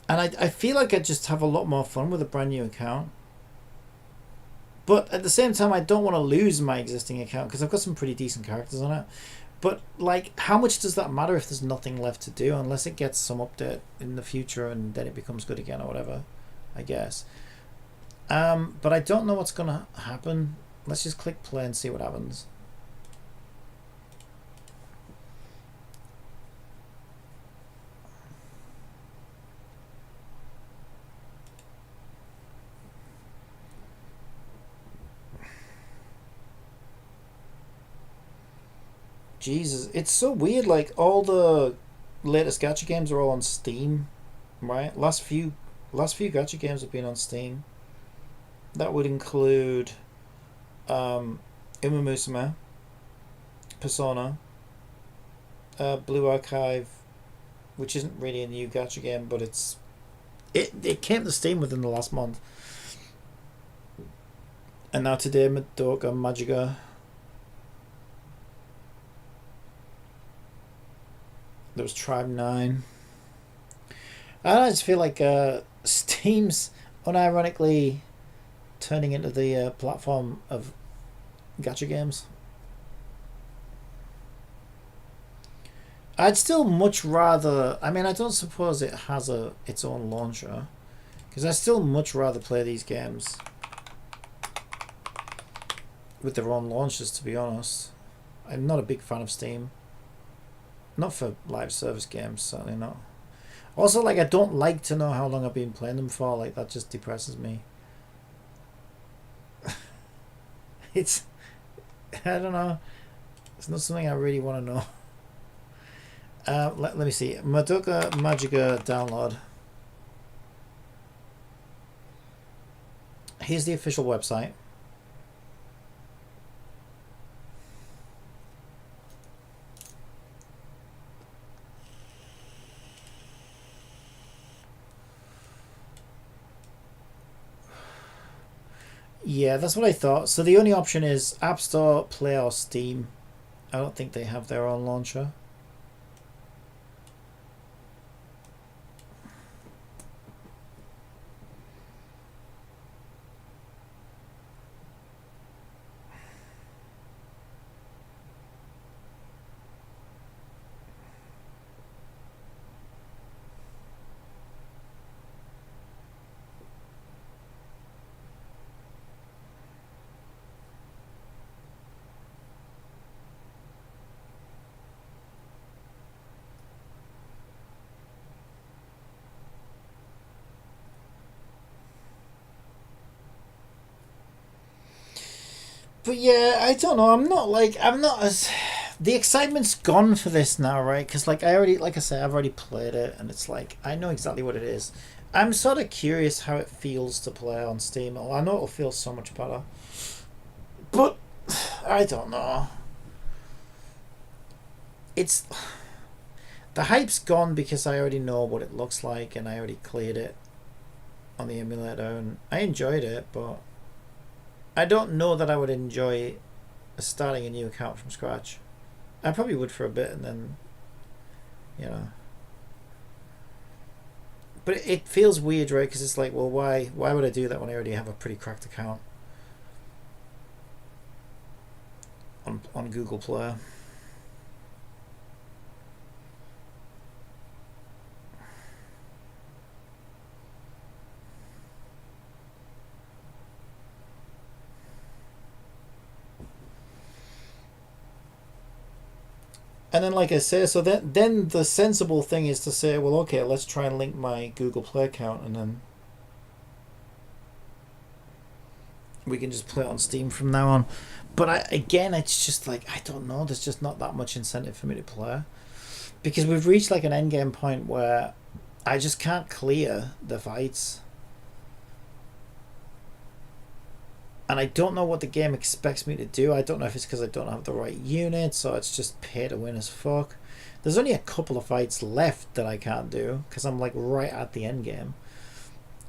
I feel like I just have a lot more fun with a brand new account. But at the same time, I don't want to lose my existing account because I've got some pretty decent characters on it. But, like, how much does that matter if there's nothing left to do? Unless it gets some update in the future and then it becomes good again or whatever, I guess. But I don't know what's going to happen. Let's just click play and see what happens. Jesus, it's so weird. Like, all the latest gacha games are all on Steam, right? Last few gacha games have been on Steam. That would include Uma Musume, Persona, Blue Archive, which isn't really a new gacha game, but it came to Steam within the last month. And now today, Madoka Magica. There was Tribe 9. I just feel like Steam's unironically turning into the platform of gacha games. I'd still much rather... I mean, I don't suppose it has its own launcher. Because I still much rather play these games with their own launchers, to be honest. I'm not a big fan of Steam. Not for live service games, certainly not. Also, like, I don't like to know how long I've been playing them for. Like, that just depresses me. It's... I don't know. It's not something I really want to know. Let me see. Madoka Magica download. Here's the official website. Yeah, that's what I thought. So the only option is App Store, Play, or Steam. I don't think they have their own launcher. But yeah, I don't know. I'm not as the excitement's gone for this now, right? Because like I already, like I said, I've already played it, and it's like I know exactly what it is. I'm sort of curious how it feels to play on Steam. I know it'll feel so much better, but I don't know. It's the hype's gone because I already know what it looks like, and I already cleared it on the emulator, and I enjoyed it, but I don't know that I would enjoy starting a new account from scratch. I probably would for a bit, and then, you know. But it feels weird, right? Because it's like, well, why would I do that when I already have a pretty cracked account on Google Play? And then, like I say, so then the sensible thing is to say, well, okay, let's try and link my Google Play account, and then we can just play it on Steam from now on. But again, it's just like, I don't know. There's just not that much incentive for me to play, because we've reached like an end game point where I just can't clear the fights. And I don't know what the game expects me to do. I don't know if it's because I don't have the right units, or it's just pay to win as fuck. There's only a couple of fights left that I can't do because I'm like right at the end game.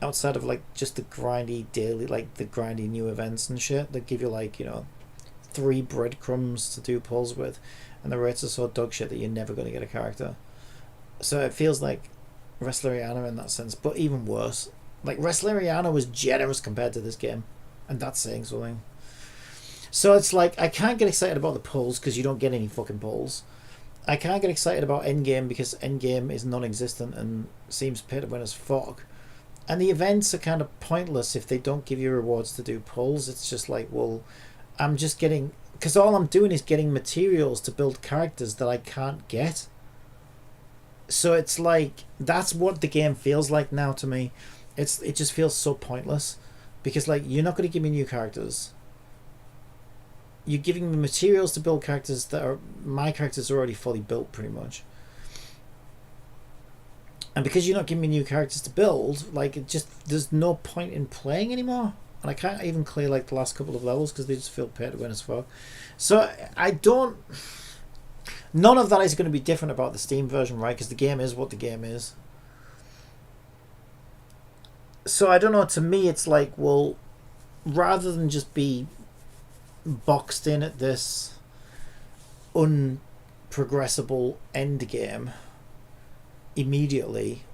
Outside of like just the grindy daily, like the grindy new events and shit that give you like, 3 breadcrumbs to do pulls with, and the rates are so dog shit that you're never going to get a character. So it feels like Wrestleriana in that sense, but even worse. Like Wrestleriana was generous compared to this game. And that's saying something. So it's like, I can't get excited about the pulls because you don't get any fucking pulls. I can't get excited about Endgame because Endgame is non-existent and seems pay to win as fuck. And the events are kind of pointless if they don't give you rewards to do pulls. It's just like, well, I'm just getting... Because all I'm doing is getting materials to build characters that I can't get. So it's like, that's what the game feels like now to me. It just feels so pointless. Because, like, you're not going to give me new characters. You're giving me materials to build characters that are... My characters are already fully built, pretty much. And because you're not giving me new characters to build, like, it just... There's no point in playing anymore. And I can't even clear, like, the last couple of levels because they just feel pay to win as fuck. So, I don't... None of that is going to be different about the Steam version, right? Because the game is what the game is. So I don't know, to me it's like, well, rather than just be boxed in at this unprogressible end game immediately,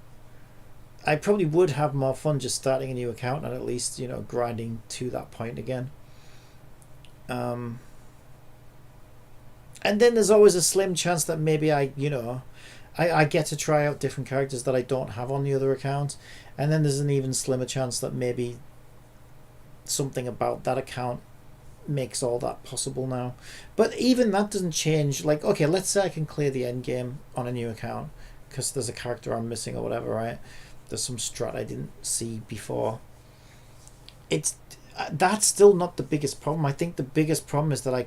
I probably would have more fun just starting a new account and at least, grinding to that point again. And then there's always a slim chance that maybe I get to try out different characters that I don't have on the other account. And then there's an even slimmer chance that maybe something about that account makes all that possible now. But even that doesn't change. Like, okay, let's say I can clear the end game on a new account because there's a character I'm missing or whatever, right? There's some strat I didn't see before. That's still not the biggest problem. I think the biggest problem is that I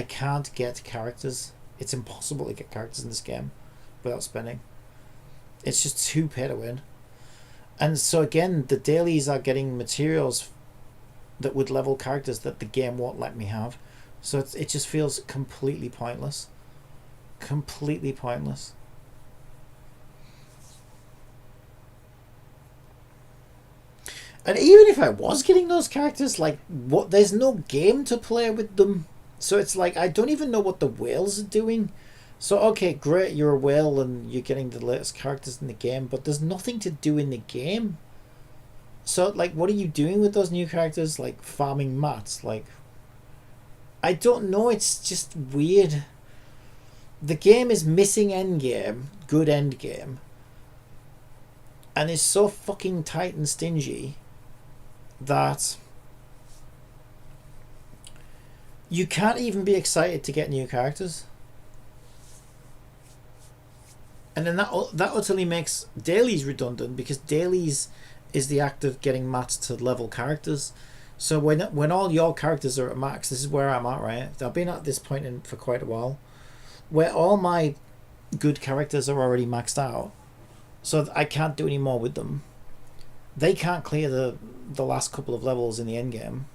can't get characters. It's impossible to get characters in this game without spending. It's just too pay to win. And so again, the dailies are getting materials that would level characters that the game won't let me have. So it just feels completely pointless. Completely pointless. And even if I was getting those characters, like, what? There's no game to play with them. So it's like, I don't even know what the whales are doing. So, okay, great, you're a whale and you're getting the latest characters in the game, but there's nothing to do in the game. So, like, what are you doing with those new characters? Like, farming mats? Like, I don't know, it's just weird. The game is missing endgame, good endgame, and is so fucking tight and stingy that you can't even be excited to get new characters. And then that utterly makes dailies redundant, because dailies is the act of getting mats to level characters. So when all your characters are at max, this is where I'm at, right? I've been at this point for quite a while, where all my good characters are already maxed out, so I can't do any more with them. They can't clear the last couple of levels in the end game.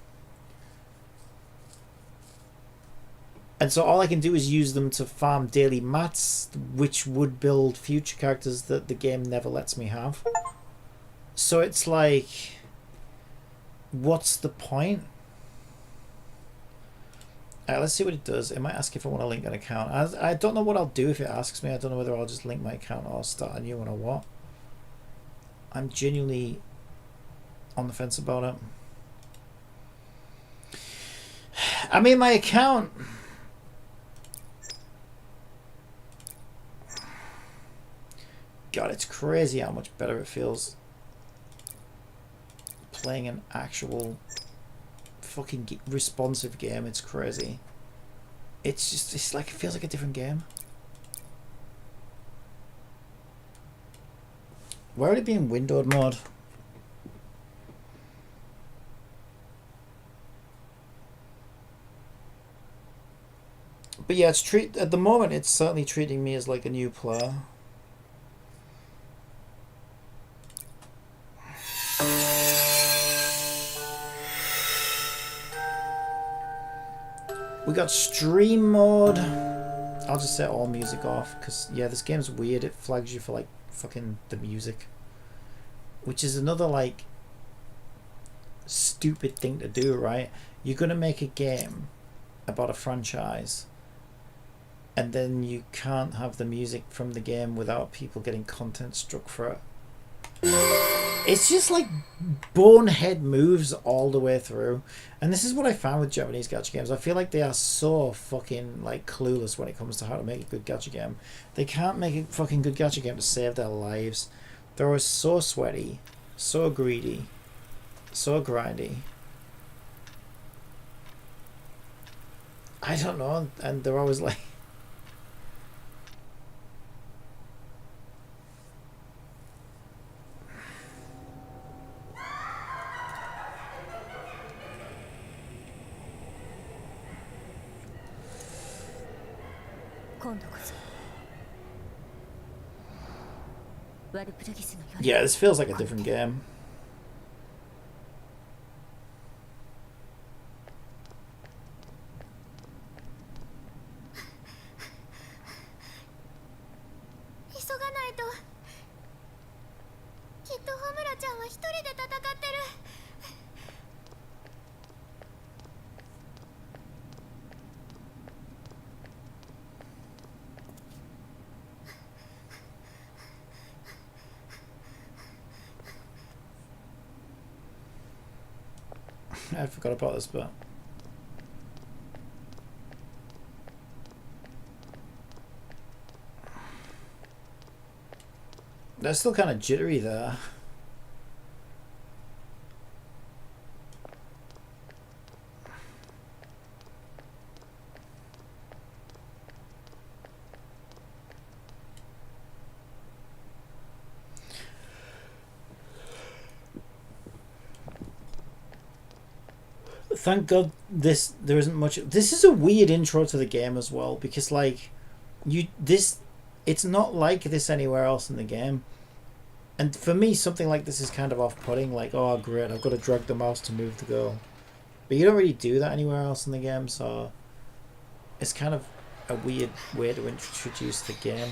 And so all I can do is use them to farm daily mats, which would build future characters that the game never lets me have. So it's like, what's the point? Let's see what it does. It might ask if I want to link an account. I don't know what I'll do if it asks me. I don't know whether I'll just link my account or start a new one or what. I'm genuinely on the fence about it. I mean, my account... God, it's crazy how much better it feels playing an actual fucking responsive game. It's crazy. It's like, it feels like a different game. Why would it be in windowed mode? But yeah, at the moment it's certainly treating me as like a new player. We got stream mode. I'll just set all music off, because yeah, this game's weird. It flags you for like fucking the music, which is another like stupid thing to do, right? You're gonna make a game about a franchise, and then you can't have the music from the game without people getting content struck for it. It's just like bonehead moves all the way through. And this is what I found with Japanese gacha games. I feel like they are so fucking like clueless when it comes to how to make a good gacha game. They can't make a fucking good gacha game to save their lives. They're always so sweaty, so greedy, so grindy. I don't know, and they're always like... Yeah, this feels like a different game. I forgot about this bit. That's still kind of jittery there. Thank God there isn't much. This is a weird intro to the game as well, because like it's not like this anywhere else in the game. And for me, something like this is kind of off-putting. Like, oh great, I've got to drag the mouse to move the girl. But you don't really do that anywhere else in the game, so it's kind of a weird way to introduce the game.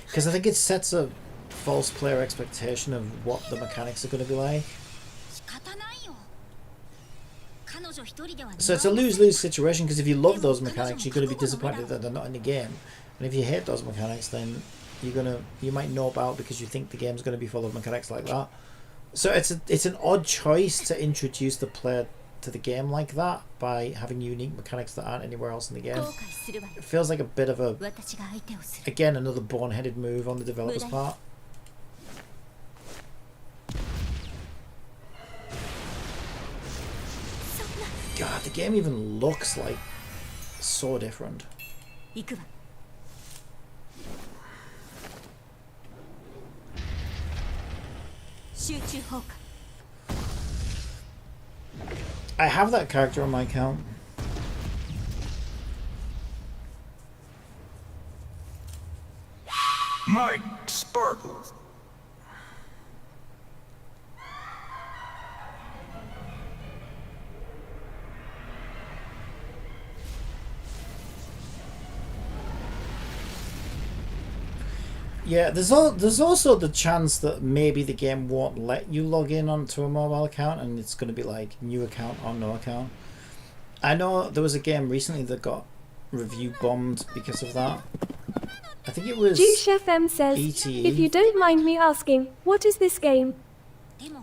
Because I think it sets a false player expectation of what the mechanics are going to be like. So it's a lose-lose situation, because if you love those mechanics, you're going to be disappointed that they're not in the game, and if you hate those mechanics, then you might nope out because you think the game's going to be full of mechanics like that. So it's an odd choice to introduce the player to the game like that by having unique mechanics that aren't anywhere else in the game. It feels like a bit of a, again, another boneheaded move on the developer's part. God, the game even looks like so different. I have that character on my account. Mike Sparkles. Yeah, there's also the chance that maybe the game won't let you log in onto a mobile account, and it's going to be like new account or no account. I know there was a game recently that got review bombed because of that. I think it was Chef M says, ETE. if you don't mind me asking, what is this game?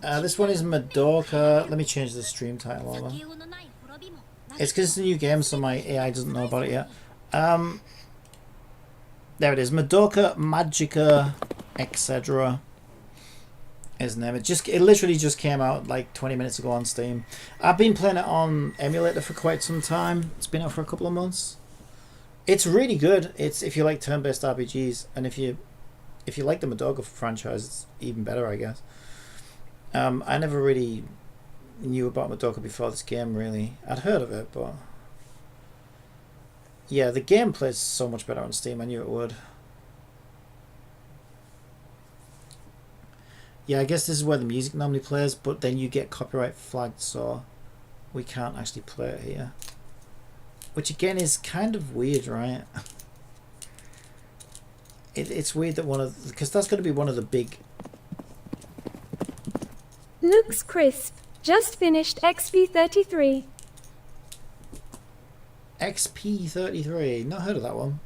This one is Madoka. Let me change the stream title over. It's because it's a new game, so my AI doesn't know about it yet. There it is, Madoka Magica, etc. His name. It literally just came out like 20 minutes ago on Steam. I've been playing it on emulator for quite some time. It's been out for a couple of months. It's really good. It's if you like turn-based RPGs, and if you like the Madoka franchise, it's even better, I guess. I never really knew about Madoka before this game. Really, I'd heard of it, but. Yeah, the gameplay is so much better on Steam. I knew it would. Yeah, I guess this is where the music normally plays, but then you get copyright flagged, so we can't actually play it here. Which again is kind of weird, right? It's weird that because that's going to be one of the big... Looks crisp. Just finished XP33. XP33, not heard of that one.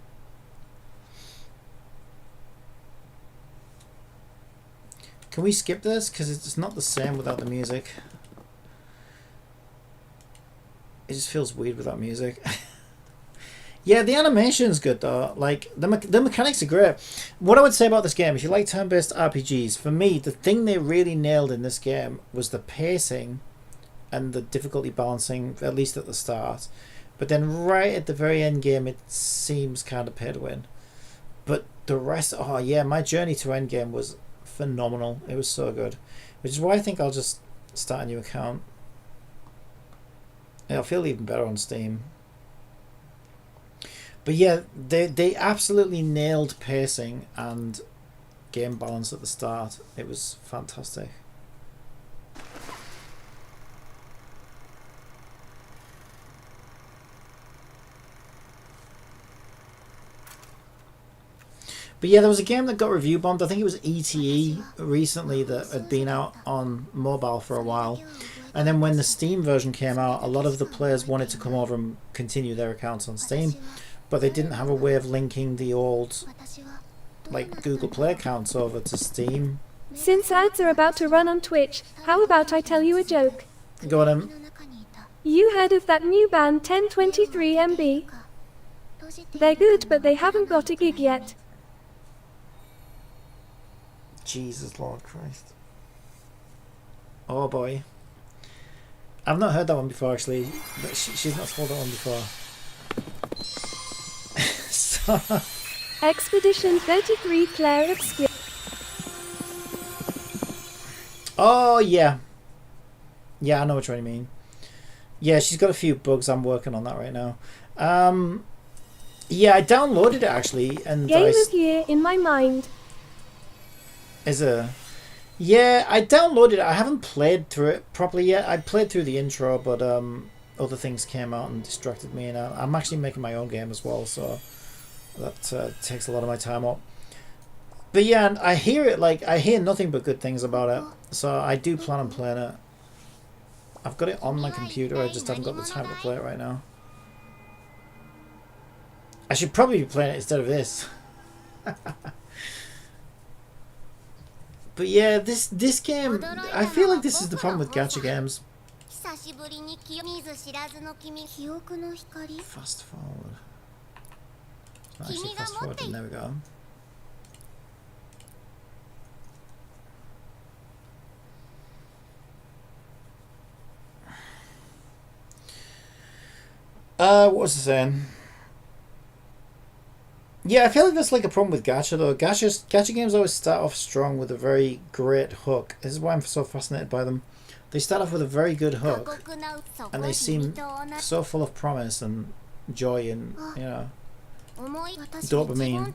Can we skip this? Because it's not the same without the music. It just feels weird without music. Yeah, the animation's good though. Like, the mechanics are great. What I would say about this game, if you like turn-based RPGs, for me, the thing they really nailed in this game was the pacing and the difficulty balancing, at least at the start. But then right at the very end game, it seems kind of pay to win. But the rest, oh yeah, my journey to endgame was phenomenal. It was so good. Which is why I think I'll just start a new account. It'll feel even better on Steam. But yeah, they absolutely nailed pacing and game balance at the start. It was fantastic. But yeah, there was a game that got review bombed. I think it was ETE recently that had been out on mobile for a while. And then when the Steam version came out, a lot of the players wanted to come over and continue their accounts on Steam. But they didn't have a way of linking the old like Google Play accounts over to Steam. Since ads are about to run on Twitch, how about I tell you a joke? Go on. You heard of that new band 1023MB? They're good, but they haven't got a gig yet. Jesus Lord Christ. Oh boy. I've not heard that one before actually. But she's not told that one before. So... Expedition 33 Claire Experience. Oh yeah. Yeah, I know which one you mean. Yeah, she's got a few bugs. I'm working on that right now. Yeah, I downloaded it actually, and Game of Year in my mind. Is a... Yeah, I downloaded it. I haven't played through it properly yet. I played through the intro, but other things came out and distracted me, and I'm actually making my own game as well, so that takes a lot of my time up. But yeah, and I hear it, like, I hear nothing but good things about it. So I do plan on playing it. I've got it on my computer, I just haven't got the time to play it right now. I should probably be playing it instead of this. But yeah, this game, I feel like this is the problem with gacha games. Fast forward. It's not actually fast forward, there we go. What was I saying? Yeah, I feel like that's like a problem with gacha though. Gacha games always start off strong with a very great hook. This is why I'm so fascinated by them. They start off with a very good hook, and they seem so full of promise and joy and, you know, dopamine.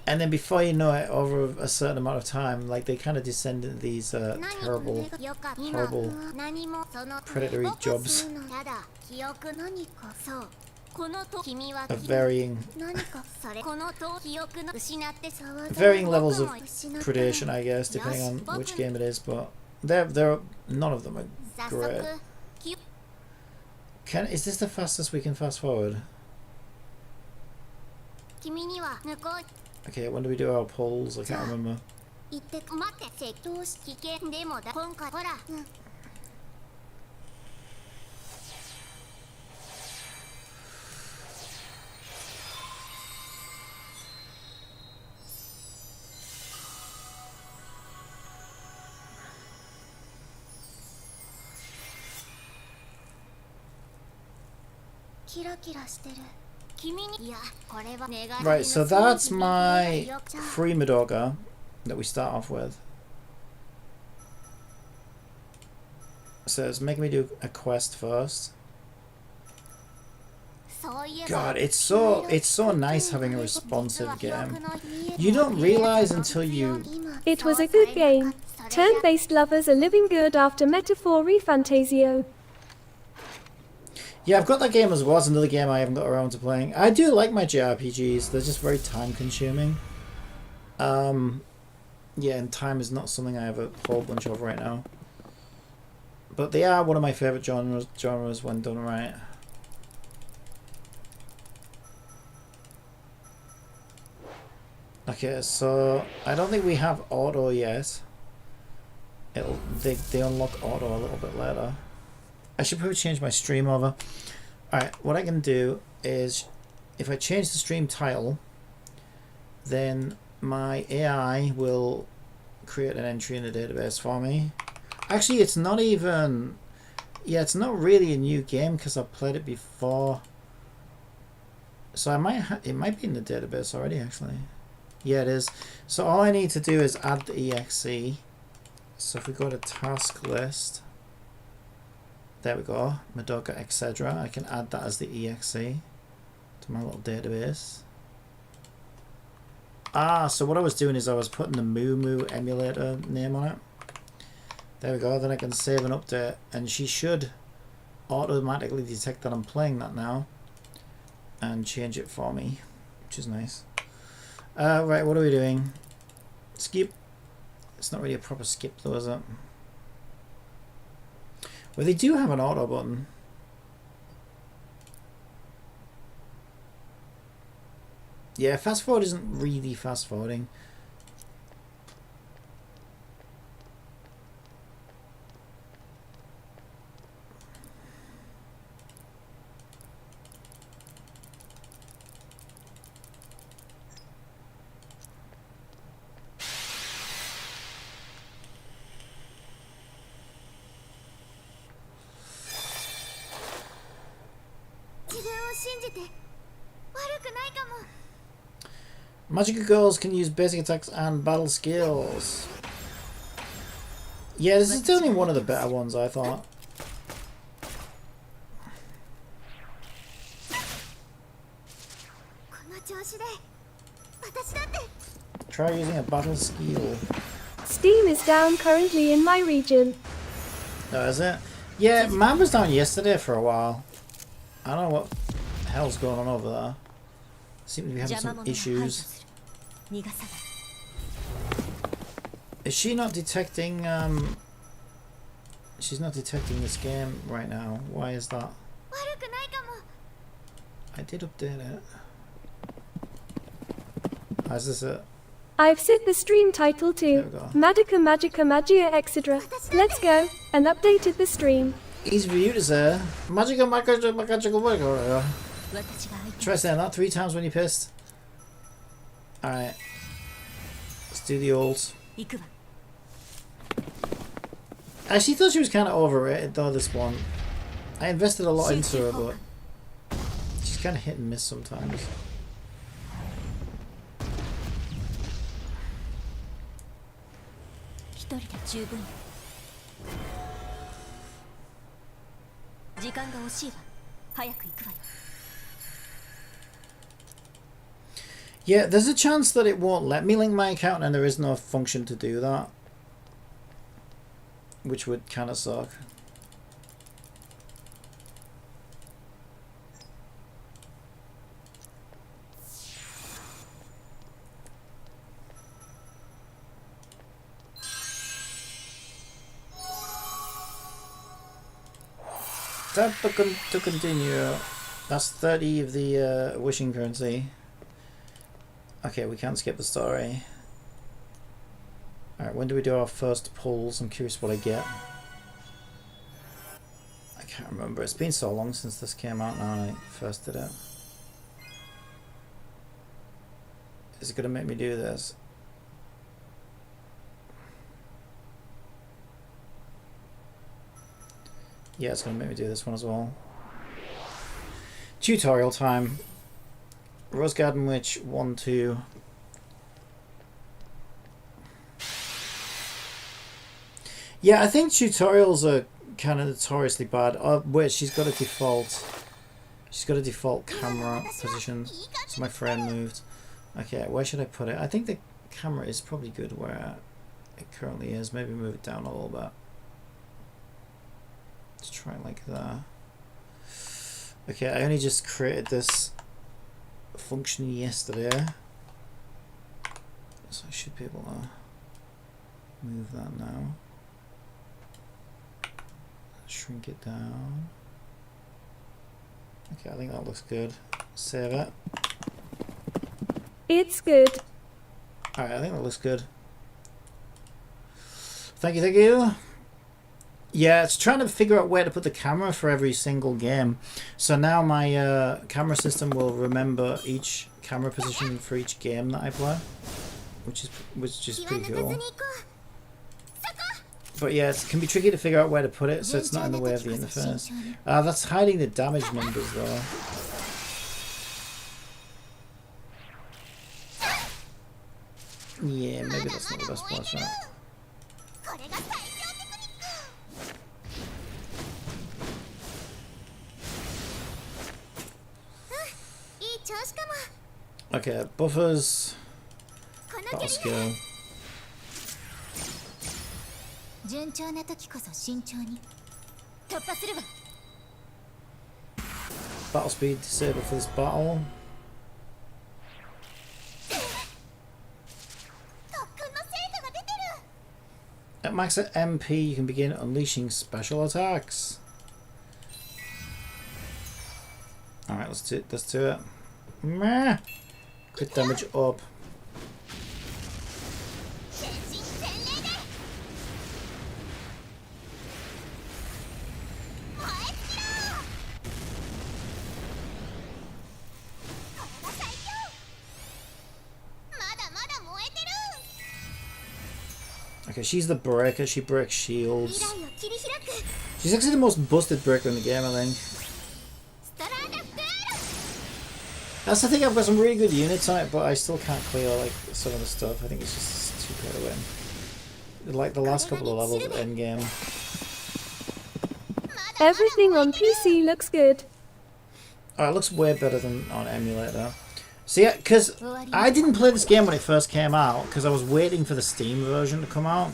And then before you know it, over a certain amount of time, like, they kind of descend into these terrible, horrible, predatory jobs of varying levels of predation, I guess, depending on which game it is. But they're none of them are great. Is this the fastest we can fast forward? Okay, when do we do our polls? I can't remember. Right, so that's my free Madoka that we start off with. So it's making me do a quest first. God, it's so nice having a responsive game. You don't realize until you... It was a good game. Turn-based lovers are living good after Metaphor Refantasio. Yeah, I've got that game as well. It's another game I haven't got around to playing. I do like my JRPGs. They're just very time-consuming. Yeah, and time is not something I have a whole bunch of right now. But they are one of my favourite genres when done right. Okay, so I don't think we have auto yet. They unlock auto a little bit later. I should probably change my stream over. Alright, what I can do is, if I change the stream title, then my AI will create an entry in the database for me. Actually, it's not even... Yeah, it's not really a new game because I've played it before. So I might it might be in the database already, actually. Yeah, it is. So all I need to do is add the exe. So if we go to task list... There we go, Madoka, etc. I can add that as the exe to my little database. Ah, so what I was doing is I was putting the Moo emulator name on it. There we go, then I can save an update, and she should automatically detect that I'm playing that now and change it for me, which is nice. Right, what are we doing? Skip. It's not really a proper skip though, is it? Well, they do have an auto button. Yeah, fast forward isn't really fast forwarding. Magical girls can use basic attacks and battle skills. Yeah, this is definitely one of the better ones, I thought. Try using a battle skill. Steam is down currently in my region. Oh, is it? Yeah, mine was down yesterday for a while. I don't know what the hell's going on over there. Seem to be having some issues. Is she not detecting, she's not detecting this game right now. Why is that? I did update it. How's this it? I've set the stream title There to we go. Magica Magica Magia etc. Let's go, and updated the stream. Easy for you to say. Magical. Try saying that 3 times when you're pissed. Alright. Let's do the olds. I actually thought she was kind of overrated though, this one. I invested a lot into her, but she's kind of hit and miss sometimes. Yeah, there's a chance that it won't let me link my account and there is no function to do that. Which would kind of suck. Tap to continue. That's 30 of the wishing currency. Okay, we can't skip the story. Alright, when do we do our first pulls? I'm curious what I get. I can't remember. It's been so long since this came out now and I first did it. Is it going to make me do this? Yeah, it's going to make me do this one as well. Tutorial time. Rose Garden Witch 1, 2. Yeah, I think tutorials are kind of notoriously bad. Oh, wait, she's got a default. She's got a default camera position. So my friend moved. Okay, where should I put it? I think the camera is probably good where it currently is. Maybe move it down a little bit. Let's try it like that. Okay, I only just created this function yesterday, so I should be able to move that now. Shrink it down. Okay, I think that looks good. Save it. It's good. Alright, I think that looks good. Thank you, thank you. Yeah, it's trying to figure out where to put the camera for every single game. So now my camera system will remember each camera position for each game that I play, which is pretty cool. But yeah, it can be tricky to figure out where to put it, so it's not in the way of the interface. That's hiding the damage numbers though. Yeah, maybe that's not the best place, right? Okay, buffers, battle skill. Battle speed disabled for this battle. At max at MP, you can begin unleashing special attacks. Alright, let's do it. Meh. Crit damage up. Okay, she's the breaker. She breaks shields. She's actually the most busted breaker in the game, I think. That's the thing, I've got some really good units on it, but I still can't clear like some of the stuff. I think it's just too far to win. Like the last couple of levels at endgame. Everything on PC looks good. Oh, it looks way better than on emulator. So yeah, because I didn't play this game when it first came out, because I was waiting for the Steam version to come out.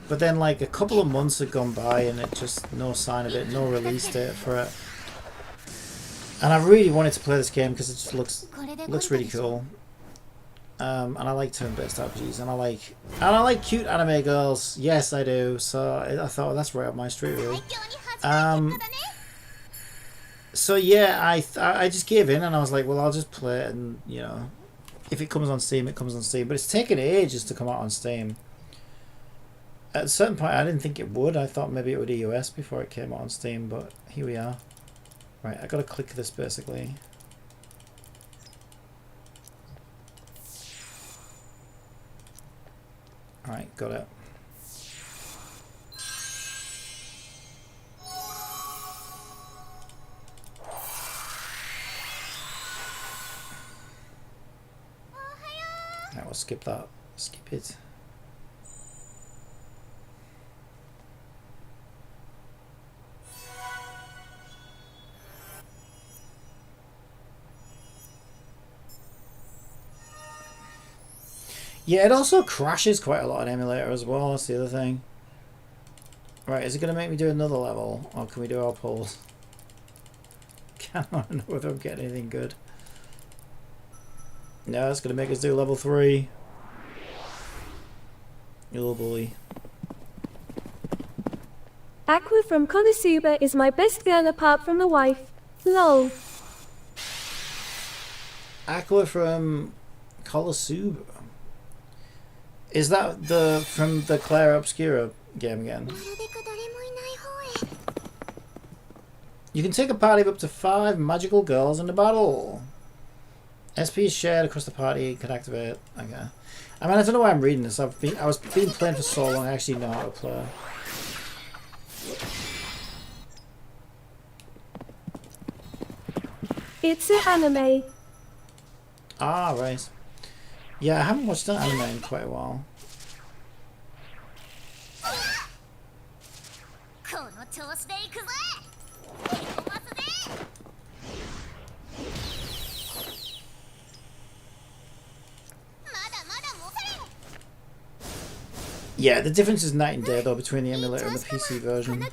But then like a couple of months had gone by and it just no sign of it, no release date for it. And I really wanted to play this game because it just looks really cool. And I like turn-based RPGs, and I like cute anime girls. Yes, I do. So I thought, well, that's right up my street, really. So yeah, I just gave in, and I was like, well, I'll just play it, and you know, if it comes on Steam, it comes on Steam. But it's taken ages to come out on Steam. At a certain point, I didn't think it would. I thought maybe it would EUS before it came out on Steam, but here we are. Right, I gotta click this basically. Alright, got it. Alright, we'll skip that. Skip it. Yeah, it also crashes quite a lot on emulator as well, that's the other thing. Right, is it going to make me do another level? Or can we do our polls? I don't know whether I'm getting anything good. No, it's going to make us do level 3. Oh boy. Aqua from Konosuba is my best girl apart from the wife. LOL. Aqua from Konosuba. Is that from the Claire Obscura game again? You can take a party of up to 5 magical girls in a battle. SP is shared across the party, can activate. Okay. I mean, I don't know why I'm reading this. I was been playing for so long, I actually know how to play. It's an anime. Ah, right. Yeah, I haven't watched an anime in quite a while. Yeah, the difference is night and day though between the emulator and the PC version.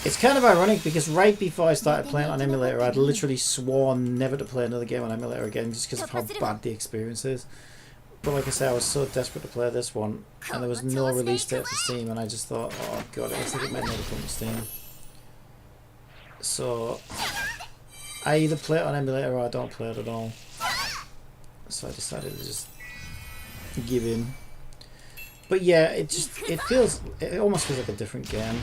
It's kind of ironic because right before I started playing on emulator, I'd literally sworn never to play another game on emulator again just because of how bad the experience is. But like I say, I was so desperate to play this one, and there was no release date for Steam, and I just thought, oh god, I think it might never come to Steam. So I either play it on emulator or I don't play it at all. So I decided to just give in. But yeah, it almost feels like a different game.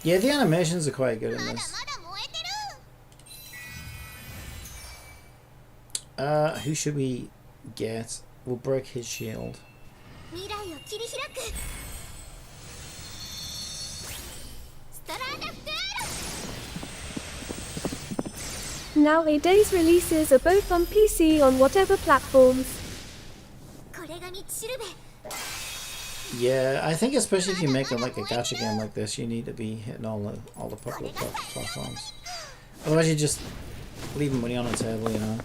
Yeah, the animations are quite good in this. Who should we get? We'll break his shield. Nowadays releases are both on PC on whatever platforms. Yeah, I think especially if you make like a gacha game like this, you need to be hitting all the popular platforms. Otherwise, you just leaving money on the table, you know.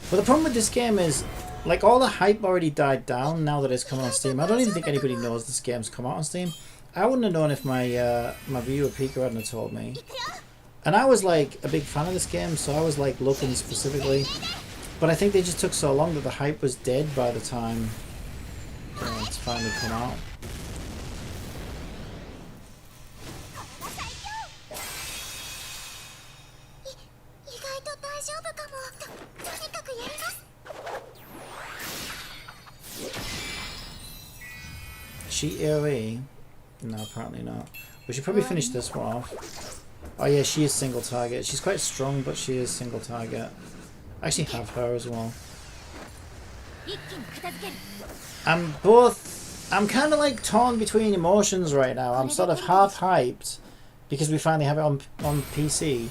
But the problem with this game is, like, all the hype already died down now that it's coming on Steam. I don't even think anybody knows this game's come out on Steam. I wouldn't have known if my my viewer Pika hadn't have told me. And I was like a big fan of this game, so I was like looking specifically. But I think they just took so long that the hype was dead by the time it's finally come out. She AoE? No, apparently not. We should probably finish this one off. Oh yeah, she is single target. She's quite strong, but she is single target. I actually have her as well. I'm kind of like torn between emotions right now. I'm sort of half hyped because we finally have it on PC,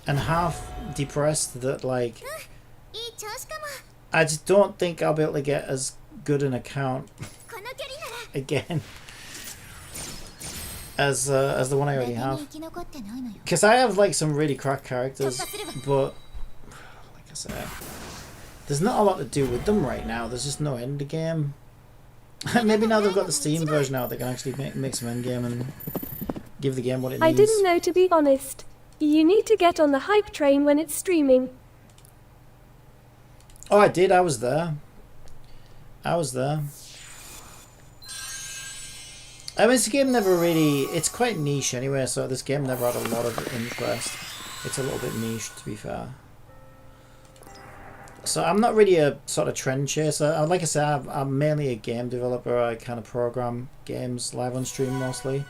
and half depressed that like I just don't think I'll be able to get as good an account again as the one I already have. Because I have like some really cracked characters, but like I said, there's not a lot to do with them right now. There's just no end game. Maybe now they've got the Steam version out, they can actually make some end game and give the game what it needs. I didn't know, to be honest. You need to get on the hype train when it's streaming. Oh, I did. I was there. I mean, this game never really... It's quite niche anyway, so this game never had a lot of interest. It's a little bit niche, to be fair. So I'm not really a sort of trend chaser. Like I said, I'm mainly a game developer. I kind of program games live on stream mostly.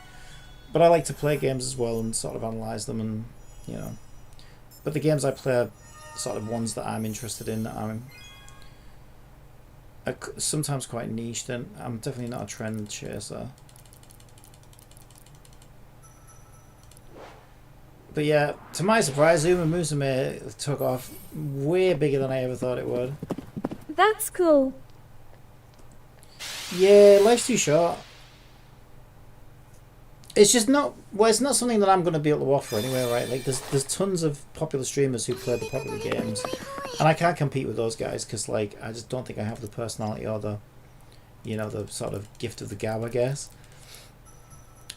But I like to play games as well and sort of analyze them and, you know. But the games I play are sort of ones that I'm interested in, that are sometimes quite niche. Then I'm definitely not a trend chaser. But yeah, to my surprise, Uma Musume took off way bigger than I ever thought it would. That's cool. Yeah, life's too short. It's just not... Well, it's not something that I'm going to be able to offer anyway, right? Like, there's tons of popular streamers who play the popular games. And I can't compete with those guys because, like, I just don't think I have the personality or the, you know, the sort of gift of the gab, I guess,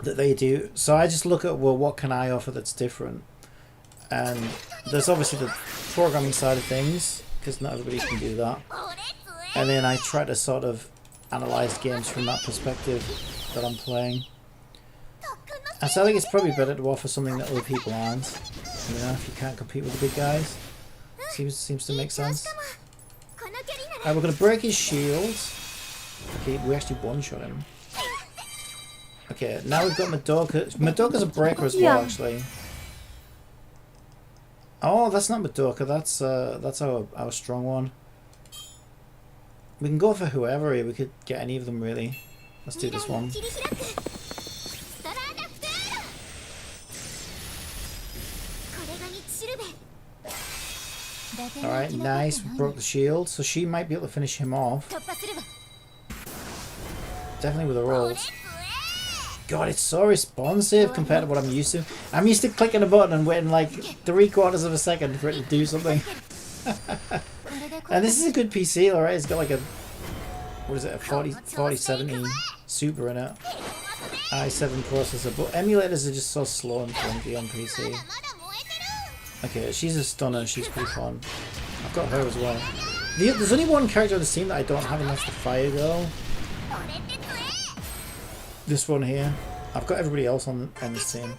that they do. So I just look at, well, what can I offer that's different? And there's obviously the programming side of things, because not everybody can do that. And then I try to sort of analyze games from that perspective that I'm playing. And so I think it's probably better to offer something that other people aren't. You know, if you can't compete with the big guys. Seems to make sense. Alright, we're going to break his shield. Okay, we actually one-shot him. Okay, now we've got Madoka. Madoka's a breaker as well, actually. Oh, that's not Madoka. That's our strong one. We can go for whoever here. We could get any of them, really. Let's do this one. Alright, nice. We broke the shield, so she might be able to finish him off. Definitely with the rolls. God, it's so responsive compared to what I'm used to. I'm used to clicking a button and waiting like 3/4 of a second for it to do something. And this is a good PC, alright? It's got like a... What is it? A 4070 Super in it. i7 processor. But emulators are just so slow and clunky on PC. Okay, she's a stunner. She's pretty fun. I've got her as well. There's only one character on the team that I don't have, and that's the Fire Girl. This one here. I've got everybody else on this team.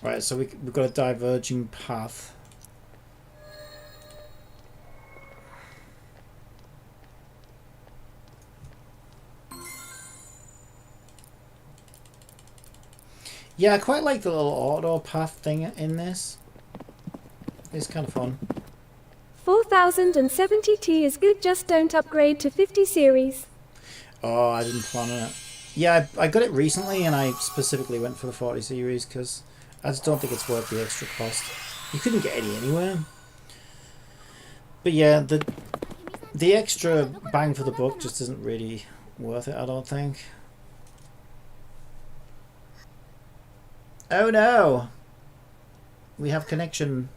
Right, so we've got a diverging path. Yeah, I quite like the little auto path thing in this. It's kind of fun. 4070T is good, just don't upgrade to 50 series. Oh, I didn't plan on it. Yeah, I got it recently and I specifically went for the 40 series because I just don't think it's worth the extra cost. You couldn't get any anywhere. But yeah, the extra bang for the buck just isn't really worth it, I don't think. Oh no! We have connection.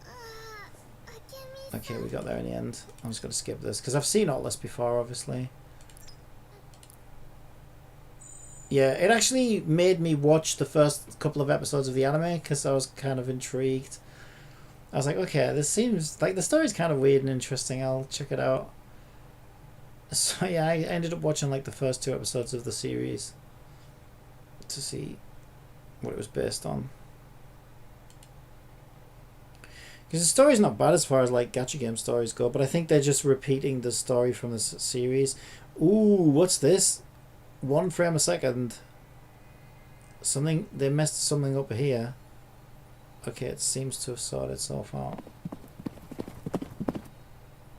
Okay, we got there in the end. I'm just going to skip this because I've seen all this before, obviously. Yeah, it actually made me watch the first couple of episodes of the anime because I was kind of intrigued. I was like, okay, this seems like the story's kind of weird and interesting. I'll check it out. So yeah, I ended up watching like the first 2 episodes of the series to see what it was based on. Because the story's not bad as far as like gacha game stories go, but I think they're just repeating the story from this series, Ooh, what's this? 1 frame a second. Something, they messed something up here. Okay, it seems to have sorted itself out.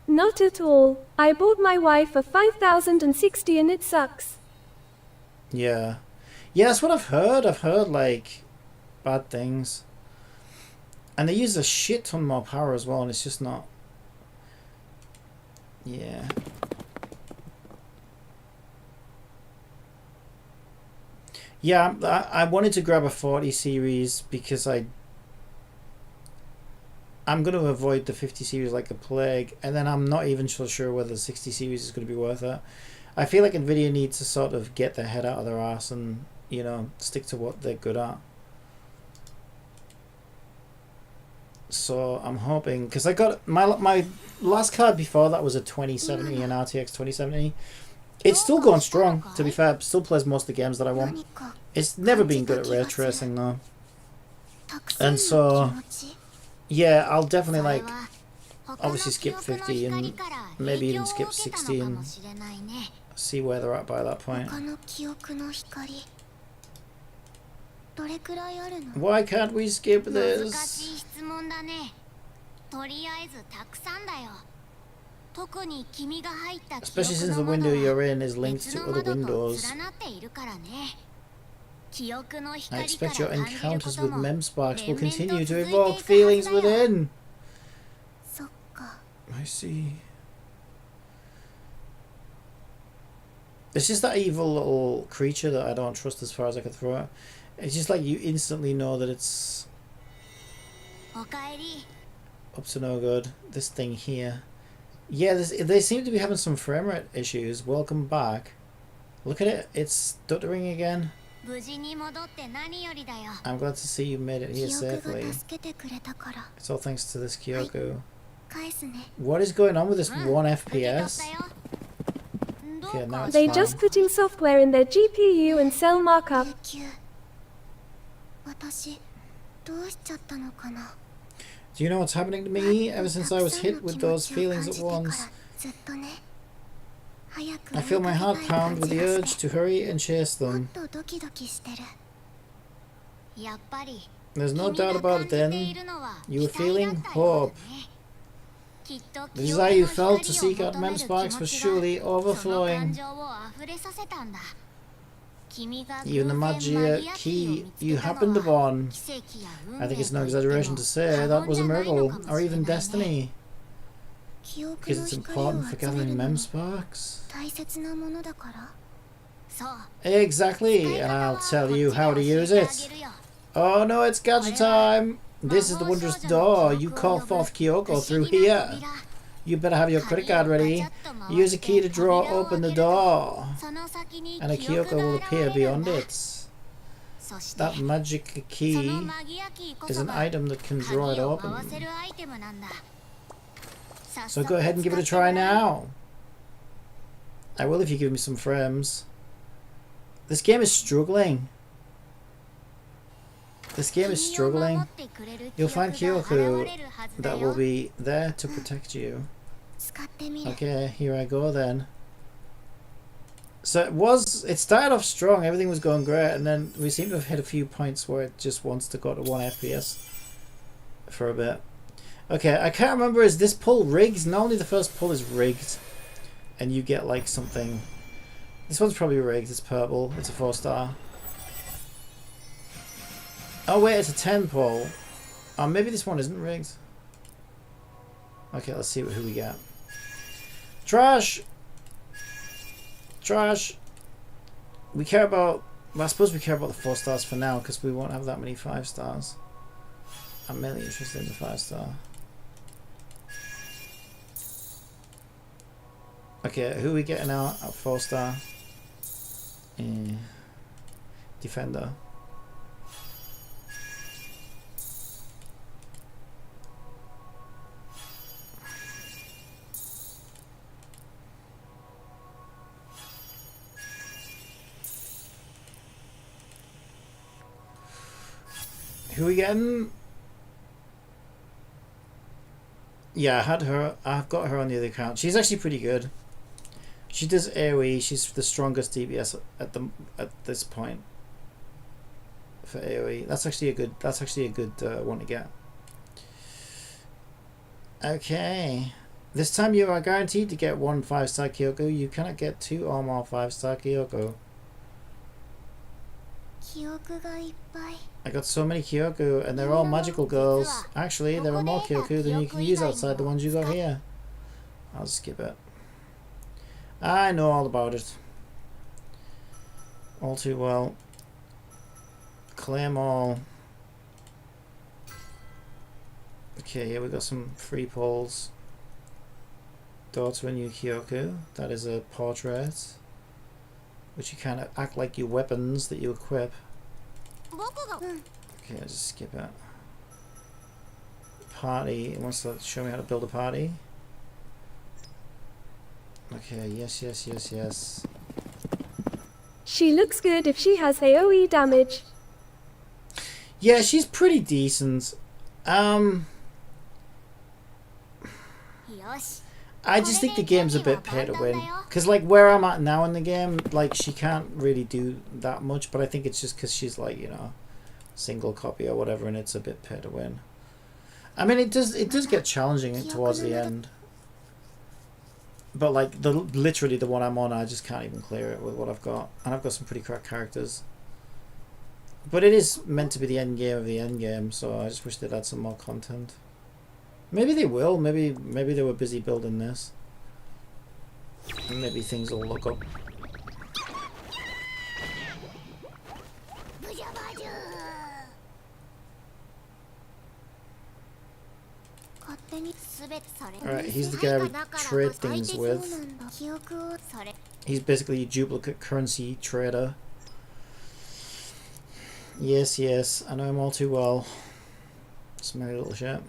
Not at all. I bought my wife a 5060 and it sucks. Yeah. Yeah, that's what I've heard. I've heard, like, bad things. And they use a shit ton more power as well, and it's just not... Yeah. Yeah, I wanted to grab a 40 series because I'm going to avoid the 50 series like a plague, and then I'm not even so sure whether the 60 series is going to be worth it. I feel like Nvidia needs to sort of get their head out of their ass and, you know, stick to what they're good at. So I'm hoping, because I got my last card before that was a 2070, an RTX 2070. It's still going strong, to be fair. It still plays most of the games that I want. It's never been good at ray tracing though. And so, yeah, I'll definitely, like, obviously skip 50 and maybe even skip 60 and see where they're at by that point. Why can't we skip this? Especially since the window you're in is linked to other windows. I expect your encounters with Memsparks will continue to evoke feelings within. I see. It's just that evil little creature that I don't trust as far as I can throw it. It's just like you instantly know that it's up to no good. This thing here. Yeah, they seem to be having some frame rate issues. Welcome back. Look at it. It's stuttering again. I'm glad to see you made it here safely. It's all thanks to this Kyoko. What is going on with this 1 FPS? Okay, now it's They fine. just putting software in their GPU and cell markup. Do you know what's happening to me? Ever since I was hit with those feelings at once, I feel my heart pound with the urge to hurry and chase them. There's no doubt about it then. You were feeling hope. The desire you felt to seek out Memsparks was surely overflowing. Even the Magia key you happened upon. I think it's no exaggeration to say that was a miracle, or even destiny. Because it's important for gathering Memsparks. Exactly, and I'll tell you how to use it. Oh no, it's gadget time! This is the wondrous door. You call forth Kyoko through here. You better have your credit card ready. Use a key to draw open the door, and a Kyoko will appear beyond it. That magic key is an item that can draw it open. So go ahead and give it a try now. I will if you give me some frames. This game is struggling. This game is struggling. You'll find Kyoko that will be there to protect you. Okay, here I go then. So it started off strong, everything was going great, and then we seem to have hit a few points where it just wants to go to 1 FPS for a bit. Okay, I can't remember, is this pull rigged? Normally the first pull is rigged, and you get like something. This one's probably rigged, it's purple, it's a 4-star. Oh wait, it's a 10 pull. Oh, maybe this one isn't rigged. Okay, let's see who we get. Trash! Trash! We care about... Well, I suppose we care about the 4 stars for now, because we won't have that many 5 stars. I'm mainly interested in the 5-star. Okay, who are we getting out at 4-star? Defender. Who are we getting? Yeah, I had her. I've got her on the other account. She's actually pretty good. She does AoE. She's the strongest DPS at this point for AoE. That's actually a good. That's actually a good one to get. Okay. This time you are guaranteed to get 1 5-star Kyoko. You cannot get 2 or more 5-star Kyoko. I got so many Kyoko and they're all magical girls. Actually, there are more Kyoko than you can use outside the ones you got here. I'll skip it. I know all about it. All too well. Claim all. Okay, here we got some free polls. Daughter and Kyoko. That is a portrait. Which you kind of act like your weapons that you equip. Okay, I'll just skip it. Party. It wants to show me how to build a party. Okay, yes. She looks good if she has AoE damage. Yeah, she's pretty decent. I just think the game's a bit pay to win. Because, like, where I'm at now in the game, like, she can't really do that much. But I think it's just because she's, like, you know, single copy or whatever, and it's a bit pay to win. I mean, it does get challenging towards the end. But, like, literally the one I'm on, I just can't even clear it with what I've got. And I've got some pretty cracked characters. But it is meant to be the end game of the end game, so I just wish they'd add some more content. Maybe they will. Maybe they were busy building this. And maybe things will look up. Alright, he's the guy we trade things with. He's basically a duplicate currency trader. Yes, I know him all too well. Smelly little shit.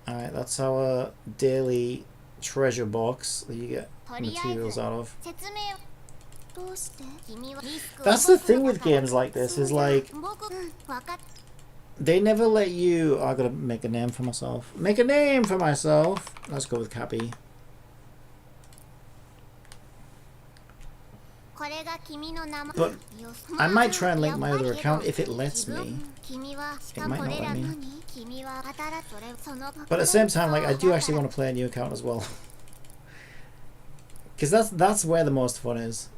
Alright, that's our daily treasure box that you get materials out of. That's the thing with games like this, is like they never let you... Oh, I gotta make a name for myself. Make a name for myself! Let's go with Cappy. But I might try and link my other account if it lets me. It might not let me. But at the same time, like, I do actually want to play a new account as well. Because that's where the most fun is.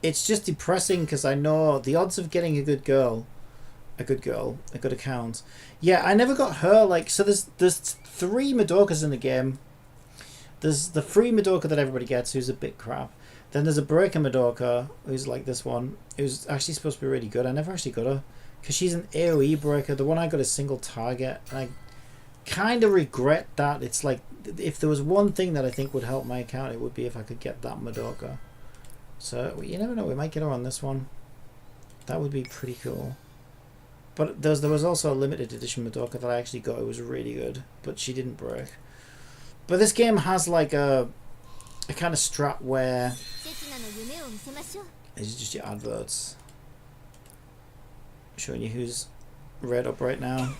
It's just depressing because I know the odds of getting a good account. Yeah, I never got her. Like, so there's 3 Madokas in the game. There's the free Madoka that everybody gets, who's a bit crap. Then there's a Breaker Madoka, who's like this one, who's actually supposed to be really good. I never actually got her because she's an AoE breaker. The one I got is single target, and I kind of regret that. It's like, if there was one thing that I think would help my account, it would be if I could get that Madoka. So you never know, we might get her on this one. That would be pretty cool. But there was also a limited edition Madoka that I actually got. It was really good, but she didn't break. But this game has like a kind of strat where it's just your adverts showing you who's red up right now.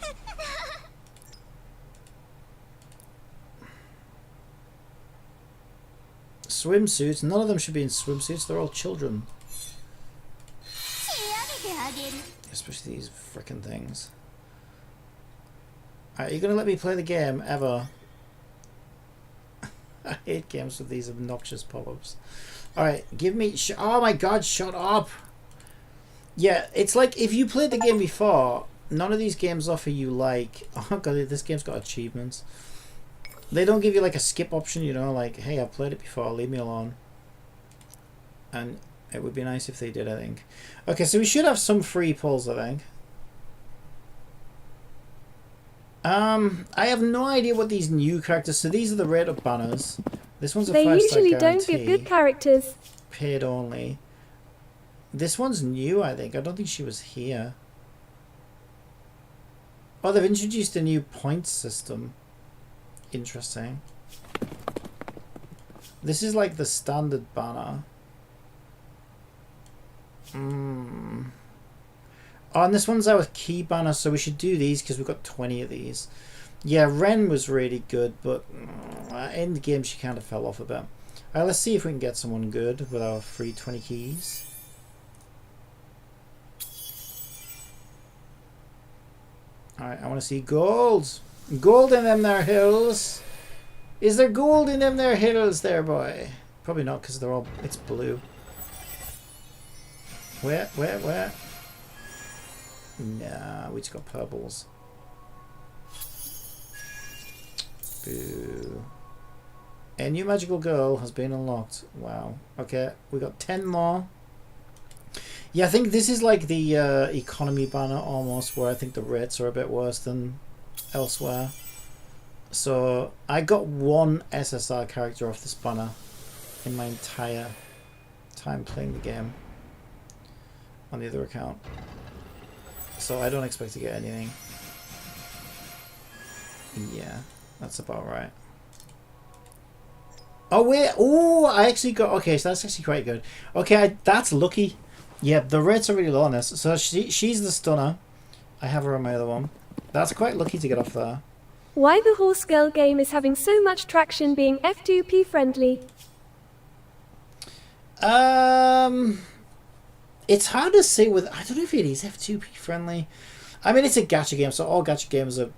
Swimsuits. None of them should be in swimsuits. They're all children. Especially these frickin' things. Are you gonna let me play the game ever? I hate games with these obnoxious pop-ups. Alright, give me... oh my god, shut up! Yeah, it's like if you played the game before, none of these games offer you like... oh god, this game's got achievements. They don't give you like a skip option, you know, like, hey, I've played it before, leave me alone. And it would be nice if they did, I think. Okay, so we should have some free pulls, I think. I have no idea what these new characters... so these are the rate up banners. This one's a 5-star guarantee. They usually don't give good characters. Paid only. This one's new, I think. I don't think she was here. Oh, they've introduced a new point system. Interesting. This is like the standard banner. Oh, and this one's our key banner, so we should do these because we've got 20 of these. Yeah, Ren was really good, but in the game she kind of fell off a bit. Alright, let's see if we can get someone good with our free 20 keys. Alright, I want to see gold. Gold in them there hills. Is there gold in them there hills there, boy? Probably not, because they're all... it's blue. Where? Nah, we just got purples. Boo. A new magical girl has been unlocked. Wow. Okay, we got 10 more. Yeah, I think this is like the economy banner almost, where I think the rates are a bit worse than elsewhere. So I got one SSR character off this banner in my entire time playing the game on the other account. So I don't expect to get anything. Yeah, that's about right. Oh wait, oh, I actually got, okay, so that's actually quite good. Okay, that's lucky. Yeah, the rates are really low on this. So she's the stunner. I have her on my other one. That's quite lucky to get off there. Why the Horse Girl game is having so much traction being F2P friendly? It's hard to say with, I don't know if it is F2P friendly. I mean, it's a gacha game, so all gacha games are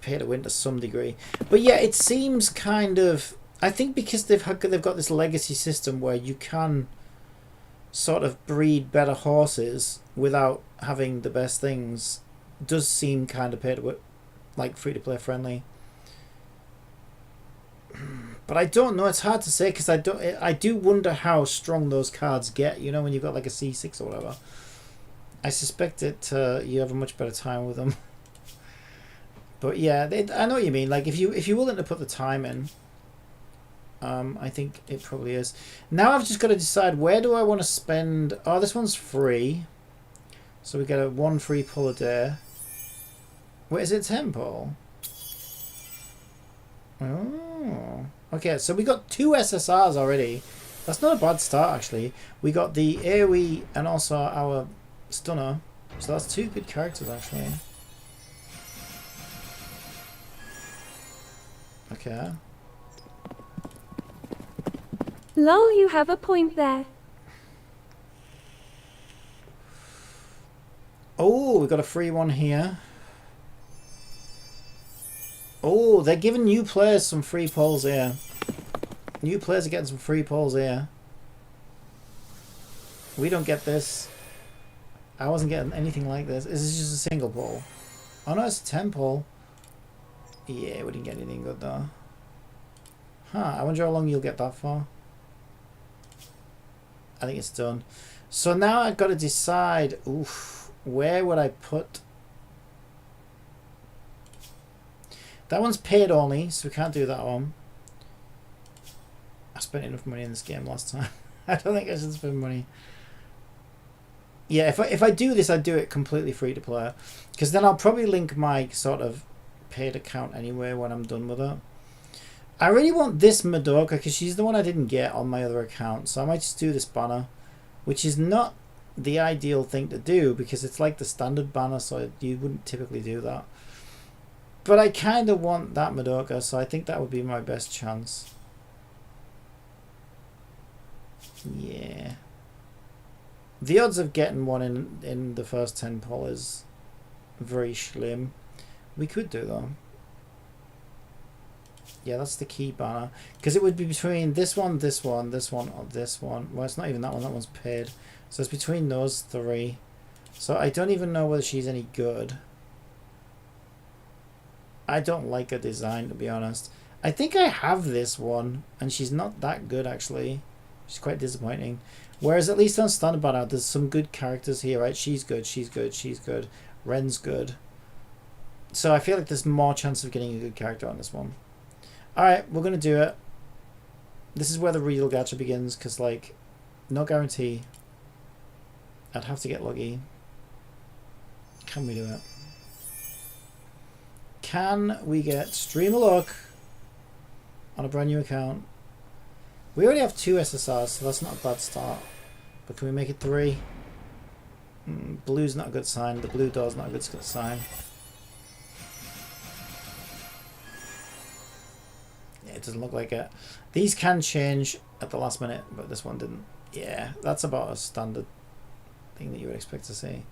pay to win to some degree. But yeah, it seems kind of, I think because they've got this legacy system where you can sort of breed better horses without having the best things, does seem kind of pay to win, like free to play friendly. But I don't know, it's hard to say, because I do wonder how strong those cards get, you know, when you've got like a C6 or whatever. I suspect that you have a much better time with them. But yeah, I know what you mean. Like if you're willing to put the time in, I think it probably is. Now I've just got to decide, where do I want to spend. Oh, this one's free, so we get a 1 free pull a day. Wait, is it 10 pull? Oh, okay. So we got 2 SSRs already. That's not a bad start, actually. We got the AoE and also our stunner, so that's 2 good characters actually. Okay. Lol, you have a point there. Oh, we got a free one here. Oh, they're giving new players some free pulls here. New players are getting some free pulls here. We don't get this. I wasn't getting anything like this. Is this just a single pull? Oh no, it's a 10 pull. Yeah, we didn't get anything good though. Huh, I wonder how long you'll get that for. I think it's done. So now I've got to decide, oof, where would I put... That one's paid only, so we can't do that one. I spent enough money in this game last time. I don't think I should spend money. Yeah, if I do this, I do it completely free to play. Because then I'll probably link my sort of paid account anyway when I'm done with it. I really want this Madoka because she's the one I didn't get on my other account. So I might just do this banner, which is not the ideal thing to do because it's like the standard banner, so you wouldn't typically do that. But I kind of want that Madoka, so I think that would be my best chance. Yeah. The odds of getting one in the first 10 pull is very slim. We could do though. Yeah, that's the key banner. Because it would be between this one, this one, this one, or this one. Well, it's not even that one. That one's paid. So it's between those 3. So I don't even know whether she's any good. I don't like her design, to be honest. I think I have this one, and she's not that good, actually. She's quite disappointing. Whereas at least on Standard Banner, there's some good characters here, right? She's good, she's good, she's good. Ren's good. So I feel like there's more chance of getting a good character on this one. Alright, we're going to do it. This is where the real gacha begins, because, like, no guarantee. I'd have to get lucky. Can we do it? Can we get Stream a Look on a brand new account? We already have 2 SSRs, so that's not a bad start. But can we make it 3? Blue's not a good sign. The blue door's not a good sign. it doesn't look like it. These can change at the last minute, but this one didn't. Yeah, that's about a standard thing that you would expect to see.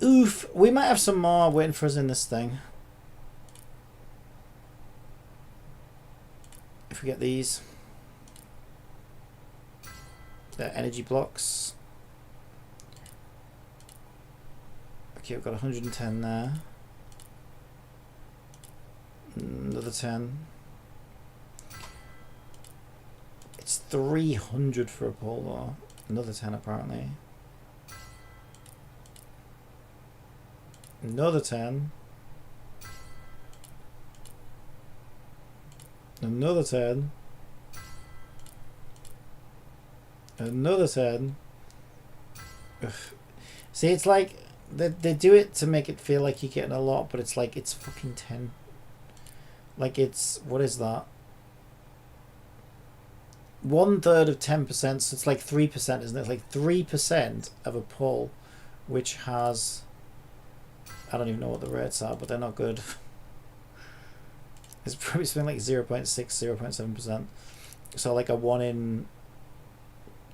Oof, we might have some more waiting for us in this thing. If we get these. They're energy blocks. Okay, we've got 110 there. Another 10. It's 300 for a pull though. Another 10 apparently. Another 10. Another 10. Another 10. Ugh. See, it's like they do it to make it feel like you're getting a lot, but it's like it's fucking 10. Like it's, what is that? 1/3 of 10%, so it's like 3%, isn't it? It's like 3% of a pull, which has, I don't even know what the rates are, but they're not good. It's probably something like 0.6, 0.7%. So like a 1 in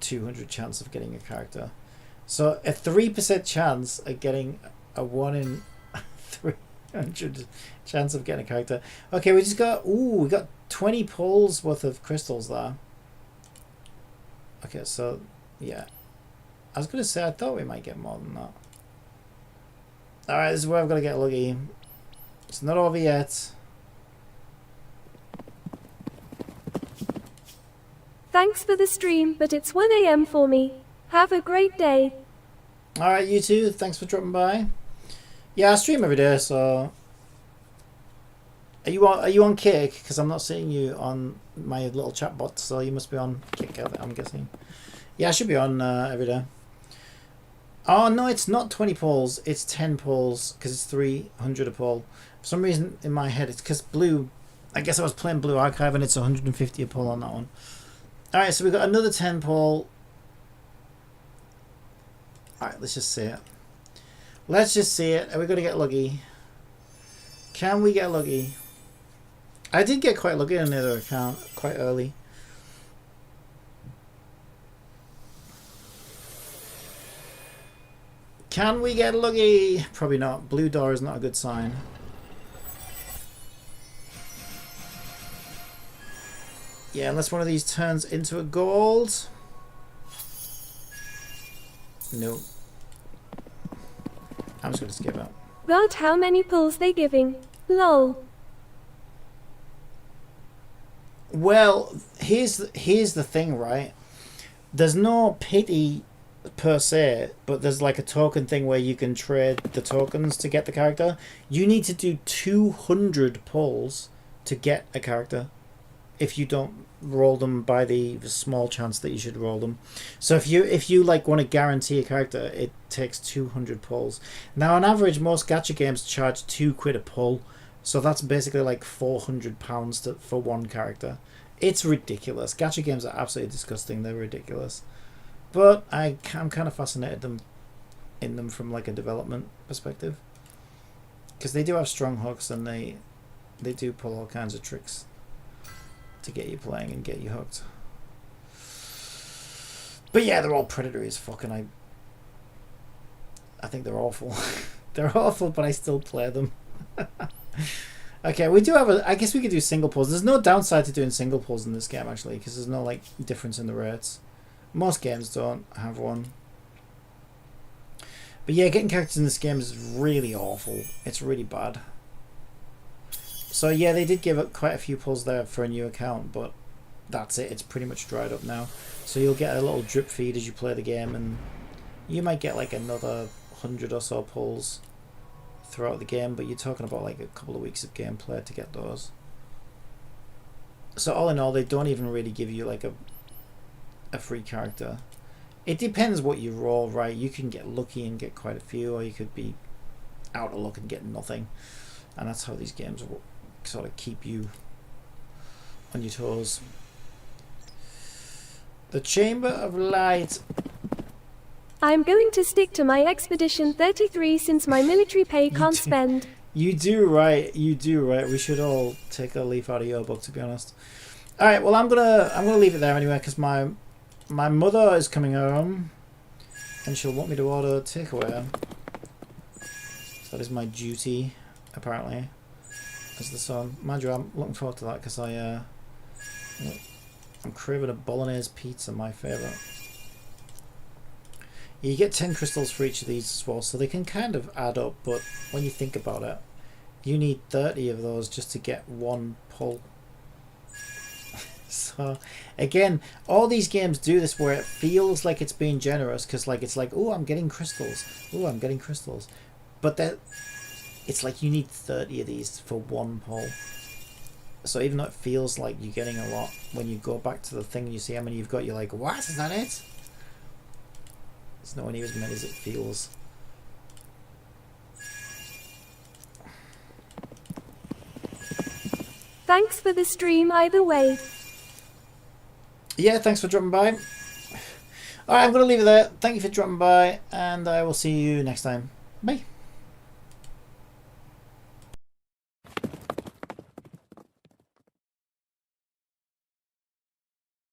200 chance of getting a character. So a 3% chance of getting a 1 in 300 chance of getting a character. Okay, we just got, ooh, we got 20 pulls worth of crystals there. Okay, so yeah, I was gonna say I thought we might get more than that. All right, this is where I've got to get lucky. It's not over yet. Thanks for the stream, but it's 1 AM for me. Have a great day. All right, you too. Thanks for dropping by. Yeah, I stream every day, so are you on Kick? Because I'm not seeing you on my little chat bot, so you must be on Kick, I'm guessing. Yeah, I should be on every day. Oh no, it's not 20 pulls. It's 10 pulls because it's 300 a pull. For some reason in my head, it's because Blue. I guess I was playing Blue Archive and it's 150 a pull on that one. All right, so we got another 10 pull. All right, let's just see it. Let's just see it. Are we going to get lucky? Can we get lucky? I did get quite lucky on the other account quite early. Can we get lucky? Probably not. Blue door is not a good sign. Yeah, unless one of these turns into a gold. Nope. I'm just going to skip out. God, how many pulls they giving? Lol. Well, here's the thing, right? There's no pity per se, but there's like a token thing where you can trade the tokens to get the character. You need to do 200 pulls to get a character if you don't roll them by the small chance that you should roll them. So if you like want to guarantee a character, it takes 200 pulls. Now on average most gacha games charge £2 a pull, so that's basically like £400 for one character. It's ridiculous. Gacha games are absolutely disgusting. They're ridiculous. But I'm kind of fascinated in them from like a development perspective, because they do have strong hooks and they do pull all kinds of tricks to get you playing and get you hooked. But yeah, they're all predatory as fuck, and I think they're awful. They're awful, but I still play them. Okay, we do have I guess we could do single pulls. There's no downside to doing single pulls in this game actually, because there's no like difference in the rates. Most games don't have one. But yeah, getting characters in this game is really awful. It's really bad. So yeah, they did give it quite a few pulls there for a new account, but that's it. It's pretty much dried up now. So you'll get a little drip feed as you play the game, and you might get like another 100 or so pulls throughout the game, but you're talking about like a couple of weeks of gameplay to get those. So all in all, they don't even really give you like a free character. It depends what you roll, right? You can get lucky and get quite a few, or you could be out of luck and get nothing. And that's how these games will sort of keep you on your toes. The Chamber of Light. I'm going to stick to my Expedition 33 since my military pay can't spend. You do right. You do right. We should all take a leaf out of your book, to be honest. All right. Well, I'm gonna leave it there anyway, because my mother is coming home, and she'll want me to order takeaway. So that is my duty, apparently, as the son. Mind you, I'm looking forward to that because I'm craving a bolognese pizza, my favourite. You get 10 crystals for each of these as well, so they can kind of add up, but when you think about it, you need 30 of those just to get one pull. So, again, all these games do this where it feels like it's being generous, because it's like, oh, I'm getting crystals. Oh, I'm getting crystals. But that it's like you need 30 of these for one pull. So even though it feels like you're getting a lot, when you go back to the thing and you see how many you've got, you're like, what? Is that it? It's nowhere near as many as it feels. Thanks for the stream either way. Yeah, thanks for dropping by. Alright, I'm going to leave it there. Thank you for dropping by, and I will see you next time. Bye.